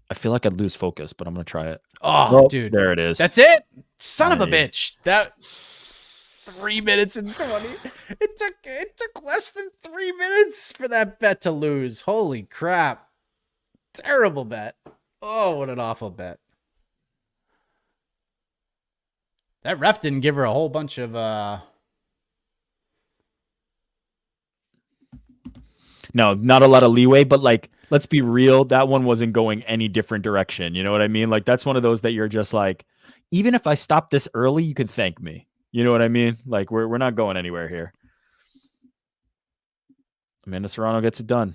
I feel like I'd lose focus, but I'm gonna try it. Oh, dude, there it is. That's it. Son of a bitch. That 3 minutes and 20. It took less than 3 minutes for that bet to lose. Holy crap! Terrible bet. Oh, what an awful bet. That ref didn't give her a whole bunch of No, not a lot of leeway, but like, let's be real, that one wasn't going any different direction. You know what I mean? Like, that's one of those that you're just like, even if I stop this early, you can thank me. You know what I mean? Like, we're not going anywhere here. Amanda Serrano gets it done.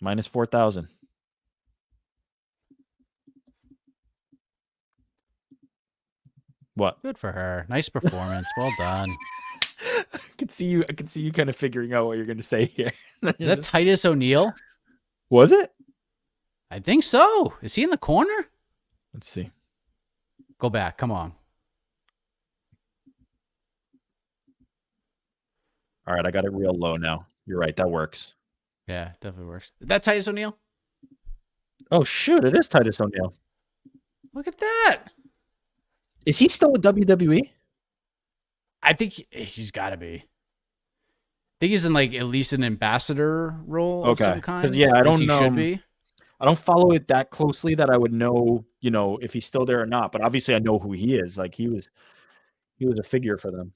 Minus 4,000. What? Good for her. Nice performance. Well done. I can see you kind of figuring out what you're going to say here. Is that Titus O'Neil? Was it? I think so. Is he in the corner? Let's see. Go back. Come on. All right, I got it real low now. You're right. That works. Yeah, definitely works. Is that Titus O'Neil? Oh, shoot. It is Titus O'Neil. Look at that. Is he still with WWE? I think he's got to be. I think he's in like at least an ambassador role of some kind. Because yeah, I don't he know. should be. I don't follow it that closely that I would know, you know, if he's still there or not. But obviously, I know who he is. Like he was a figure for them.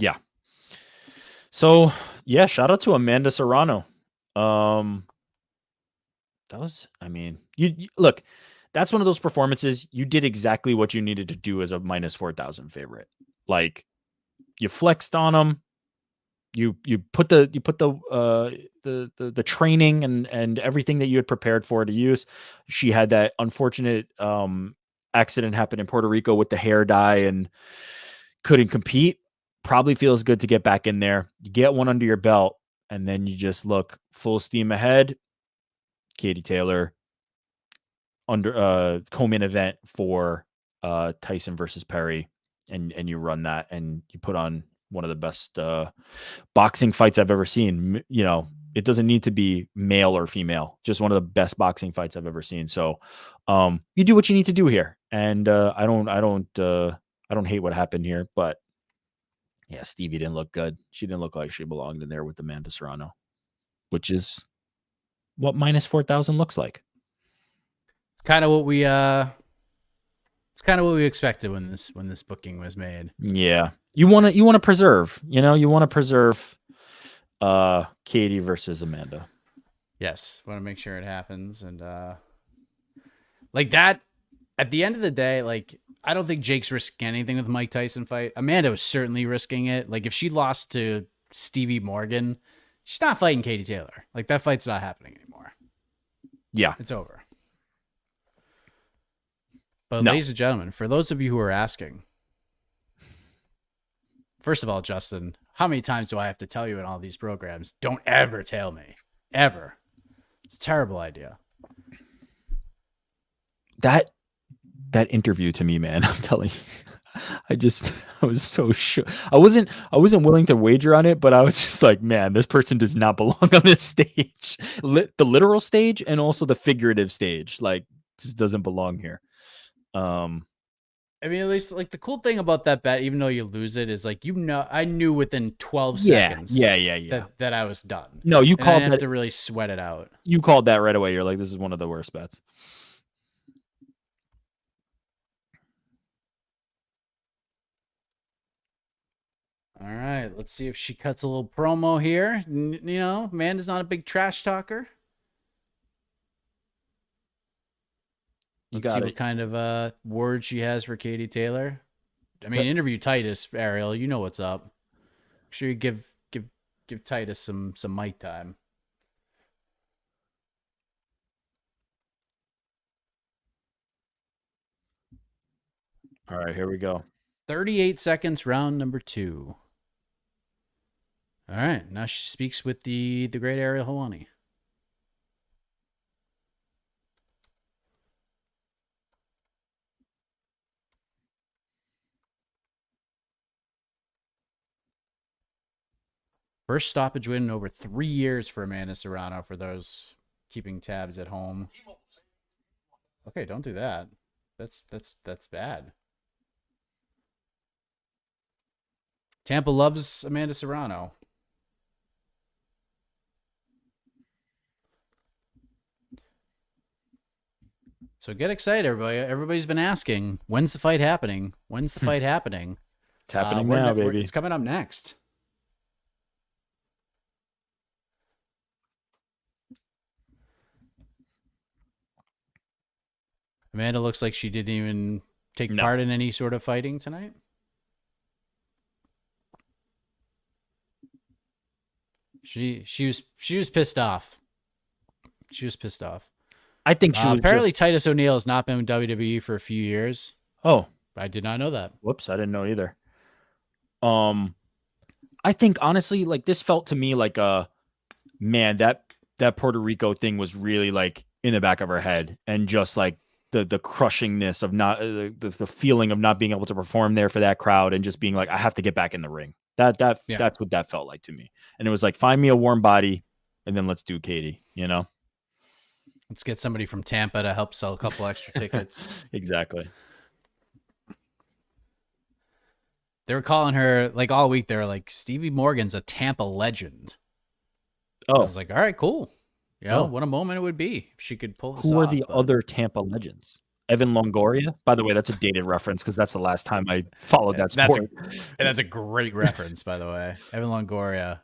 Yeah. So yeah, shout out to Amanda Serrano. That was, I mean, you look, that's one of those performances. You did exactly what you needed to do as a minus 4,000 favorite. Like you flexed on them. You put the training and everything that you had prepared for her to use. She had that unfortunate accident happen in Puerto Rico with the hair dye and couldn't compete. Probably feels good to get back in there. You get one under your belt, and then you just look full steam ahead. Katie Taylor under co-main event for Tyson versus Perry, and you run that, and you put on one of the best boxing fights I've ever seen. You know, it doesn't need to be male or female, just one of the best boxing fights I've ever seen. So you do what you need to do here, and I don't hate what happened here, but yeah, Stevie didn't look good. She didn't look like she belonged in there with Amanda Serrano, which is what minus 4,000 looks like. It's kind of what we expected when this booking was made. Yeah. You want to preserve, you want to preserve Katie versus Amanda. Yes, want to make sure it happens, and like that at the end of the day, like I don't think Jake's risking anything with the Mike Tyson fight. Amanda was certainly risking it. Like if she lost to Stevie Morgan, she's not fighting Katie Taylor. Like that fight's not happening anymore. Yeah. It's over. But No. ladies and gentlemen, for those of you who are asking, first of all, Justin, how many times do I have to tell you in all these programs? Don't ever tell me. Ever. It's a terrible idea. That interview to me, man, I'm telling you, I was so sure. I wasn't willing to wager on it, but I was just like, man, this person does not belong on this stage. The literal stage and also the figurative stage, like, just doesn't belong here. I mean, at least like the cool thing about that bet, even though you lose it, is like I knew within 12 seconds. Yeah. That I was done. No, you called I didn't that have to really sweat it out. You called that right away. You're like, this is one of the worst bets. All right, let's see if she cuts a little promo here. You know, Amanda's not a big trash talker. Let's see what kind of words she has for Katie Taylor. I mean, interview Titus, Ariel. You know what's up. Make sure you give Titus some mic time. All right, here we go. 38 seconds, round number 2. All right, now she speaks with the great Ariel Helwani. First stoppage win in over 3 years for Amanda Serrano, for those keeping tabs at home. Okay, don't do that. That's bad. Tampa loves Amanda Serrano. So get excited, everybody. Everybody's been asking, when's the fight happening? When's the fight happening? It's happening now, baby. It's coming up next. Amanda looks like she didn't even take part in any sort of fighting tonight. She was pissed off. She was pissed off. I think she was apparently just. Titus O'Neil has not been in WWE for a few years. Oh, I did not know that. whoops! I didn't know either. I think honestly, like this felt to me like man, that Puerto Rico thing was really like in the back of her head, and just like the crushingness of not the feeling of not being able to perform there for that crowd, and just being like, I have to get back in the ring. That's what that felt like to me. And it was like, find me a warm body, and then let's do Katie. You know, let's get somebody from Tampa to help sell a couple extra tickets. Exactly. They were calling her like all week. They were like, Stevie Morgan's a Tampa legend. Oh, I was like, all right, cool. Yeah, what a moment it would be if she could pull this off. Who are the other Tampa legends? Evan Longoria? By the way, that's a dated reference because that's the last time I followed that sport. That's a great reference, by the way. Evan Longoria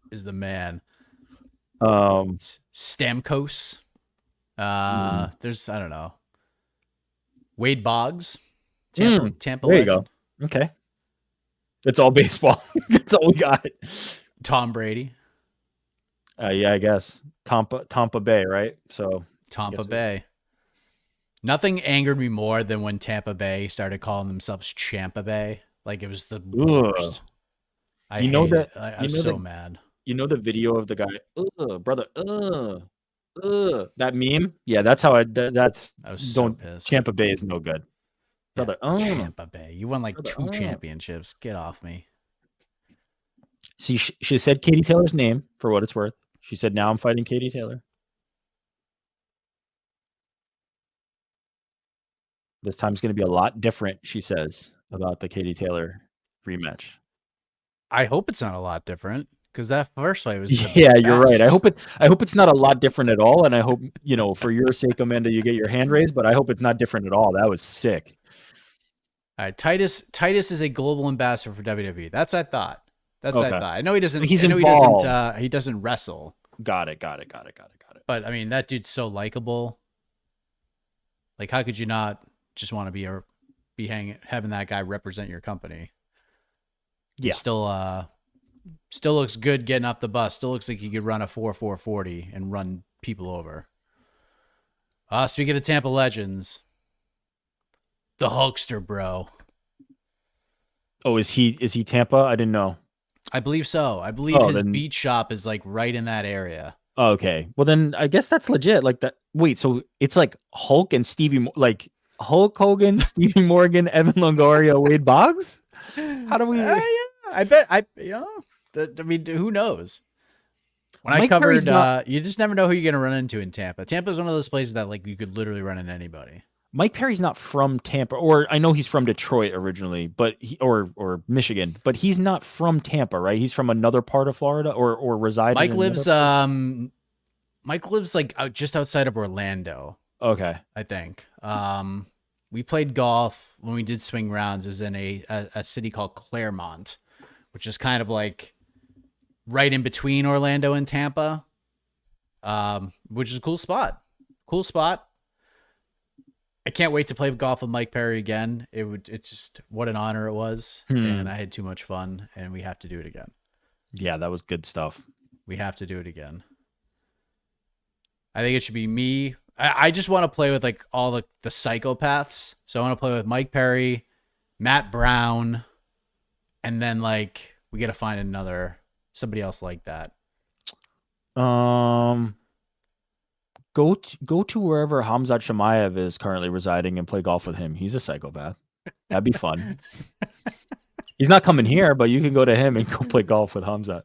is the man. Stamkos. There's, I don't know. Wade Boggs. Tampa there legend. You go. Okay. It's all baseball. That's all we got. Tom Brady. Yeah, I guess. Tampa Bay, right? So Tampa Bay. Nothing angered me more than when Tampa Bay started calling themselves Champa Bay. Like, it was the worst. I was so mad. You know the video of the guy, brother, that meme? Yeah, that's how I was so pissed. Champa Bay is no good. Brother, Champa Bay. You won like 2 championships. Get off me. See, she said Katie Taylor's name for what it's worth. She said, now I'm fighting Katie Taylor. This time's going to be a lot different, she says, about the Katie Taylor rematch. I hope it's not a lot different, because that first fight was you're right. I hope it's not a lot different at all, and I hope, for your sake, Amanda, you get your hand raised, but I hope it's not different at all. That was sick. All right, Titus is a global ambassador for WWE. That's what I thought. That's what I thought. I know he doesn't. He's involved. He doesn't wrestle. Got it. But I mean, that dude's so likable. Like, how could you not just want to having that guy represent your company? Yeah. He still looks good getting off the bus. Still looks like he could run a 4.40 and run people over. Speaking of Tampa legends, the Hulkster, bro. Oh, is he Tampa? I didn't know. I believe so. I believe his beat shop is like right in that area. Okay. Well, then I guess that's legit. Like that. Wait, so it's like Hulk and Stevie, like Hulk Hogan, Stevie Morgan, Evan Longoria, Wade Boggs? How do we? Yeah, I bet. I mean, who knows? When Mike I covered, you just never know who you're gonna run into in Tampa. Tampa's one of those places that like you could literally run into anybody. Mike Perry's not from Tampa, or I know he's from Detroit originally, but or Michigan, but he's not from Tampa, right? He's from another part of Florida, or resides. Mike lives like just outside of Orlando. Okay, I think. We played golf when we did swing rounds. Is in a city called Claremont, which is kind of like right in between Orlando and Tampa, which is a cool spot. I can't wait to play golf with Mike Perry again. It's just what an honor it was. And I had too much fun, and we have to do it again. Yeah, that was good stuff. We have to do it again. I think it should be me. I just want to play with like all the psychopaths. So I want to play with Mike Perry, Matt Brown, and then like we got to find somebody else like that. Go to wherever Hamzat Shemaev is currently residing and play golf with him. He's a psychopath. That'd be fun. He's not coming here, but you can go to him and go play golf with Hamzat.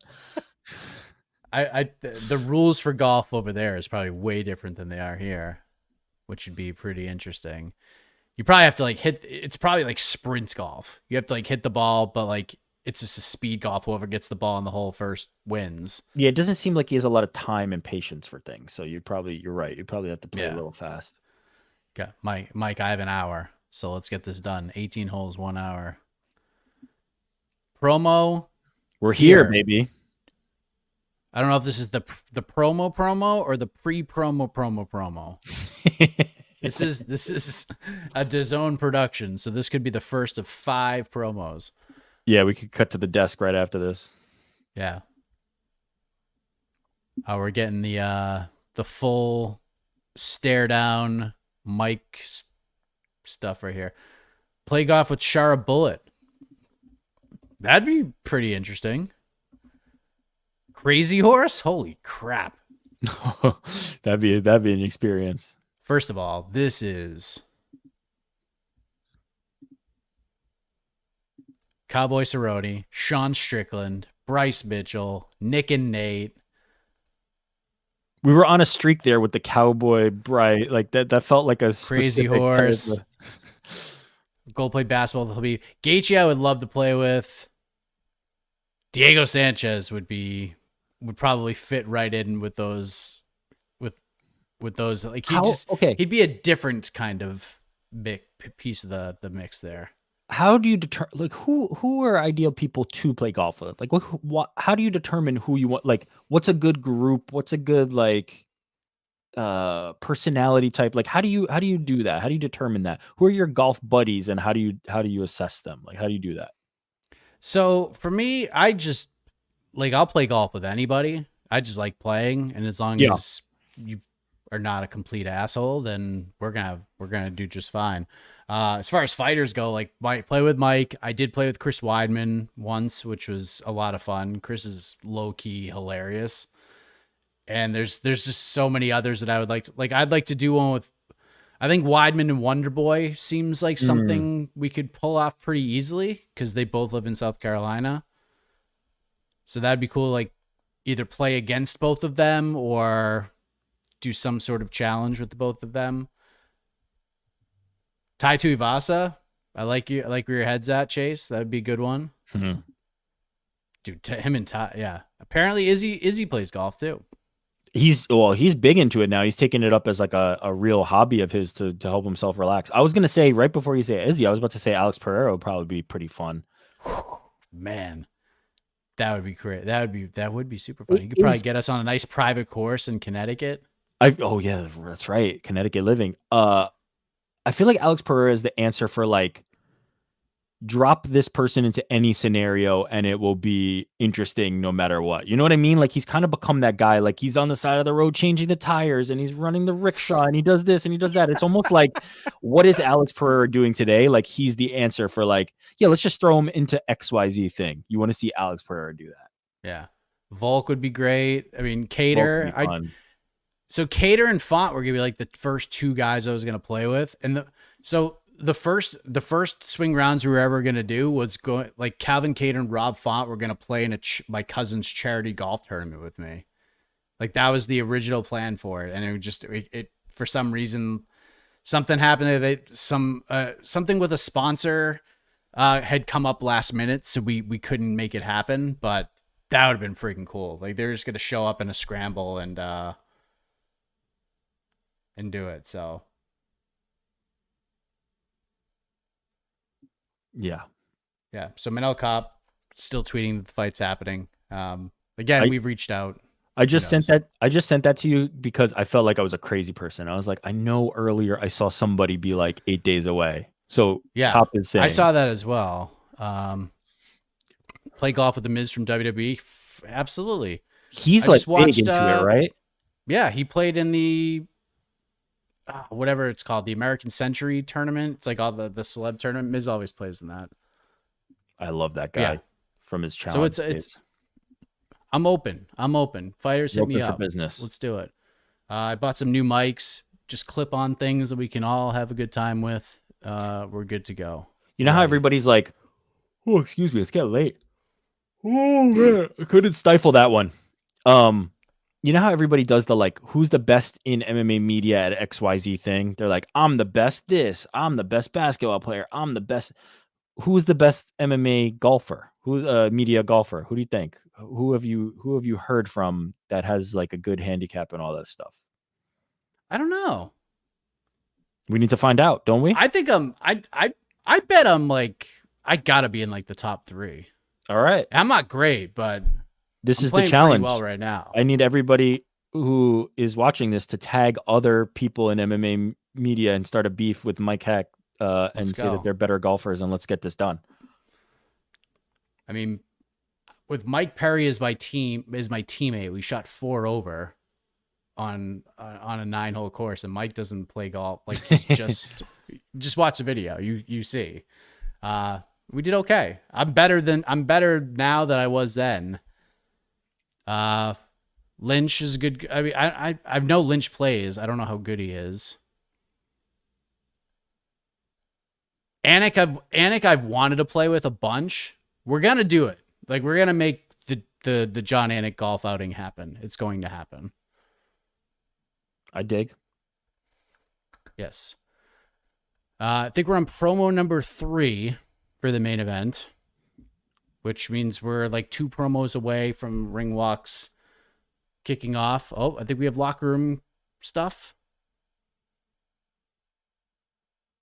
The rules for golf over there is probably way different than they are here, which would be pretty interesting. You probably have to like it's probably like sprint golf. You have to like hit the ball, but like it's just a speed golf. Whoever gets the ball in the hole first wins. Yeah, it doesn't seem like he has a lot of time and patience for things. So you're right. You probably have to play a little fast. Okay, Mike, I have an hour, so let's get this done. 18 holes, 1 hour. Promo. We're here, baby. I don't know if this is the promo or the pre-promo. This is a DAZN production, so this could be the first of 5 promos. Yeah, we could cut to the desk right after this. Yeah. We're getting the the full stare down mic stuff right here. Play golf with Shara Bullet. That'd be pretty interesting. Crazy Horse? Holy crap. That'd be an experience. First of all, this is Cowboy Cerrone, Sean Strickland, Bryce Mitchell, Nick and Nate. We were on a streak there with the Cowboy Bright. Like that felt like a Crazy Horse. Go play basketball with Habib. Gaethje I would love to play with. Diego Sanchez would probably fit right in with those with those. Like he'd be a different kind of piece of the mix there. How do you determine, like, who are ideal people to play golf with? Like, how do you determine who you want? Like, what's a good group? What's a good, like, personality type? Like, how do you do that? How do you determine that? Who are your golf buddies, and how do you assess them? Like, how do you do that? So for me, I just I'll play golf with anybody. I just like playing, and as long as you are not a complete asshole, then we're gonna do just fine. As far as fighters go, like play with Mike. I did play with Chris Weidman once, which was a lot of fun. Chris is low key hilarious, and there's just so many others that I would like to I'd like to do one with. I think Weidman and Wonderboy seems like something we could pull off pretty easily because they both live in South Carolina. So that'd be cool. Like either play against both of them or do some sort of challenge with both of them. Tai Tuivasa, I like you. I like where your head's at, Chase. That would be a good one. Mm-hmm. Dude, him and Tai, yeah. Apparently, Izzy plays golf too. He's big into it now. He's taking it up as like a real hobby of his to help himself relax. I was gonna say right before you say Izzy, I was about to say Alex Pereira would probably be pretty fun. Man, that would be great. That would be super fun. You could probably get us on a nice private course in Connecticut. Oh yeah, that's right. Connecticut living. I feel like Alex Pereira is the answer for like drop this person into any scenario and it will be interesting no matter what. You know what I mean? Like he's kind of become that guy. Like he's on the side of the road changing the tires and he's running the rickshaw and he does this and he does that. It's almost like what is Alex Pereira doing today? Like he's the answer for like, yeah, let's just throw him into XYZ thing. You want to see Alex Pereira do that. Yeah. Volk would be great. I mean, Cater. So Cater and Font were gonna be like the first two guys I was gonna play with, and the first swing rounds we were ever gonna do was going like Calvin Cater and Rob Font were gonna play in my cousin's charity golf tournament with me. Like that was the original plan for it, and it for some reason something happened. Something with a sponsor had come up last minute, so we couldn't make it happen. But that would have been freaking cool. Like they're just gonna show up in a scramble and do it. So yeah. So Manel Cop still tweeting that the fight's happening. Again, we've reached out. I just sent that to you because I felt like I was a crazy person. I was like, I know earlier I saw somebody be like 8 days away. So yeah, Cop is saying, I saw that as well. Play golf with the Miz from WWE. Absolutely. He's like big into it, right? Yeah, he played in the whatever it's called, the American Century tournament. It's like all the celeb tournament. Miz always plays in that. I love that guy from his challenge. So it's I'm open. Fighters hit me up. Business. Let's do it. I bought some new mics, just clip on things that we can all have a good time with. We're good to go. You know how everybody's like, oh, excuse me, it's getting late. Oh man, I couldn't stifle that one. You know how everybody does the like, who's the best in MMA media at XYZ thing? They're like, I'm the best this, I'm the best basketball player, I'm the best. Who's the best MMA golfer? Who's media golfer? Who do you think? Who have you heard from that has like a good handicap and all that stuff? I don't know. We need to find out, don't we? I think I bet I'm like I gotta be in like the top 3. All right. I'm not great, but this I'm is the challenge. well right now. I need everybody who is watching this to tag other people in MMA media and start a beef with Mike Heck and say that they're better golfers, and let's get this done. I mean, with Mike Perry as my teammate, we shot 4 over. on a 9-hole course, and Mike doesn't play golf. Like, he's just watch the video. You see. We did okay. I'm better now than I was then. Lynch is good. I mean, I know Lynch plays. I don't know how good he is. Anik I've wanted to play with a bunch. We're gonna do it. Like, we're gonna make the John Anik golf outing happen. It's going to happen. I dig. Yes. I think we're on promo number 3 for the main event, which means we're like 2 promos away from ring walks kicking off. Oh, I think we have locker room stuff.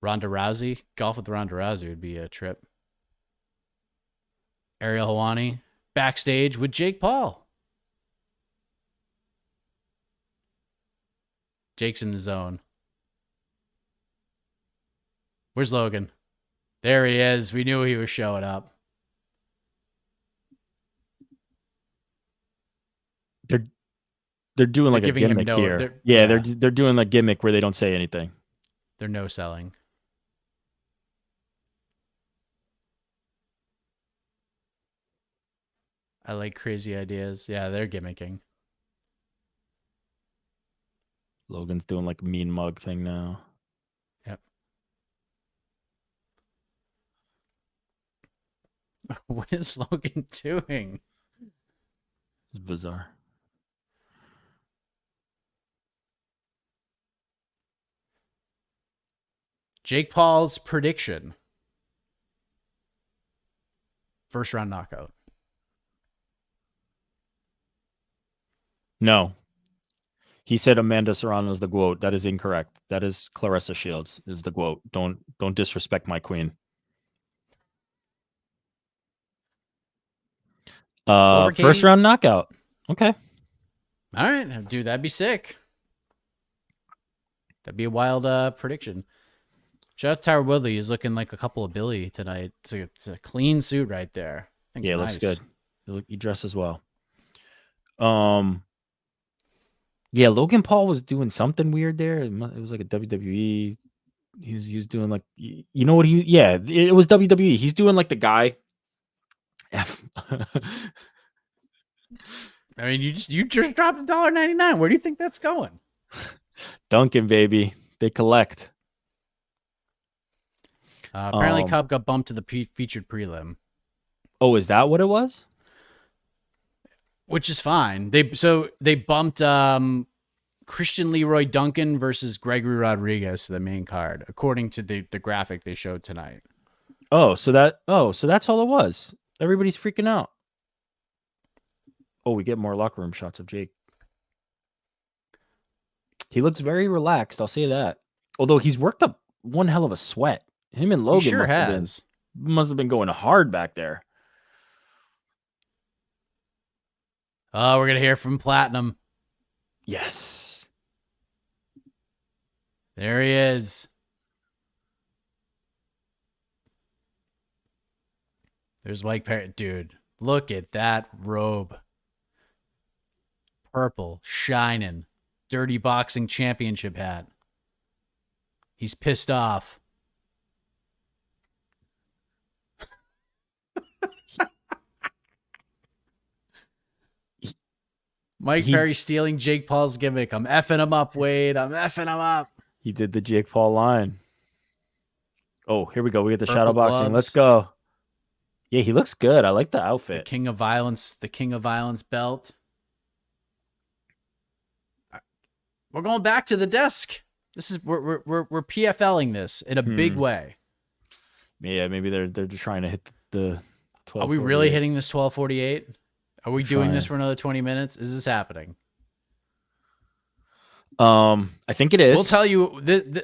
Ronda Rousey. Golf with Ronda Rousey would be a trip. Ariel Helwani backstage with Jake Paul. Jake's in the zone. Where's Logan? There he is. We knew he was showing up. They're doing like a giving him gimmick no- here. they're- They're doing like gimmick where they don't say anything. They're no selling. I like crazy ideas. Yeah, they're gimmicking. Logan's doing like mean mug thing now. Yep. What is Logan doing? It's bizarre. Jake Paul's prediction. First round knockout. No. He said Amanda Serrano's the GOAT. That is incorrect. That is Clarissa Shields is the GOAT. Don't disrespect my queen. First round knockout. Okay. All right, dude, that'd be sick. That'd be a wild prediction. Shout out to Tyler Woodley. He's looking like a couple of Billy tonight. It's a clean suit right there. Yeah, looks good. He dresses well. Yeah, Logan Paul was doing something weird there. It was like a WWE. He was doing like, you know what it was WWE. He's doing like the guy. I mean, you just dropped $1.99. Where do you think that's going? Duncan, baby. They collect. Apparently, Cobb got bumped to the featured prelim. Oh, is that what it was? Which is fine. They bumped Christian Leroy Duncan versus Gregory Rodriguez to the main card, according to the graphic they showed tonight. So that's all it was. Everybody's freaking out. Oh, we get more locker room shots of Jake. He looks very relaxed, I'll say that. Although he's worked up one hell of a sweat. Him and Logan He sure has. Must have been going hard back there. Oh, we're gonna hear from Platinum. Yes. There he is. There's Mike Perry. Dude, look at that robe. Purple, shining, dirty boxing championship hat. He's pissed off. Mike Perry stealing Jake Paul's gimmick. I'm effing him up, Wade. I'm effing him up. He did the Jake Paul line. Oh, here we go. We get the Purple shadow boxing. gloves. Let's go. Yeah, he looks good. I like the outfit. The King of Violence belt. We're going back to the desk. This is we're PFLing this in a big way. Yeah, maybe they're just trying to hit the 12. Are we really hitting this 12:48? Are we doing Trying. this for another 20 minutes? Is this happening? I think it is. We'll tell you.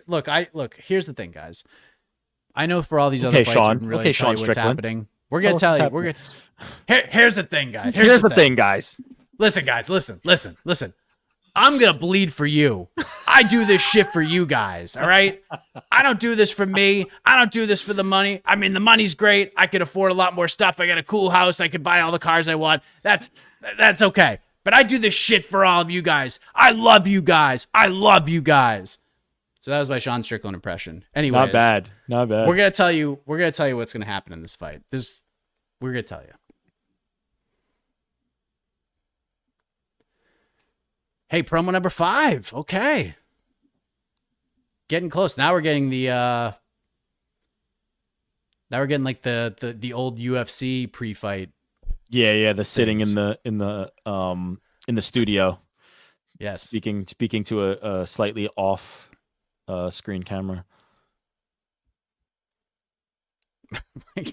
Look. Here's the thing, guys. I know for all these other fights, Sean. we can really tell you what's Strickland. happening. We're gonna tell you. We're gonna. Here's the thing, guys. Here's the thing, guys. Listen, guys. Listen. I'm gonna bleed for you. I do this shit for you guys. All right. I don't do this for me. I don't do this for the money. I mean, the money's great. I could afford a lot more stuff. I got a cool house. I could buy all the cars I want. That's okay. but I do this shit for all of you guys. I love you guys. I love you guys. So that was my Sean Strickland impression. Anyways, Not bad. Not bad. we're gonna tell you what's gonna happen in this fight. We're gonna tell you. Hey, promo number 5. Okay. Getting close. Now we're getting like the old UFC pre-fight. Yeah. The sitting things. in the studio, Yes. speaking to a slightly off screen camera.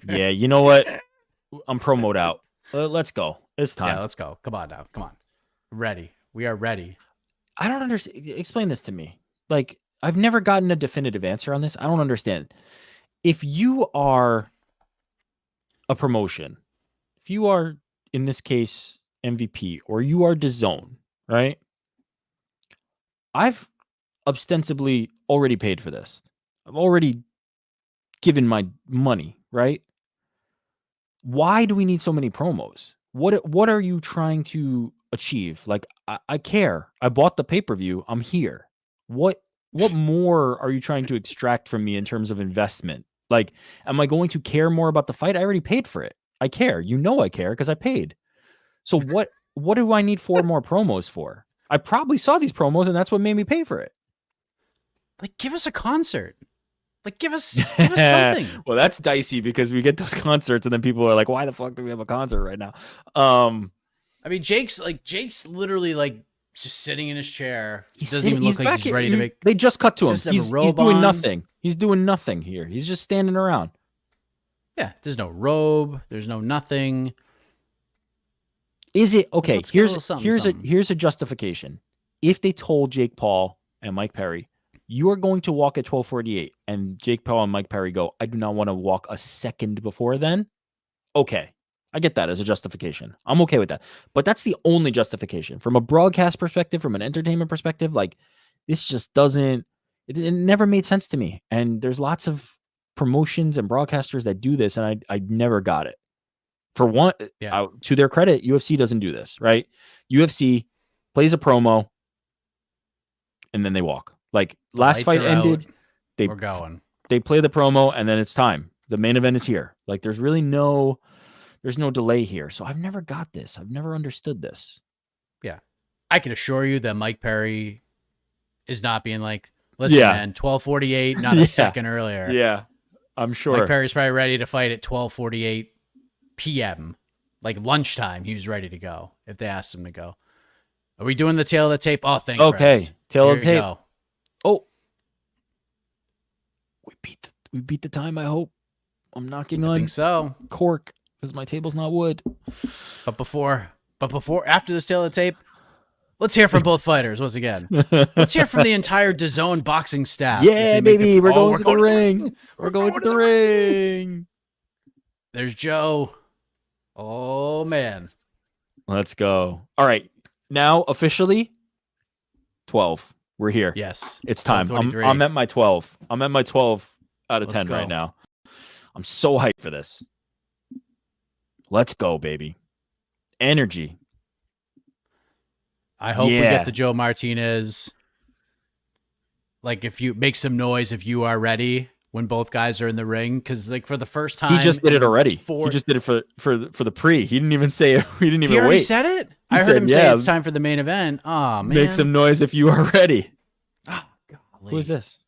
Yeah, you know what? I'm pro mode out. Let's go. It's time. Yeah, let's go. Come on now. Come on. Ready. We are ready. I don't understand. Explain this to me. Like, I've never gotten a definitive answer on this. I don't understand. If you are a promotion, if you are, in this case, MVP, or you are DAZN, right? I've ostensibly already paid for this. I've already given my money, right? Why do we need so many promos? What are you trying to achieve? Like, I care. I bought the pay-per-view. I'm here. What more are you trying to extract from me in terms of investment? Like, am I going to care more about the fight? I already paid for it. I care. You know I care because I paid. So what do I need 4 more promos for? I probably saw these promos and that's what made me pay for it. Like, give us a concert. Like, give us something. Well, that's dicey because we get those concerts and then people are like, why the fuck do we have a concert right now? I mean, Jake's literally like just sitting in his chair. He doesn't even look like he's ready to make. They just cut to him. Just have a He's robe doing on. nothing. He's doing nothing here. He's just standing around. Yeah, there's no robe. There's no nothing. Is it okay? Let's get a little something. Here's a justification. If they told Jake Paul and Mike Perry, you are going to walk at 12:48, and Jake Paul and Mike Perry go, I do not want to walk a second before then. Okay, I get that as a justification. I'm okay with that. But that's the only justification from a broadcast perspective, from an entertainment perspective. Like, this just doesn't. It never made sense to me. And there's lots of promotions and broadcasters that do this, and I never got it. For one, to their credit, UFC doesn't do this, right? UFC plays a promo, and then they walk. Like, last fight ended, we're going. They play the promo, and then it's time. The main event is here. Like, there's no delay here. So I've never got this. I've never understood this. Yeah, I can assure you that Mike Perry is not being like, listen, man, 12:48, not a second earlier. Yeah, I'm sure. Mike Perry's probably ready to fight at 12:48 p.m. Like lunchtime. He was ready to go if they asked him to go. Are we doing the tail of the tape? Oh, thank okay. Christ. Tail Here of the tape. go. Oh, we beat the time. I hope. I'm knocking on think so. Cork because my table's not wood. But after this tail of the tape, let's hear from both fighters once again. Let's hear from the entire DAZN boxing staff. Yeah, baby, we're going to the ring. We're going to the ring. There's Joe. Oh man. Let's go. All right. Now officially 12. We're here. Yes. It's time. I'm at my 12. I'm at my 12 out of 10 right now. I'm so hyped for this. Let's go, baby. Energy. I hope we get the Joe Martinez. Like, if you make some noise if you are ready when both guys are in the ring, because like for the first time he just did it already. He just did it for the pre. He didn't even say it. He didn't even already wait. Said it. I heard him say it's time for the main event. Oh man, make some noise if you are ready. Oh, golly. Who is this?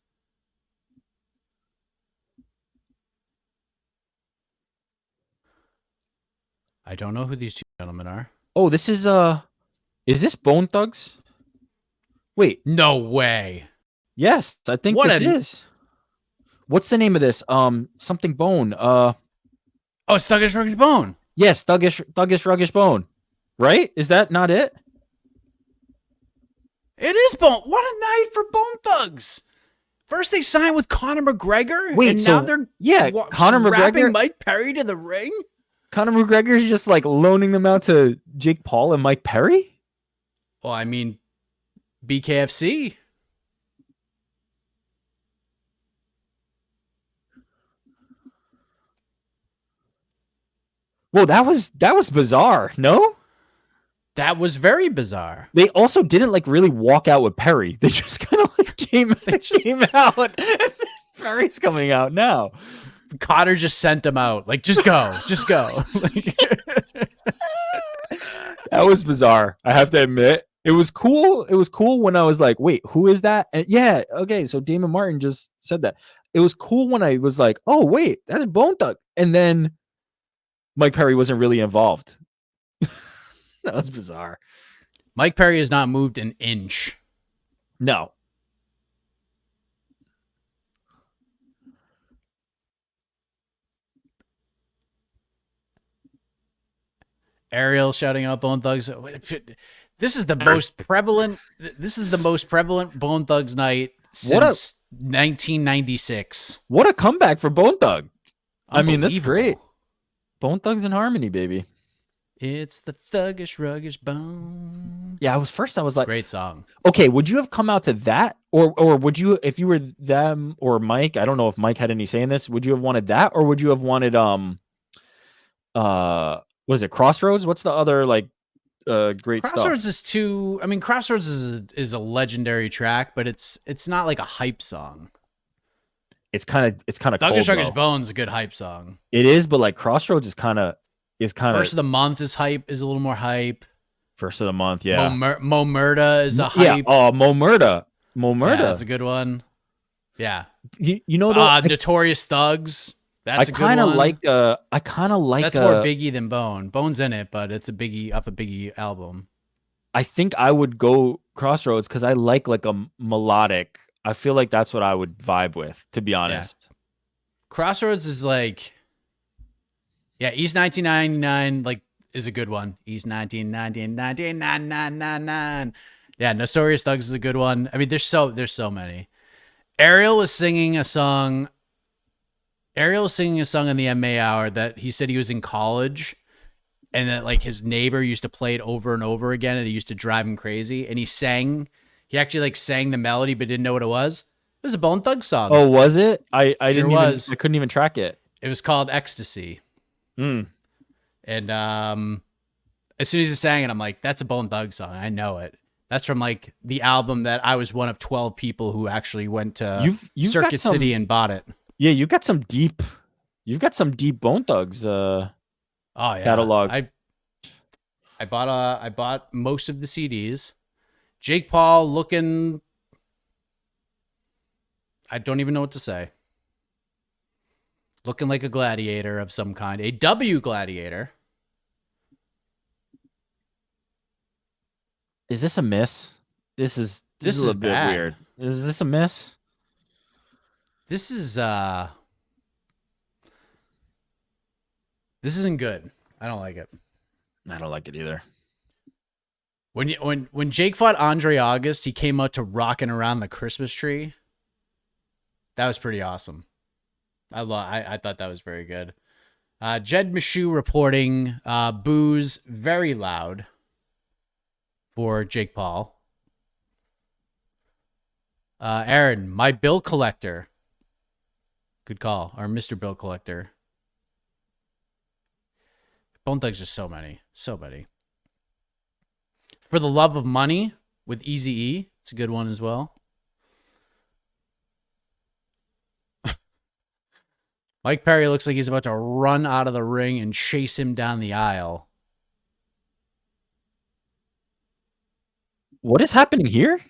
I don't know who these two gentlemen are. Oh, this is this Bone Thugs? Wait, no way. Yes, I think this is. What's the name of this? Something Bone. Oh, it's Thuggish Ruggish Bone. Yes, Thuggish Ruggish Bone. Right? Is that not it? It is Bone. What a night for Bone Thugs. First they signed with Conor McGregor. Wait, and so now they're Conor McGregor, Mike Perry to the ring. Conor McGregor is just like loaning them out to Jake Paul and Mike Perry. Well, I mean, BKFC. Well, that was bizarre. No, That was very bizarre. They also didn't like really walk out with Perry. They just kind of like came out. And Perry's coming out now. Cotter just sent him out. Like, just go. Just go. That was bizarre. I have to admit. It was cool. It was cool when I was like, wait, who is that? And yeah, okay, so Damon Martin just said that. It was cool when I was like, oh, wait, that's Bone Thug. And then Mike Perry wasn't really involved. That was bizarre. Mike Perry has not moved an inch. No. Ariel shouting out Bone Thugs. This is the most prevalent. This is the most prevalent Bone Thugs night since 1996. What a comeback for Bone Thug. I mean, that's Unbelievable. great. Bone Thugs in harmony, baby. It's the thuggish, ruggish bone. Yeah, I was like, Great song. okay, would you have come out to that? Or would you, if you were them or Mike, I don't know if Mike had any say in this, would you have wanted that? Or would you have wanted, was it Crossroads? What's the other, like, great Crossroads stuff? is too. I mean, Crossroads is a legendary track, but it's not like a hype song. It's kind of cold, Thuggish, ruggish though. bone's a good hype song. It is, but like Crossroads is kind of First of the month is hype. Is a little more hype. first of the month. Yeah. Mo Murda is a Yeah. hype. Oh, Mo Murda. Yeah, that's a good one. Yeah. You know, though, Notorious Thugs. That's a good one. I kind of like. That's more Biggie than Bone. Bone's in it, but it's a Biggie off a Biggie album. I think I would go Crossroads because I like a melodic. I feel like that's what I would vibe with, to be honest. Crossroads is like, yeah, East 1999 like is a good one. East 1999. Yeah, Notorious Thugs is a good one. I mean, there's so many. Ariel was singing a song in the MMA hour that he said he was in college and that like his neighbor used to play it over and over again and it used to drive him crazy. And he actually like sang the melody but didn't know what it was. It was a Bone Thug song. Oh, was it? I was. I couldn't even track it. It was called Ecstasy. Mm. And as soon as he sang it, I'm like, that's a Bone Thug song. I know it. That's from like the album that I was one of 12 people who actually went to You've Circuit City and bought it. Yeah, you've got some deep Bone Thugs catalog. I bought most of the CDs. Jake Paul looking, I don't even know what to say. Looking like a gladiator of some kind. A W gladiator. Is this a miss? This is a little bit bad. weird. Is this a miss? This isn't good. I don't like it. I don't like it either. When Jake fought Andre August, he came out to Rockin' Around the Christmas Tree. That was pretty awesome. I thought that was very good. Jed Meshew reporting boos very loud for Jake Paul. Aaron, my bill collector. Good call. Or Mr. Bill Collector. Bone Thugs, just so many. So many. For the Love of Money with Eazy-E. It's a good one as well. Mike Perry looks like he's about to run out of the ring and chase him down the aisle. What is happening here?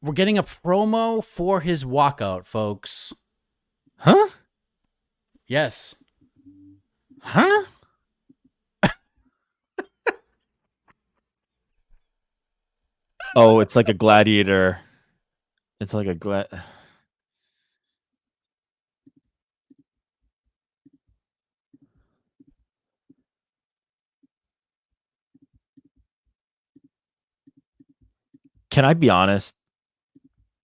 We're getting a promo for his walkout, folks. Huh? Yes. Huh? Oh, it's like a gladiator. It's like a Can I be honest?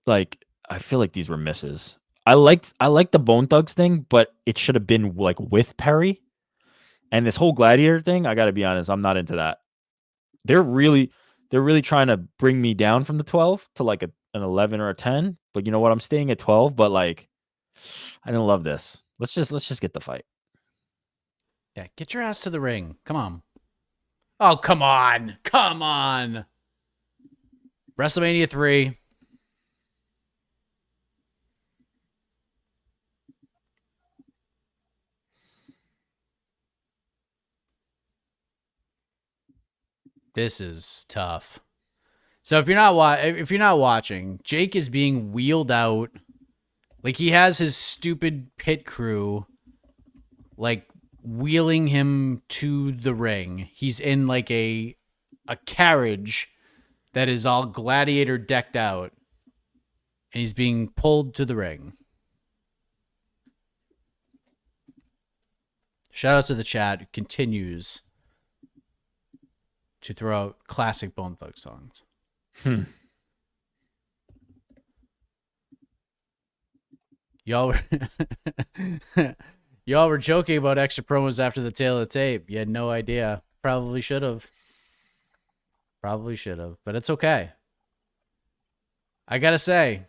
Like, I feel like these were misses. I liked the Bone Thugs thing, but it should have been like with Perry. And this whole gladiator thing, I gotta be honest, I'm not into that. They're really trying to bring me down from the 12 to like an 11 or a 10. But you know what? I'm staying at 12, but like I didn't love this. Let's just get the fight. Yeah, get your ass to the ring. Come on. Oh, come on. Come on. WrestleMania 3. This is tough. So if you're not watching, Jake is being wheeled out. Like, he has his stupid pit crew like wheeling him to the ring. He's in like a carriage that is all gladiator decked out, and he's being pulled to the ring. Shout out to the chat who continues to throw out classic Bone Thug songs. Y'all were joking about extra promos after the tail of the tape. You had no idea. Probably should have. But it's okay. I gotta say,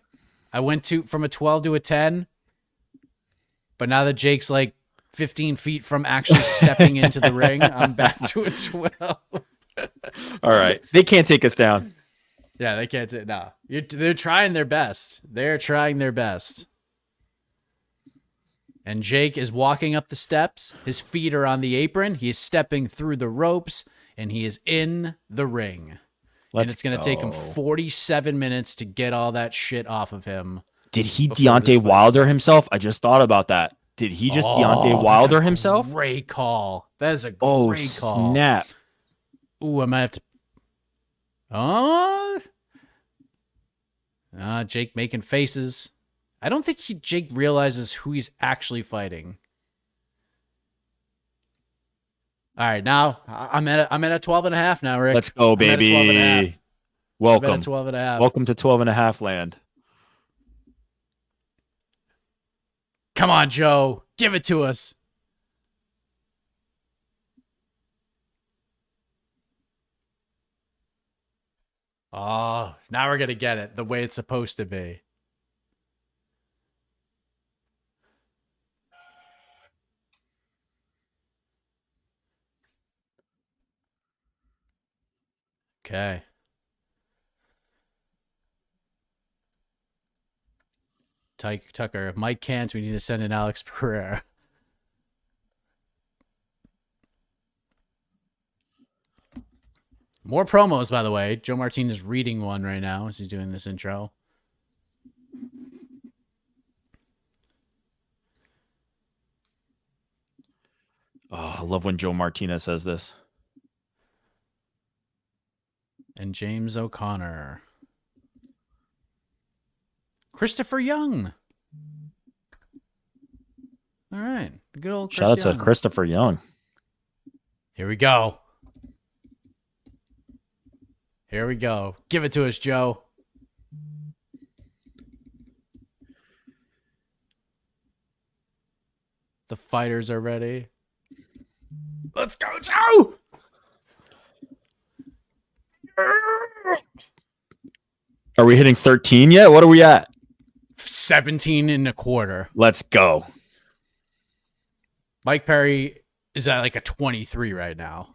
I went from a 12 to a 10, but now that Jake's like 15 feet from actually stepping into the ring, I'm back to a 12. All right. They can't take us down. Yeah, they can't. No, they're trying their best. They're trying their best. And Jake is walking up the steps. His feet are on the apron. He is stepping through the ropes, and he is in the ring. And it's going to take him 47 minutes to get all that shit off of him. Did he Deontay Wilder himself? I just thought about that. Did he just Deontay Wilder himself? Great call. That is a great call. Snap. Ooh, I might have to... Jake making faces. I don't think Jake realizes who he's actually fighting. All right, now I'm at a 12.5 now, Rick. Let's go, baby. Welcome. I'm at a 12.5. Welcome to 12.5 land. Come on, Joe. Give it to us. Oh, now we're going to get it the way it's supposed to be. Okay. Tucker, if Mike can't, we need to send in Alex Pereira. More promos, by the way. Joe Martin is reading one right now as he's doing this intro. Oh, I love when Joe Martinez says this. And James O'Connor. Christopher Young. All right. Good old Chris Shout out Young. to Christopher Young. Here we go. Here we go. Give it to us, Joe. The fighters are ready. Let's go, Joe! Are we hitting 13 yet? What are we at? 17.25. Let's go. Mike Perry is at like a 23 right now.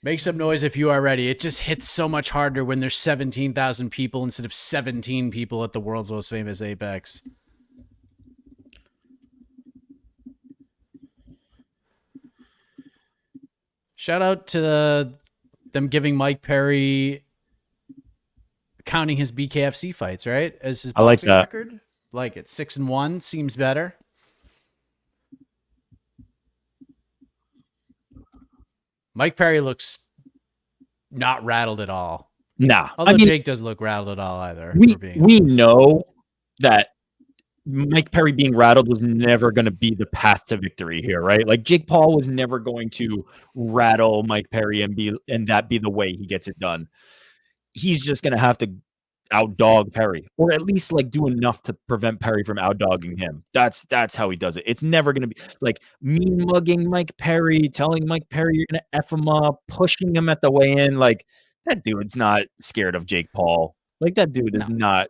Make some noise if you are ready. It just hits so much harder when there's 17,000 people instead of 17 people at the world's most famous Apex. Shout out to them giving Mike Perry counting his BKFC fights, right? As his boxing I like that. record. Like it. 6-1 seems better. Mike Perry looks not rattled at all. Nah. Although Jake doesn't look rattled at all either. We know that Mike Perry being rattled was never going to be the path to victory here, right? Like Jake Paul was never going to rattle Mike Perry and that be the way he gets it done. He's just going to have to outdog Perry, or at least like do enough to prevent Perry from outdogging him. That's how he does it. It's never going to be like mean mugging Mike Perry, telling Mike Perry you're going to F him up, pushing him at the weigh-in. Like that dude's not scared of Jake Paul. Like that dude is not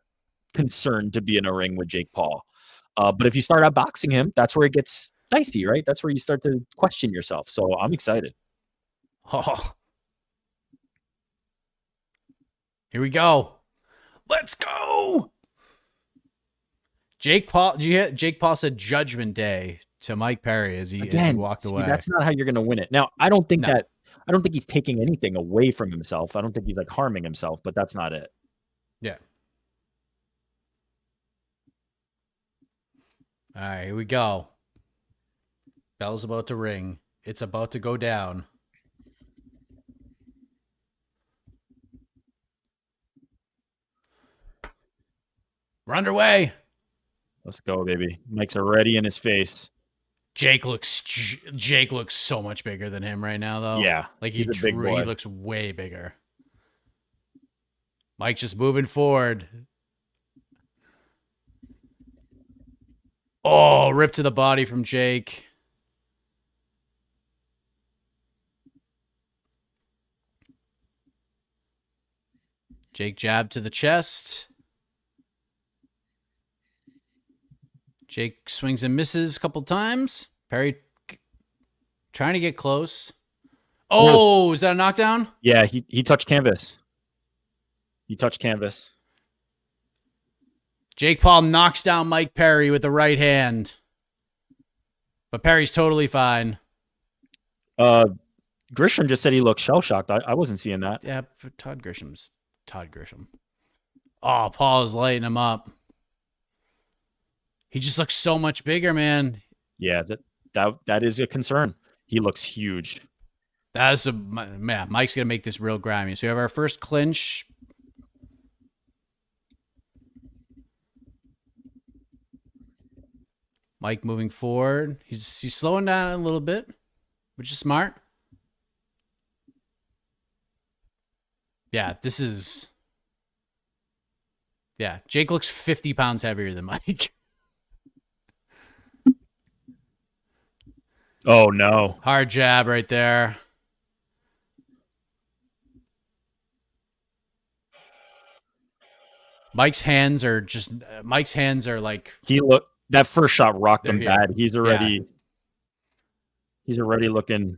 concerned to be in a ring with Jake Paul. But if you start outboxing him, that's where it gets dicey, right? That's where you start to question yourself. So I'm excited. Oh, here we go. Let's go. Jake Paul. Did you hear? Jake Paul said "Judgment Day" to Mike Perry as he walked away. That's not how you're going to win it. Now, I don't think he's taking anything away from himself. I don't think he's like harming himself, but that's not it. Yeah. All right, here we go. Bell's about to ring. It's about to go down. We're underway. Let's go, baby. Mike's already in his face. Jake looks so much bigger than him right now, though. Yeah, like he's a big boy. He looks way bigger. Mike just moving forward. Oh, rip to the body from Jake. Jake jabbed to the chest. Jake swings and misses a couple times. Perry trying to get close. Oh, is that a knockdown? Yeah, he touched canvas. He touched canvas. Jake Paul knocks down Mike Perry with the right hand. But Perry's totally fine. Grisham just said he looked shell-shocked. I wasn't seeing that. Yeah, but Todd Grisham. Oh, Paul is lighting him up. He just looks so much bigger, man. Yeah, that is a concern. He looks huge. Mike's gonna make this real grimy. So we have our first clinch. Mike moving forward. He's slowing down a little bit, which is smart. Yeah, Jake looks 50 pounds heavier than Mike. Oh, no. Hard jab right there. Mike's hands are like... That first shot rocked him bad. He's already looking...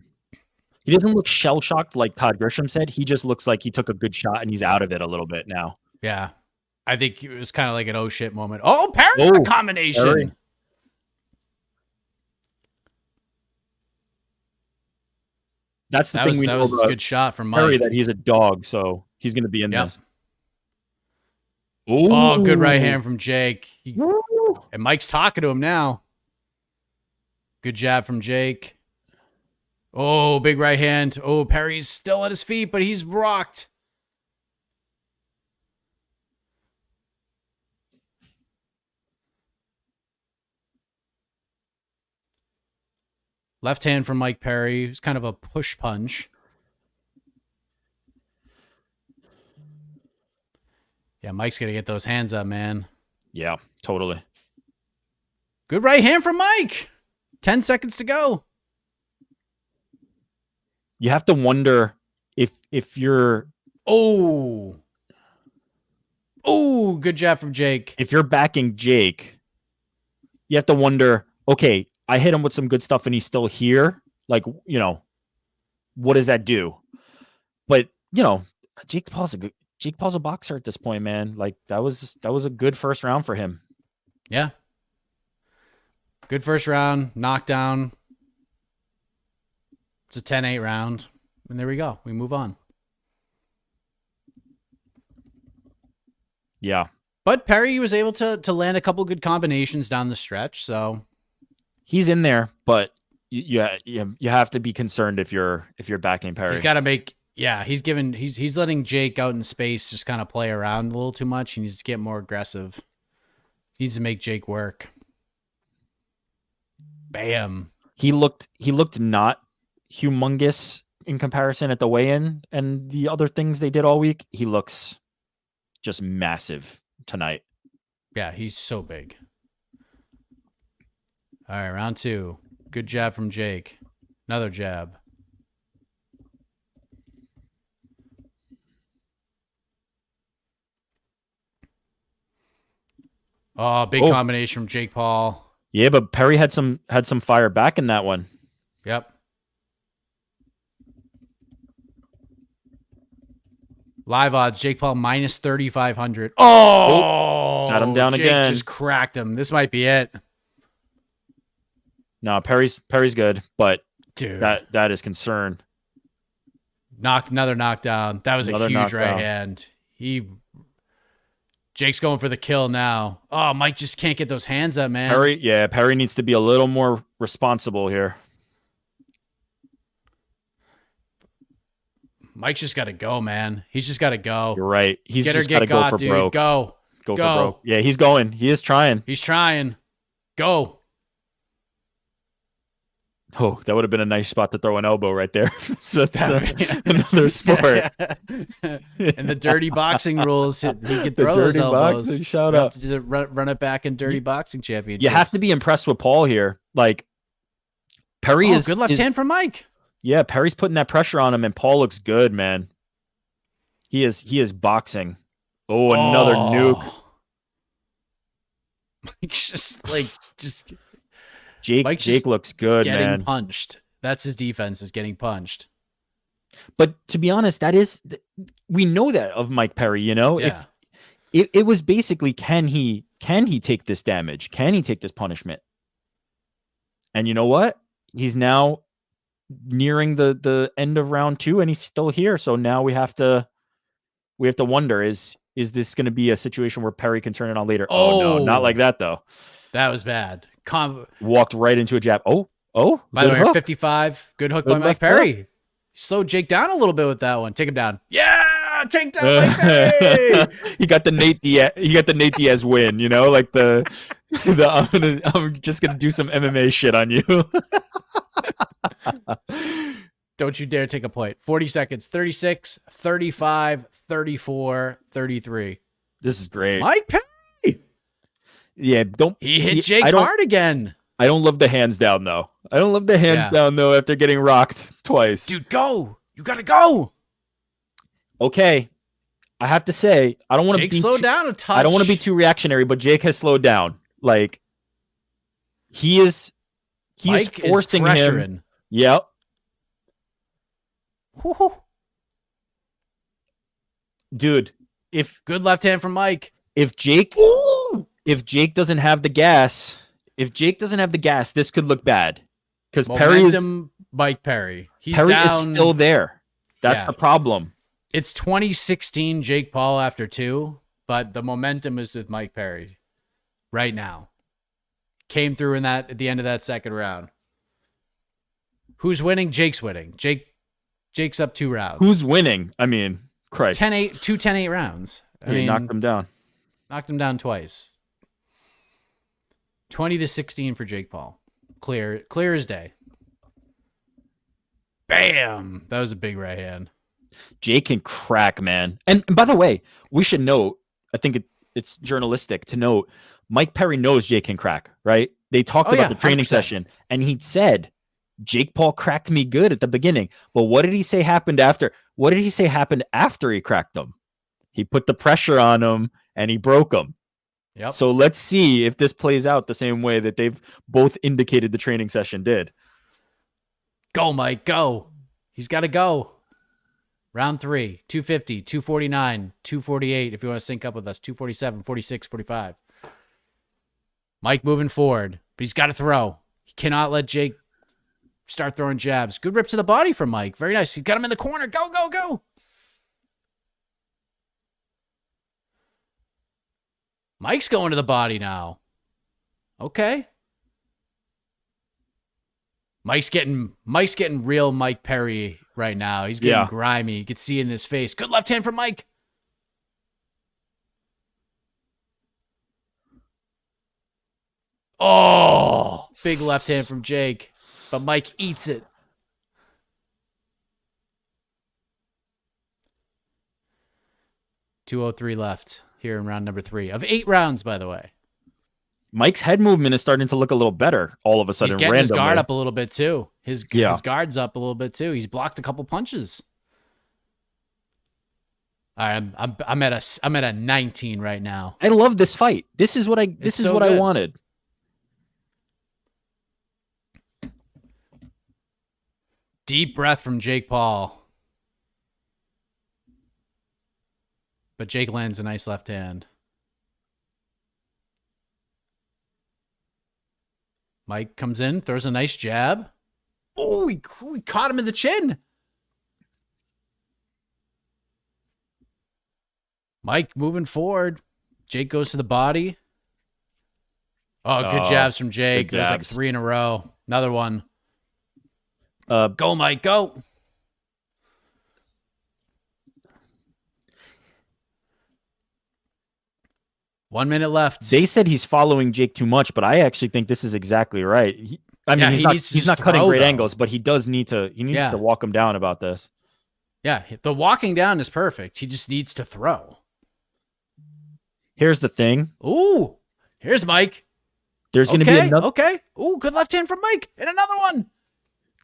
He doesn't look shell-shocked like Todd Grisham said. He just looks like he took a good shot and he's out of it a little bit now. Yeah. I think it was kind of like an oh shit moment. Oh, Perry with the combination. Perry. That's the thing we know about a good shot from Mike. Perry, that he's a dog, so he's going to be in this. Ooh. Oh, good right hand from Jake. And Mike's talking to him now. Good jab from Jake. Oh, big right hand. Oh, Perry's still at his feet, but he's rocked. Left hand from Mike Perry. It's kind of a push punch. Yeah, Mike's going to get those hands up, man. Yeah, totally. Good right hand from Mike. 10 seconds to go. You have to wonder if you're... Oh, good jab from Jake. If you're backing Jake, you have to wonder, okay, I hit him with some good stuff and he's still here. Like, what does that do? But, Jake Paul's a boxer at this point, man. Like that was a good first round for him. Yeah. Good first round, knockdown. It's a 10-8 round. And there we go. We move on. Yeah. But Perry was able to land a couple good combinations down the stretch, so he's in there, but you have to be concerned if you're backing Perry. He's got to make he's letting Jake out in space just kind of play around a little too much. He needs to get more aggressive. He needs to make Jake work. Bam. He looked not humongous in comparison at the weigh-in and the other things they did all week. He looks just massive tonight. Yeah, he's so big. All right, round 2. Good jab from Jake. Another jab. Oh, big combination from Jake Paul. Yeah, but Perry had some fire back in that one. Yep. Live odds, Jake Paul minus 3,500. Oh, sat him down Jake again. just cracked him. This might be it. No, Perry's good, but Dude, that is concern. another knockdown. That was Another a huge knockdown. right hand. Jake's going for the kill now. Oh, Mike just can't get those hands up, man. Perry needs to be a little more responsible here. Mike's just got to go, man. He's just got to go. You're right. He's Get her, just got to get go got, for dude. broke. Go for broke. Yeah, he's going. He is trying. He's trying. Go. Oh, that would have been a nice spot to throw an elbow right there. So that's another sport. And the dirty boxing rules, he could The throw those dirty elbows. boxing, shout You have out. to do the run it back in dirty boxing championships. You have to be impressed with Paul here. Like Perry is good left hand from Mike. Yeah, Perry's putting that pressure on him, and Paul looks good, man. He is boxing. Oh, another nuke. Mike's just Jake looks good, getting man. punched. That's his defense, is getting punched. But to be honest, we know that of Mike Perry, you know? Yeah. If it was basically, can he take this damage? Can he take this punishment? And you know what? He's now nearing the end of round 2, and he's still here. So now we have to wonder, is this going to be a situation where Perry can turn it on later? Oh no, not like that though. That was bad. Walked right into a jab. Oh. By the way, hook. 55. Good hook Good by Mike left Perry. hook. He slowed Jake down a little bit with that one. Take him down. Yeah, take down Mike Perry. He got the Nate Diaz win, you know, like the I'm just gonna do some MMA shit on you. Don't you dare take a point. 40 seconds. 36, 35, 34, 33. This is great. Mike Perry. Yeah, He hit Jake hard again. I don't love the hands down though. I don't love the hands down though after getting rocked twice. Dude, go. You gotta go. Okay. I have to say, I don't want to Jake slowed down a touch. I don't want to be too reactionary, but Jake has slowed down. Like he is forcing him. Yep. Woo-hoo. Dude, Good left hand from Mike. if Jake doesn't have the gas, this could look bad. Because Mike Perry. Perry is still there. That's the problem. It's 2016 Jake Paul after 2, but the momentum is with Mike Perry right now. Came through at the end of that second round. Who's winning? Jake's winning. Jake's up 2 rounds. Who's winning? I mean, Christ. 10-8, 2 10-8 rounds. I mean, knocked him down. Knocked him down twice. 20-16 for Jake Paul. Clear as day. Bam! That was a big right hand. Jake can crack, man. And by the way, we should note, I think it's journalistic to note, Mike Perry knows Jake can crack, right? They talked about the training 100%. session, and he said, Jake Paul cracked me good at the beginning. But what did he say happened after? What did he say happened after he cracked him? He put the pressure on him, and he broke him. Yep. So let's see if this plays out the same way that they've both indicated the training session did. Go, Mike, go. He's got to go. Round 3, 250, 249, 248. If you want to sync up with us, 247, 46, 45. Mike moving forward, but he's got to throw. He cannot let Jake start throwing jabs. Good rip to the body from Mike. Very nice. He got him in the corner. Go, go, go. Mike's going to the body now. Okay. Mike's getting real Mike Perry right now. He's getting grimy. You can see it in his face. Good left hand from Mike. Oh, big left hand from Jake. But Mike eats it. .203 left here in round number 3 of 8 rounds, by the way. Mike's head movement is starting to look a little better all of a sudden. He's getting his guard up a little bit too. His Yeah. guard's up a little bit too. He's blocked a couple punches. All right, I'm at a 19 right now. I love this fight. This is what I so I good. wanted. Deep breath from Jake Paul. But Jake lands a nice left hand. Mike comes in, throws a nice jab. Oh, he caught him in the chin. Mike moving forward. Jake goes to the body. Oh, good jabs from Jake. There's like 3 in a row. Another one. Go, Mike, go. One minute left. They said he's following Jake too much, but I actually think this is exactly right. He's not cutting great angles, but he does need to. He needs to walk him down about this. Yeah, the walking down is perfect. He just needs to throw. Here's the thing. Ooh, here's Mike. There's going to be another. Okay. Ooh, good left hand from Mike, and another one.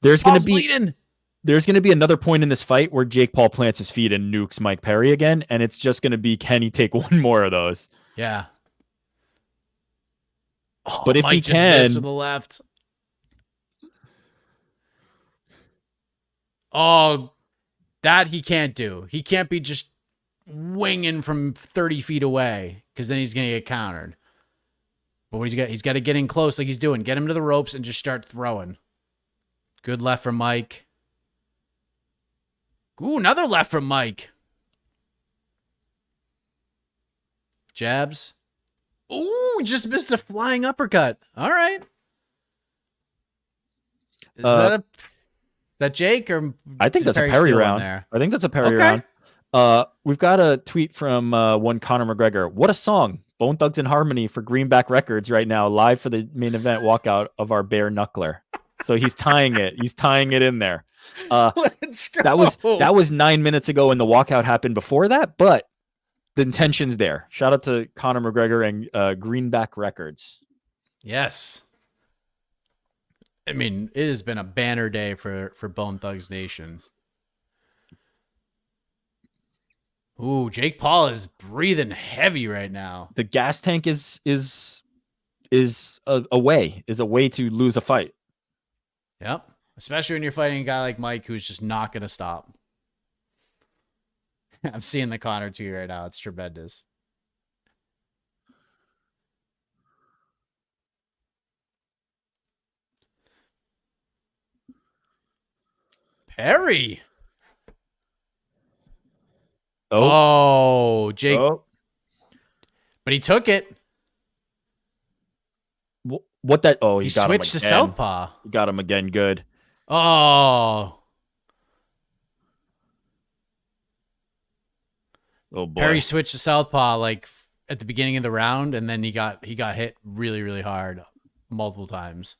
There's going to be another point in this fight where Jake Paul plants his feet and nukes Mike Perry again, and it's just going to be, can he take one more of those? Yeah. Oh, but if Mike he just can, missed to the left. Oh, that he can't do. He can't be just winging from 30 feet away because then he's going to get countered. But what he's got to get in close like he's doing. Get him to the ropes and just start throwing. Good left from Mike. Ooh, another left from Mike. Jabs. Ooh, just missed a flying uppercut. All right. Is that Jake or I think that's a Perry round. There? I think that's a Perry round. We've got a tweet from one Conor McGregor. What a song. Bone Thugs and Harmony for Greenback Records right now, live for the main event walkout of our bare knuckler. So he's tying it. He's tying it in there. Let's go. That was 9 minutes ago, and the walkout happened before that, but the intention's there. Shout out to Conor McGregor and Greenback Records. Yes. I mean, it has been a banner day for Bone Thugs Nation. Ooh, Jake Paul is breathing heavy right now. The gas tank is a way to lose a fight. Yep. Especially when you're fighting a guy like Mike who's just not going to stop. I'm seeing the Conor tweet right now. It's tremendous. Perry. Oh, Jake. Oh. But he took it. What that? Oh, he got him again. Switched to southpaw. He got him again. Good. Oh. Oh boy. Perry switched to southpaw like at the beginning of the round, and then he got hit really, really hard multiple times.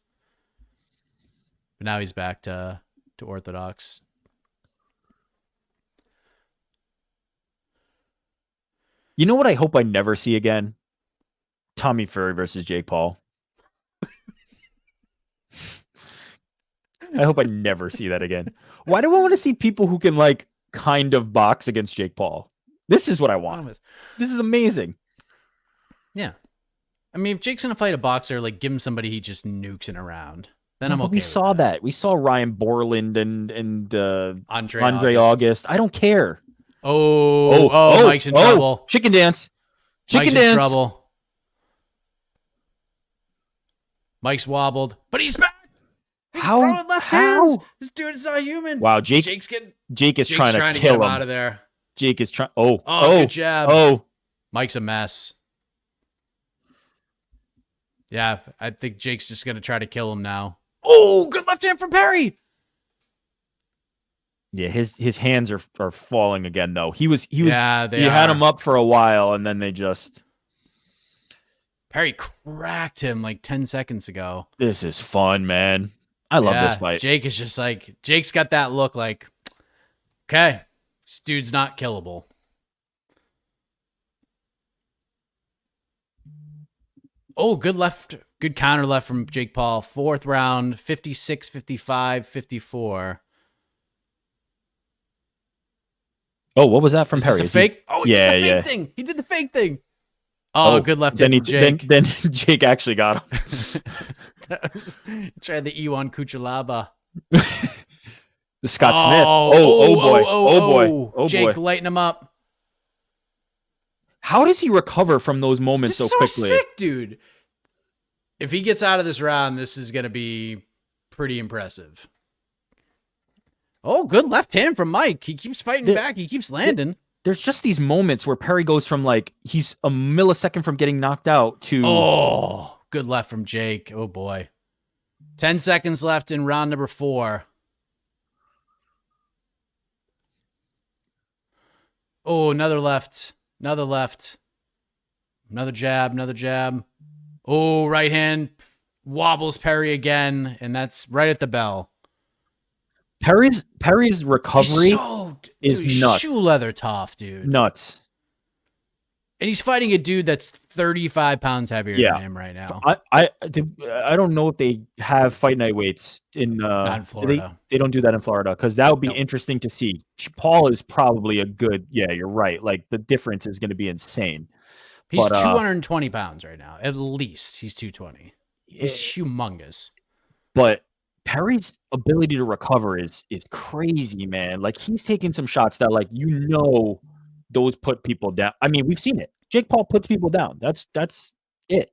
But now he's back to orthodox. You know what I hope I never see again? Tommy Fury versus Jake Paul. I hope I never see that again. Why do I want to see people who can like kind of box against Jake Paul? This is what I want. This is amazing. Yeah. I mean, if Jake's going to fight a boxer, like give him somebody he just nukes in a round. Then I'm okay. We saw that. We saw Ryan Borland and Andre August. I don't care. Oh, Mike's in trouble. Chicken dance. Mike's in trouble. Mike's wobbled, but he's back. He's throwing left hands. This dude is not human. Wow, Jake is trying to kill him out of there. Jake is trying. Good jab. Oh, Mike's a mess. Yeah, I think Jake's just gonna try to kill him now. Oh, good left hand from Perry. Yeah, his hands are falling again though. He had him up for a while and then they just. Perry cracked him like 10 seconds ago. This is fun, man. I love this fight. Jake is just like, Jake's got that look like, okay, this dude's not killable. Oh, good counter left from Jake Paul. 4th round, 56, 55, 54. Oh, what was that from Perry? Is this a fake? He did the fake thing. He did the fake thing. Oh, good left hand from Jake. Then Jake actually got him. Tried the Iwan Kuchalaba. The Scott Smith. Oh boy. Oh boy. Oh Jake, boy. lighten him up. How does he recover from those moments This so is so quickly? sick, dude. If he gets out of this round, this is going to be pretty impressive. Oh, good left hand from Mike. He keeps fighting back. He keeps landing. There's just these moments where Perry goes from like he's a millisecond from getting knocked out to Oh, good left from Jake. Oh, boy. 10 seconds left in round number 4. Oh, another left. Another left. Another jab. Another jab. Oh, right hand wobbles Perry again, and that's right at the bell. Perry's recovery is he's nuts. shoe leather tough, dude. Nuts. And he's fighting a dude that's 35 pounds heavier Yeah. than him right now. I don't know if they have fight night weights in Not in Florida. They don't do that in Florida because that would be Nope. interesting to see. Paul is probably a good. Yeah, you're right. Like the difference is going to be insane. He's But, 220 pounds right now. At least he's 220. He's humongous. But Perry's ability to recover is crazy, man. Like he's taking some shots that like those put people down. I mean, we've seen it. Jake Paul puts people down. That's it.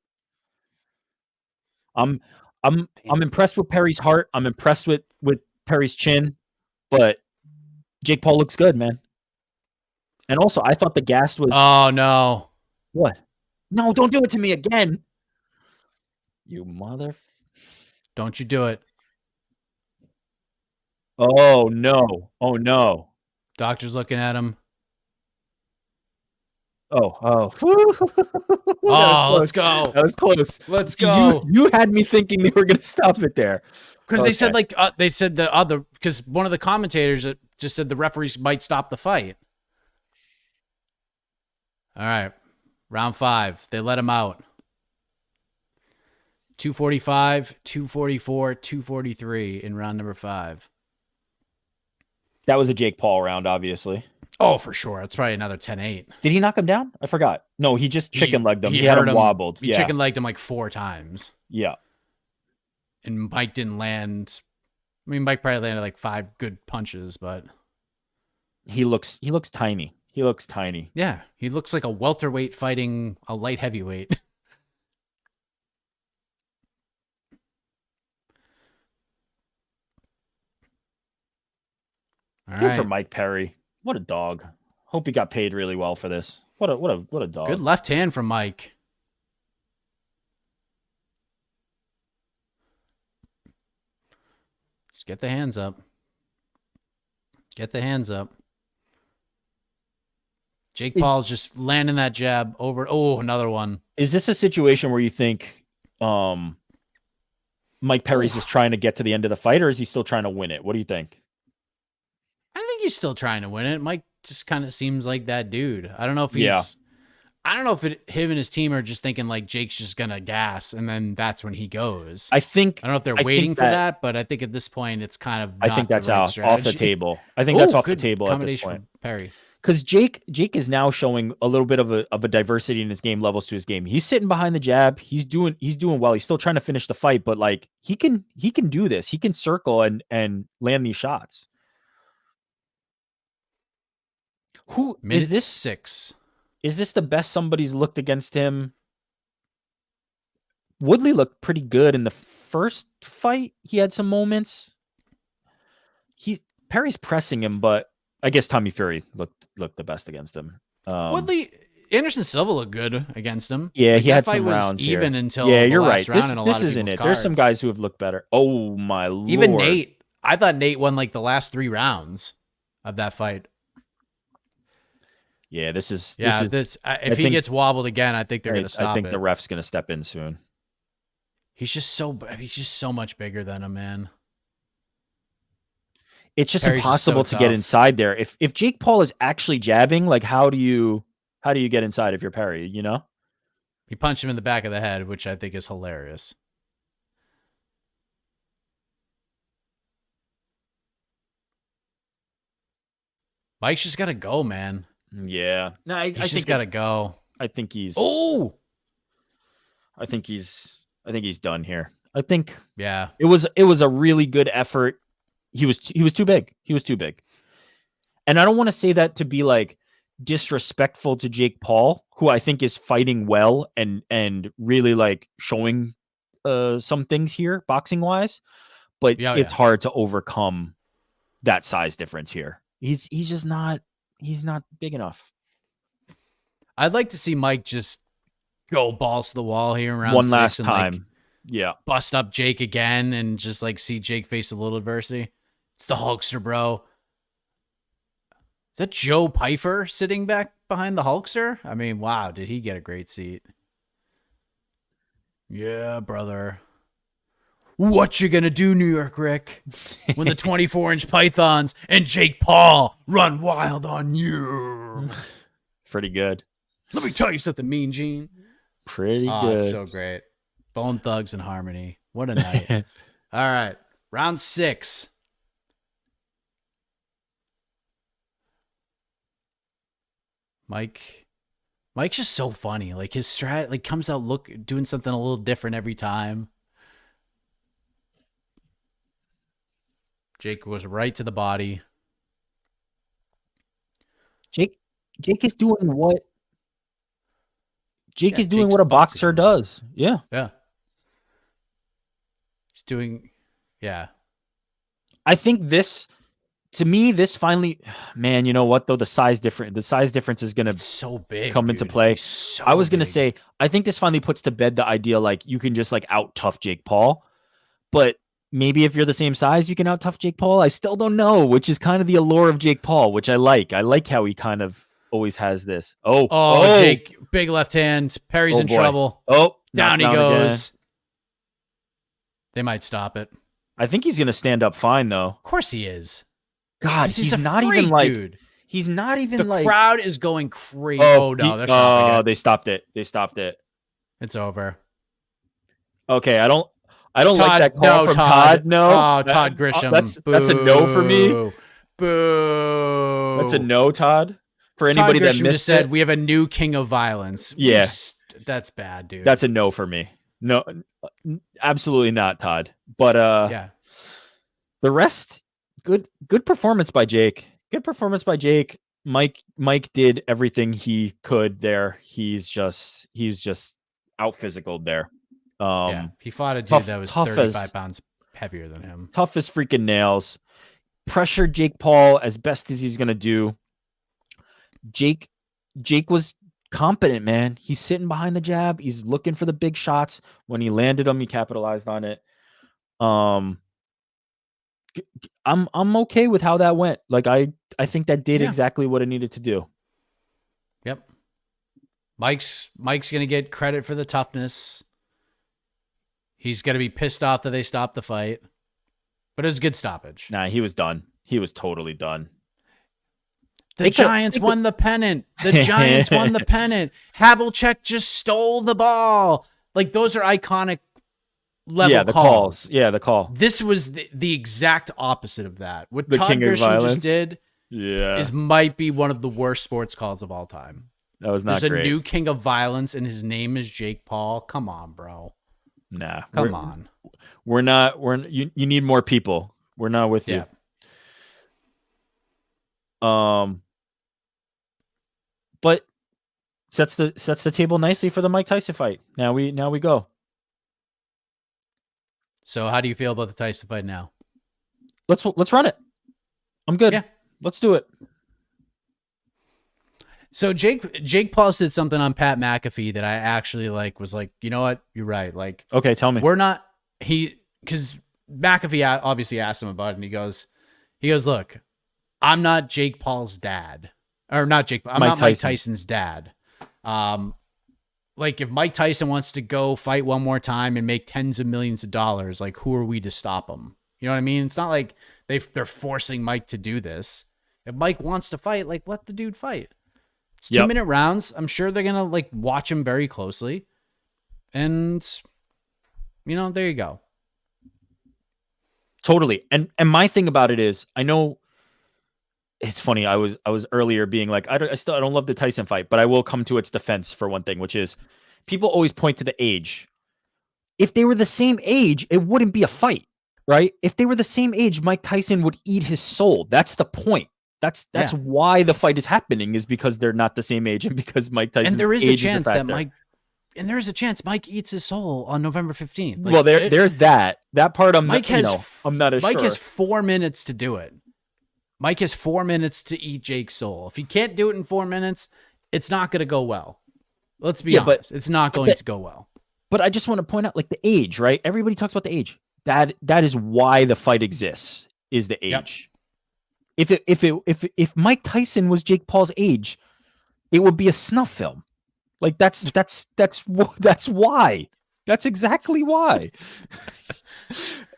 I'm impressed with Perry's heart. I'm impressed with Perry's chin, but Jake Paul looks good, man. And also, I thought the gas was Oh, no. what? No, don't do it to me again. You mother. Don't you do it. Oh no. Oh no. Doctor's looking at him. Oh. Oh, let's go. That was close. Let's See, go. You had me thinking they were going to stop it there. Because they said Okay. they said the other, because one of the commentators just said the referees might stop the fight. All right. Round 5. They let him out. 245, 244, 243 in round number 5. That was a Jake Paul round, obviously. Oh, for sure. It's probably another 10-8. Did he knock him down? I forgot. No, he just chicken legged him. He had hurt him wobbled. He Yeah. chicken legged him like 4 times. Yeah. And Mike didn't land. I mean, Mike probably landed like 5 good punches, but He looks tiny. He looks tiny. yeah, he looks like a welterweight fighting a light heavyweight. All Good right. for Mike Perry. What a dog. Hope he got paid really well for this. What a dog. Good left hand from Mike. Just get the hands up. Get the hands up. Jake Paul's just landing that jab over. Oh, another one. Is this a situation where you think Mike Perry's just trying to get to the end of the fight, or is he still trying to win it? What do you think? I think he's still trying to win it. Mike just kind of seems like that dude. I don't know if he's. Yeah. I don't know if him and his team are just thinking like Jake's just gonna gas, and then that's when he goes. I think I don't know if they're I think waiting for that, but I think at this point it's kind of. I not think the that's right off the strategy. table. I think that's Ooh, off the good table at this combination point. from Perry. Because Jake is now showing a little bit of a diversity in his game, levels to his game. He's sitting behind the jab. He's doing well. He's still trying to finish the fight, but like he can do this. He can circle and land these shots. Who Minute is this? 6. Is this the best somebody's looked against him? Woodley looked pretty good in the first fight. He had some moments. Perry's pressing him, but I guess Tommy Fury looked the best against him. Woodley, Anderson Silva looked good against him. Yeah, Like, he that had fight some was rounds here. even until Yeah, the you're last right. round in a lot This of isn't people's it. There's some cards. guys who have looked better. Oh my lord! Even Nate. I thought Nate won like the last 3 rounds of that fight. Yeah, this is. Yeah, if he gets wobbled again, I think they're going to stop it. I think the ref's going to step in soon. He's just so much bigger than him, man. It's just Perry's impossible just so to get tough. inside there. If Jake Paul is actually jabbing, like how do you get inside if you're Perry? You know. He punched him in the back of the head, which I think is hilarious. Mike's just got to go, man. Yeah. No, I He's think just got to go. I think he's. Oh, I think he's done here. I think yeah. it was a really good effort. He was too big. He was too big. And I don't want to say that to be like disrespectful to Jake Paul, who I think is fighting well and really like showing some things here boxing wise, but it's hard to overcome that size difference here. He's just not big enough. I'd like to see Mike just go balls to the wall here around one 6 last and time. Yeah. Bust up Jake again and just like see Jake face a little adversity. It's the Hulkster, bro. Is that Joe Pfeiffer sitting back behind the Hulkster? I mean, wow, did he get a great seat? Yeah, brother. What you gonna do, New York Rick, when the 24-inch pythons and Jake Paul run wild on you? Pretty good. Let me tell you something, Mean Gene. Pretty good. It's so great. Bone Thugs and Harmony. What a night. All right. Round 6. Mike's just so funny. Like his strat like comes out doing something a little different every time. Jake goes right to the body. Jake is doing what Jake's a boxer does. Yeah. Yeah. He's doing I think this finally, man, you know what though? The size difference is gonna so big come into play. I was gonna say, I think this finally puts to bed the idea like you can just like out tough Jake Paul, but maybe if you're the same size, you can out tough Jake Paul. I still don't know, which is kind of the allure of Jake Paul, which I like. I like how he kind of always has this. Oh, Jake, big left hand. Perry's in trouble. Oh, down he goes. Again. They might stop it. I think he's gonna stand up fine though. Of course he is. God, he's not freak, even like, dude. He's not even the like. The crowd is going crazy. Oh no, they're stopping it. They stopped it. They stopped it. It's over. Okay, I don't like that call from Todd. No. Oh, Todd Grisham. That's a no for me. Boo. That's a no, Todd. For anybody that missed said, we have a new king of violence. Yeah. That's bad, dude. That's a no for me. No, absolutely not, Todd. But yeah. The rest, good performance by Jake. Good performance by Jake. Mike did everything he could there. He's just out physicaled there. He fought a dude that was 35 pounds heavier than him. Tough as freaking nails. Pressured Jake Paul as best as he's gonna do. Jake was competent, man. He's sitting behind the jab. He's looking for the big shots. When he landed them, he capitalized on it. I'm okay with how that went. Like I think that did exactly what it needed to do. Yep. Mike's gonna get credit for the toughness. He's gonna be pissed off that they stopped the fight, but it was a good stoppage. Nah, he was done. He was totally done. The Giants won the pennant. The Giants won the pennant. Havlicek just stole the ball. Like those are iconic level calls. Yeah, the call. This was the exact opposite of that. What Todd Grisham just did might be one of the worst sports calls of all time. That was not great. There's a new king of violence, and his name is Jake Paul. Come on, bro. Nah. Come on. You need more people. We're not with you. But sets the table nicely for the Mike Tyson fight. Now we go. So how do you feel about the Tyson fight now? Let's run it. I'm good. Yeah. Let's do it. So Jake Paul said something on Pat McAfee that I actually was like, you know what? You're right. Like, okay, tell me. Because McAfee obviously asked him about it, and he goes, look, I'm not Jake Paul's dad. Or not Jake. I'm not Mike Tyson's dad. Like if Mike Tyson wants to go fight one more time and make tens of millions of dollars, like who are we to stop him? You know what I mean? It's not like they're forcing Mike to do this. If Mike wants to fight, like let the dude fight. It's 2-minute rounds. I'm sure they're gonna like watch him very closely, and there you go. Totally. And my thing about it is, I know. It's funny. I was earlier being like, I don't love the Tyson fight, but I will come to its defense for one thing, which is people always point to the age. If they were the same age, it wouldn't be a fight. right? If they were the same age, Mike Tyson would eat his soul. That's the point. That's Yeah. why the fight is happening, is because they're not the same age and because Mike Tyson's And there is age a is chance that factor. Mike eats his soul on November 15th. Well, there's that part. I'm Mike not as Mike sure. has 4 minutes to do it. Mike has 4 minutes to eat Jake's soul. If he can't do it in 4 minutes, it's not going to go well. Let's be honest. It's not going to go well. But I just want to point out, like, the age, right? Everybody talks about the age. That is why the fight exists, is the age. Yep. If Mike Tyson was Jake Paul's age, it would be a snuff film. Like, that's why. That's exactly why.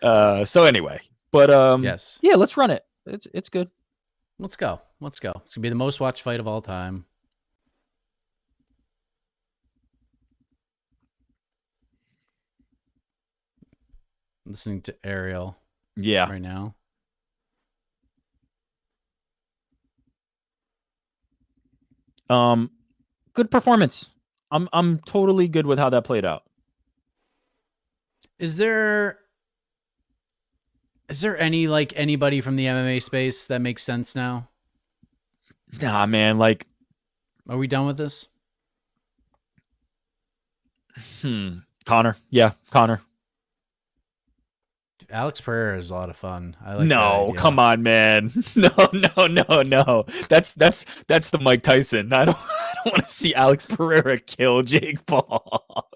So anyway, but yes. Yeah, let's run it. It's good. Let's go. It's going to be the most watched fight of all time. Listening to Ariel. Yeah. Right now. Good performance. I'm totally good with how that played out. Is there anybody from the MMA space that makes sense now? Nah, man. Like, are we done with this? Connor. Yeah, Connor. Alex Pereira is a lot of fun. I like. No, come on, man. No. That's the Mike Tyson. I don't want to see Alex Pereira kill Jake Paul.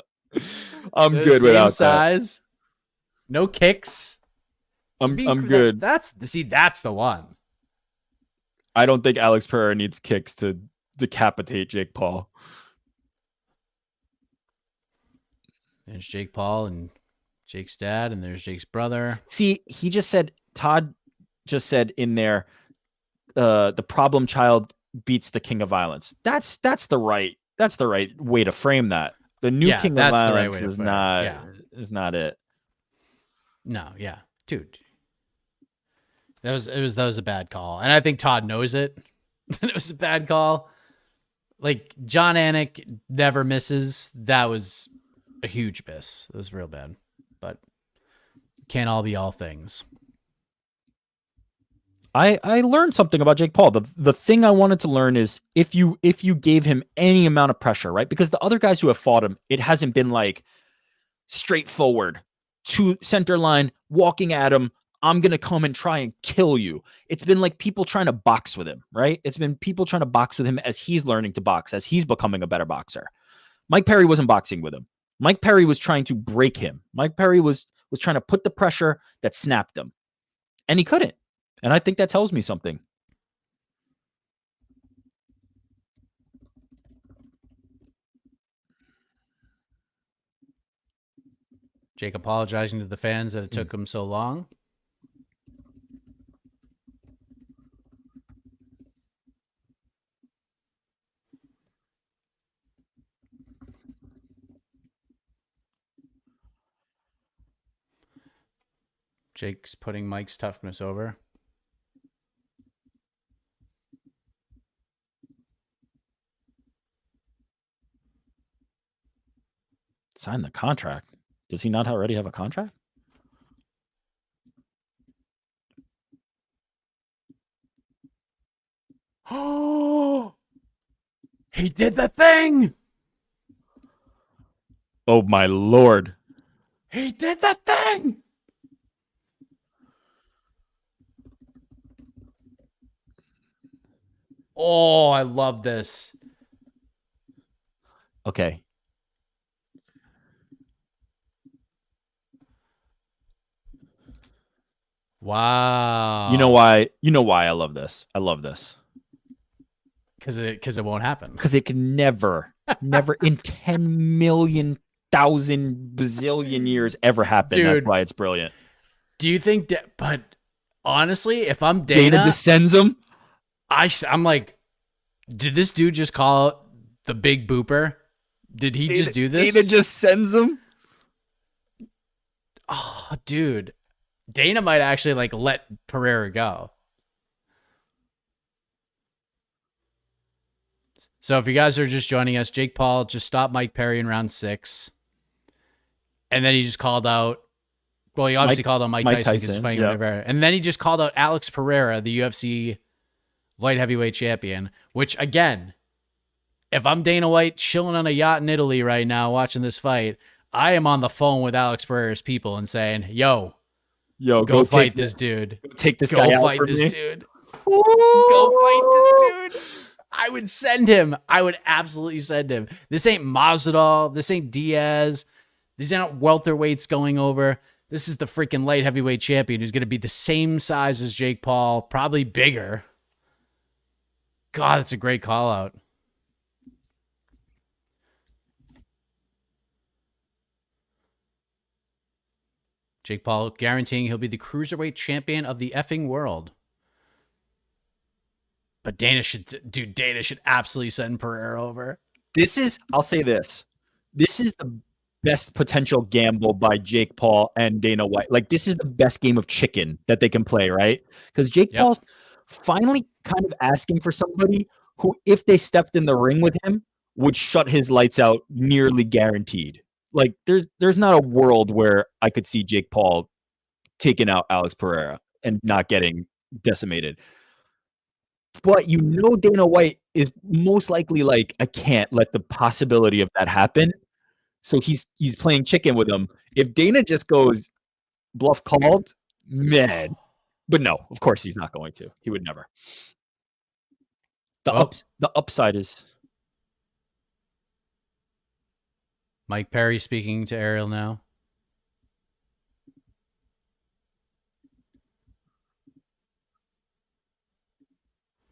I'm good without size. That. No kicks. I'm good. That's the one. I don't think Alex Pereira needs kicks to decapitate Jake Paul. There's Jake Paul and Jake's dad, and there's Jake's brother. See, Todd just said in there, the problem child beats the king of violence. That's the right way to frame that. The new king of violence is not it. No, yeah, dude. That was a bad call, and I think Todd knows it. It was a bad call. Like, John Anik never misses. That was a huge miss. It was real bad, but can't all be all things. I learned something about Jake Paul. The thing I wanted to learn is if you gave him any amount of pressure, right? Because the other guys who have fought him, it hasn't been like straightforward to center line, walking at him. I'm going to come and try and kill you. It's been like people trying to box with him, right? It's been people trying to box with him as he's learning to box, as he's becoming a better boxer. Mike Perry wasn't boxing with him. Mike Perry was trying to break him. Mike Perry was trying to put the pressure that snapped him. And he couldn't. And I think that tells me something. Jake apologizing to the fans that it took him so long. Jake's putting Mike's toughness over. Sign the contract. Does he not already have a contract? Oh, he did the thing. Oh, my Lord. He did the thing. Oh, I love this. Okay. Wow. You know why I love this? I love this. Because it won't happen. Because it can never in 10 million, thousand, bazillion years ever happen. Dude, that's why it's brilliant. Do you think but honestly, if I'm Dana descends him, I'm like, did this dude just call out the big booper? Did he just do this? Dana just sends him? Oh, dude. Dana might actually like let Pereira go. So if you guys are just joining us, Jake Paul just stopped Mike Perry in round 6. And then he just called out Well, he obviously called out Mike Tyson because he's fighting yeah. whatever. And then he just called out Alex Pereira, the UFC light heavyweight champion, which, again, if I'm Dana White chilling on a yacht in Italy right now watching this fight, I am on the phone with Alex Pereira's people and saying, yo, go fight this dude. Take this guy out Go fight for this me. dude. Go fight this dude. I would send him. I would absolutely send him. This ain't Masvidal. This ain't Diaz. These aren't welterweights going over. This is the freaking light heavyweight champion who's going to be the same size as Jake Paul, probably bigger. God, that's a great call out. Jake Paul guaranteeing he'll be the cruiserweight champion of the effing world. But Dana should absolutely send Pereira over. I'll say this. This is the best potential gamble by Jake Paul and Dana White. Like, this is the best game of chicken that they can play, right? Because Jake Paul's finally kind of asking for somebody who, if they stepped in the ring with him, would shut his lights out nearly guaranteed. Like, there's not a world where I could see Jake Paul taking out Alex Pereira and not getting decimated. But Dana White is most likely like, I can't let the possibility of that happen. So he's playing chicken with him. If Dana just goes bluff called, man. But no, of course he's not going to. He would never. The upside is Mike Perry speaking to Ariel now.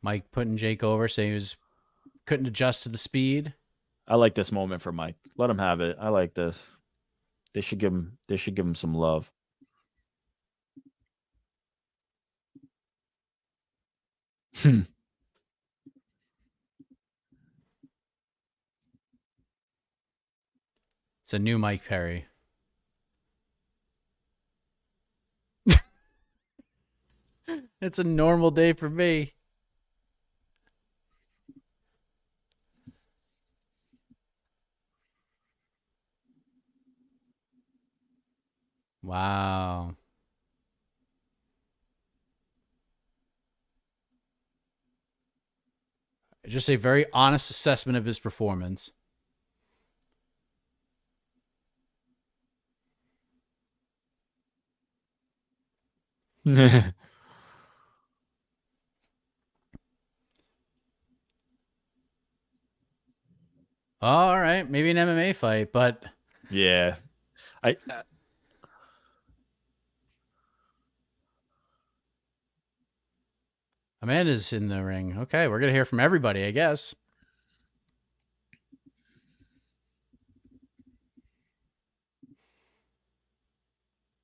Mike putting Jake over, saying he couldn't adjust to the speed. I like this moment for Mike. Let him have it. I like this. They should give him some love. It's a new Mike Perry. It's a normal day for me. Wow. Just a very honest assessment of his performance. All right, maybe an MMA fight, but yeah, Amanda's in the ring. Okay, we're gonna hear from everybody, I guess.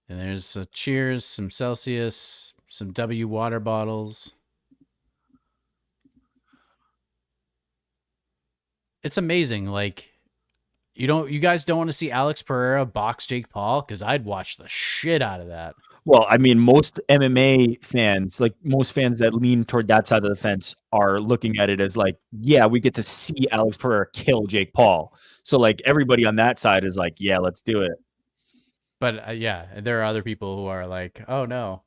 And there's cheers, some Celsius, some W water bottles. It's amazing. Like, you guys don't want to see Alex Pereira box Jake Paul? Because I'd watch the shit out of that. Well, I mean, most MMA fans, like most fans that lean toward that side of the fence, are looking at it as like, yeah, we get to see Alex Pereira kill Jake Paul. So like everybody on that side is like, yeah, let's do it. But yeah, there are other people who are like, oh no.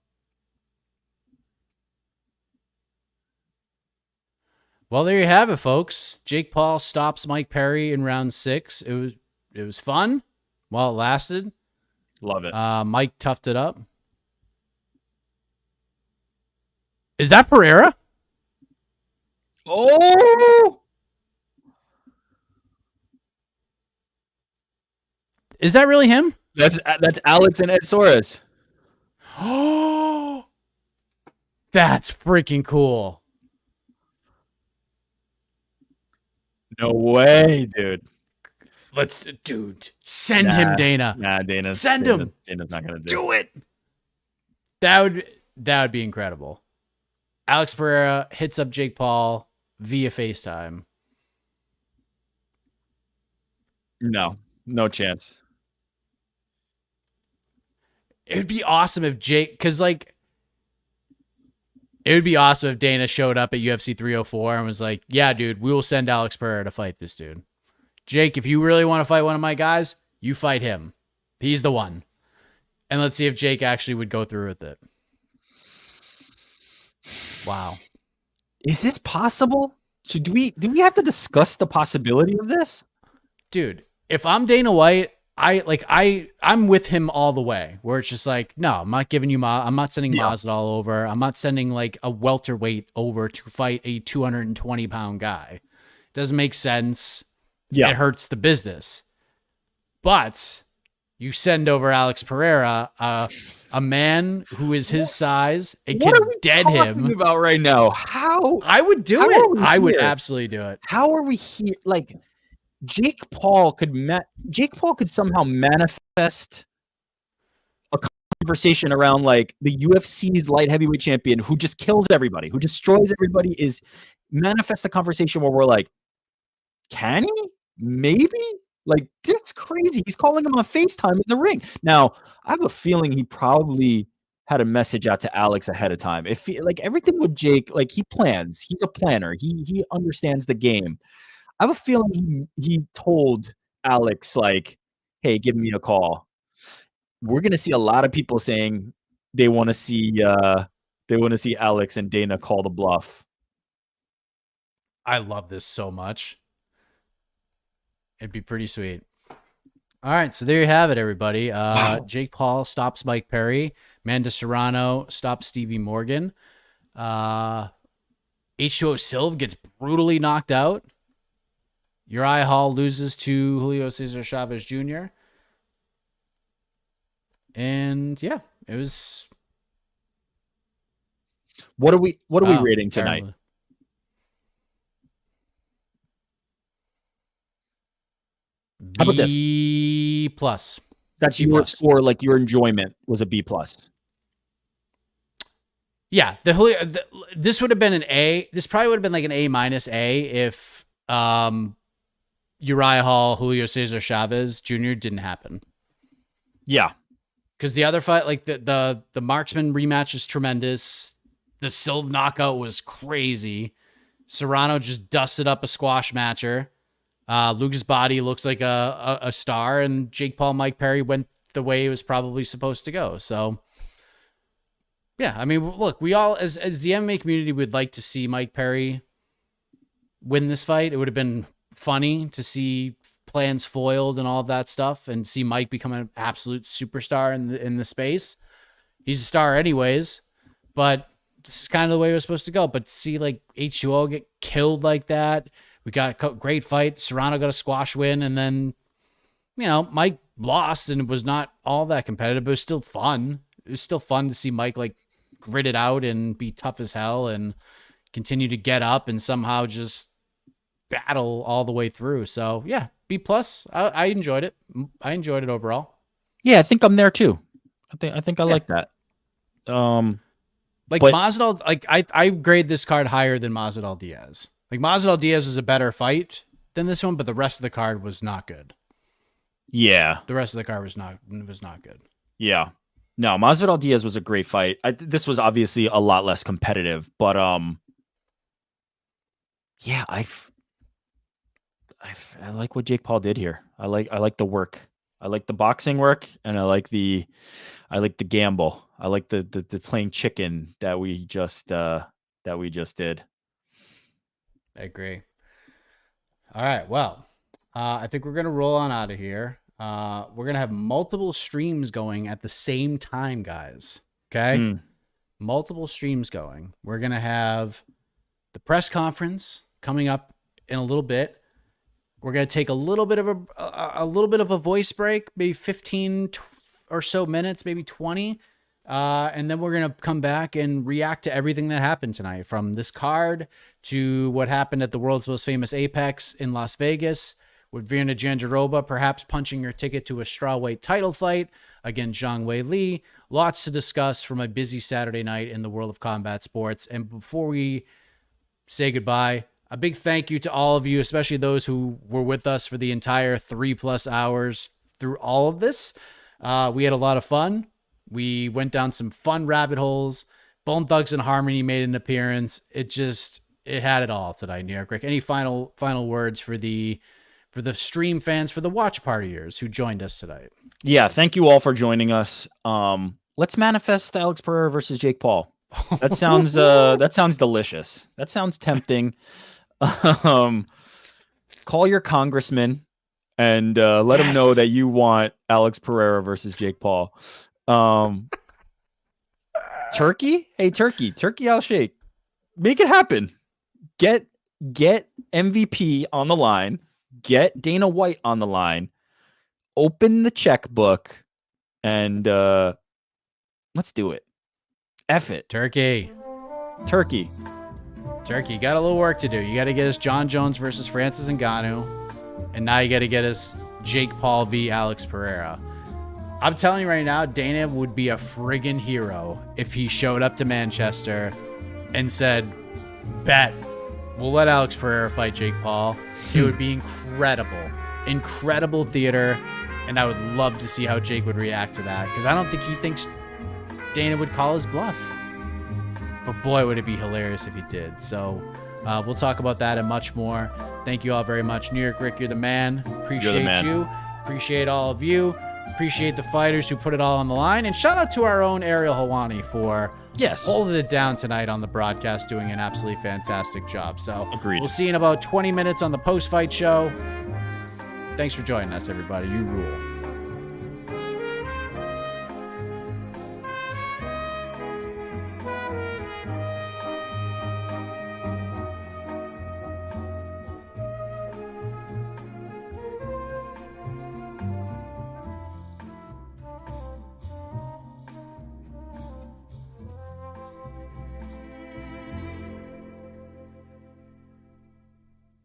Well, there you have it, folks. Jake Paul stops Mike Perry in round 6. It was fun while it lasted. Love it. Mike toughed it up. Is that Pereira? Oh! Is that really him? That's Alex and Ed Soares. Oh, that's freaking cool. No way, dude. Send him, Dana. Nah, Dana. Send him. Dana's not gonna do it. That would be incredible. Alex Pereira hits up Jake Paul via FaceTime. No chance. It would be awesome if it would be awesome if Dana showed up at UFC 304 and was like, yeah, dude, we will send Alex Pereira to fight this dude. Jake, if you really want to fight one of my guys, you fight him. He's the one. And let's see if Jake actually would go through with it. Wow. Is this possible? Do we have to discuss the possibility of this? Dude, if I'm Dana White, I'm with him all the way. Where it's just like, no, I'm not giving you I'm not sending Masvidal over. I'm not sending like a welterweight over to fight a 220-pound guy. Doesn't make sense. Yeah. It hurts the business. But you send over Alex Pereira, a man who is his size, and can dead him. About right now, how I would do it. I would absolutely do it. How are we here? Like, Jake Paul could somehow manifest a conversation around like the UFC's light heavyweight champion who just kills everybody, who destroys everybody, is manifest a conversation where we're like, can he? Maybe? Like, that's crazy. He's calling him on FaceTime in the ring. Now, I have a feeling he probably had a message out to Alex ahead of time. If like everything with Jake, like he plans, he's a planner. He understands the game. I have a feeling he told Alex, like, hey, give me a call. We're gonna see a lot of people saying they want to see Alex and Dana call the bluff. I love this so much. It'd be pretty sweet. All right, so there you have it, everybody. Wow. Jake Paul stops Mike Perry. Amanda Serrano stops Stevie Morgan. H2O Silva gets brutally knocked out. Uriah Hall loses to Julio Cesar Chavez Jr. And yeah, it was. What are we rating tonight? Terrible. How about this? B plus. That's your score. Like your enjoyment was a B plus. Yeah, this would have been an A. This probably would have been like an A minus A if Uriah Hall, Julio Cesar Chavez Jr. didn't happen. Yeah, because the other fight, like the Marksman rematch is tremendous. The Silva knockout was crazy. Serrano just dusted up a squash matcher. Lucas Body looks like a star, and Jake Paul, Mike Perry went the way it was probably supposed to go. So, yeah, I mean, look, we all, as the MMA community, would like to see Mike Perry win this fight. It would have been funny to see plans foiled and all of that stuff, and see Mike become an absolute superstar in the space. He's a star anyways, but this is kind of the way it was supposed to go. But to see like H2O get killed like that. We got a great fight. Serrano got a squash win, and then, Mike lost, and it was not all that competitive, but it was still fun. It was still fun to see Mike like grit it out and be tough as hell and continue to get up and somehow just battle all the way through. So yeah, B plus. I enjoyed it. I enjoyed it overall. Yeah, I think I'm there too. I think I like that. Masvidal, like I grade this card higher than Masvidal Diaz. Like, Masvidal Diaz is a better fight than this one, but the rest of the card was not good. Yeah. The rest of the card was not good. Yeah. No, Masvidal Diaz was a great fight. This was obviously a lot less competitive, but yeah, I like what Jake Paul did here. I like the work. I like the boxing work, and I like the gamble. I like the playing chicken that we just did. I agree. All right. Well, I think we're going to roll on out of here. We're going to have multiple streams going at the same time, guys. Okay. Multiple streams going. We're going to have the press conference coming up in a little bit. We're going to take a little bit of a voice break, maybe 15 or so minutes, maybe 20. And then we're going to come back and react to everything that happened tonight, from this card to what happened at the world's most famous Apex in Las Vegas, with Virna Jandiroba perhaps punching her ticket to a strawweight title fight against Zhang Wei Li. Lots to discuss from a busy Saturday night in the world of combat sports. And before we say goodbye, a big thank you to all of you, especially those who were with us for the entire 3+ hours through all of this. We had a lot of fun. We went down some fun rabbit holes. Bone Thugs and Harmony made an appearance. It had it all tonight, New York Rick. Any final words for the stream fans, for the watch partiers who joined us tonight? Yeah, thank you all for joining us. Let's manifest Alex Pereira versus Jake Paul. That sounds delicious. That sounds tempting. Call your congressman and let him know that you want Alex Pereira versus Jake Paul. Turkey? Hey, Turkey, I'll shake. Make it happen. Get MVP on the line. Get Dana White on the line. Open the checkbook and let's do it. F it. Turkey. Got a little work to do. You got to get us John Jones versus Francis Ngannou. And now you got to get us Jake Paul v. Alex Pereira. I'm telling you right now, Dana would be a friggin' hero if he showed up to Manchester and said, bet, we'll let Alex Pereira fight Jake Paul. It would be incredible. Incredible theater. And I would love to see how Jake would react to that. Because I don't think he thinks Dana would call his bluff. But boy, would it be hilarious if he did. So we'll talk about that and much more. Thank you all very much. New York Rick, you're the man. Appreciate you. Appreciate all of you. Appreciate the fighters who put it all on the line. And shout out to our own Ariel Helwani for holding it down tonight on the broadcast, doing an absolutely fantastic job. So agreed. We'll see you in about 20 minutes on the post-fight show. Thanks for joining us, everybody. You rule.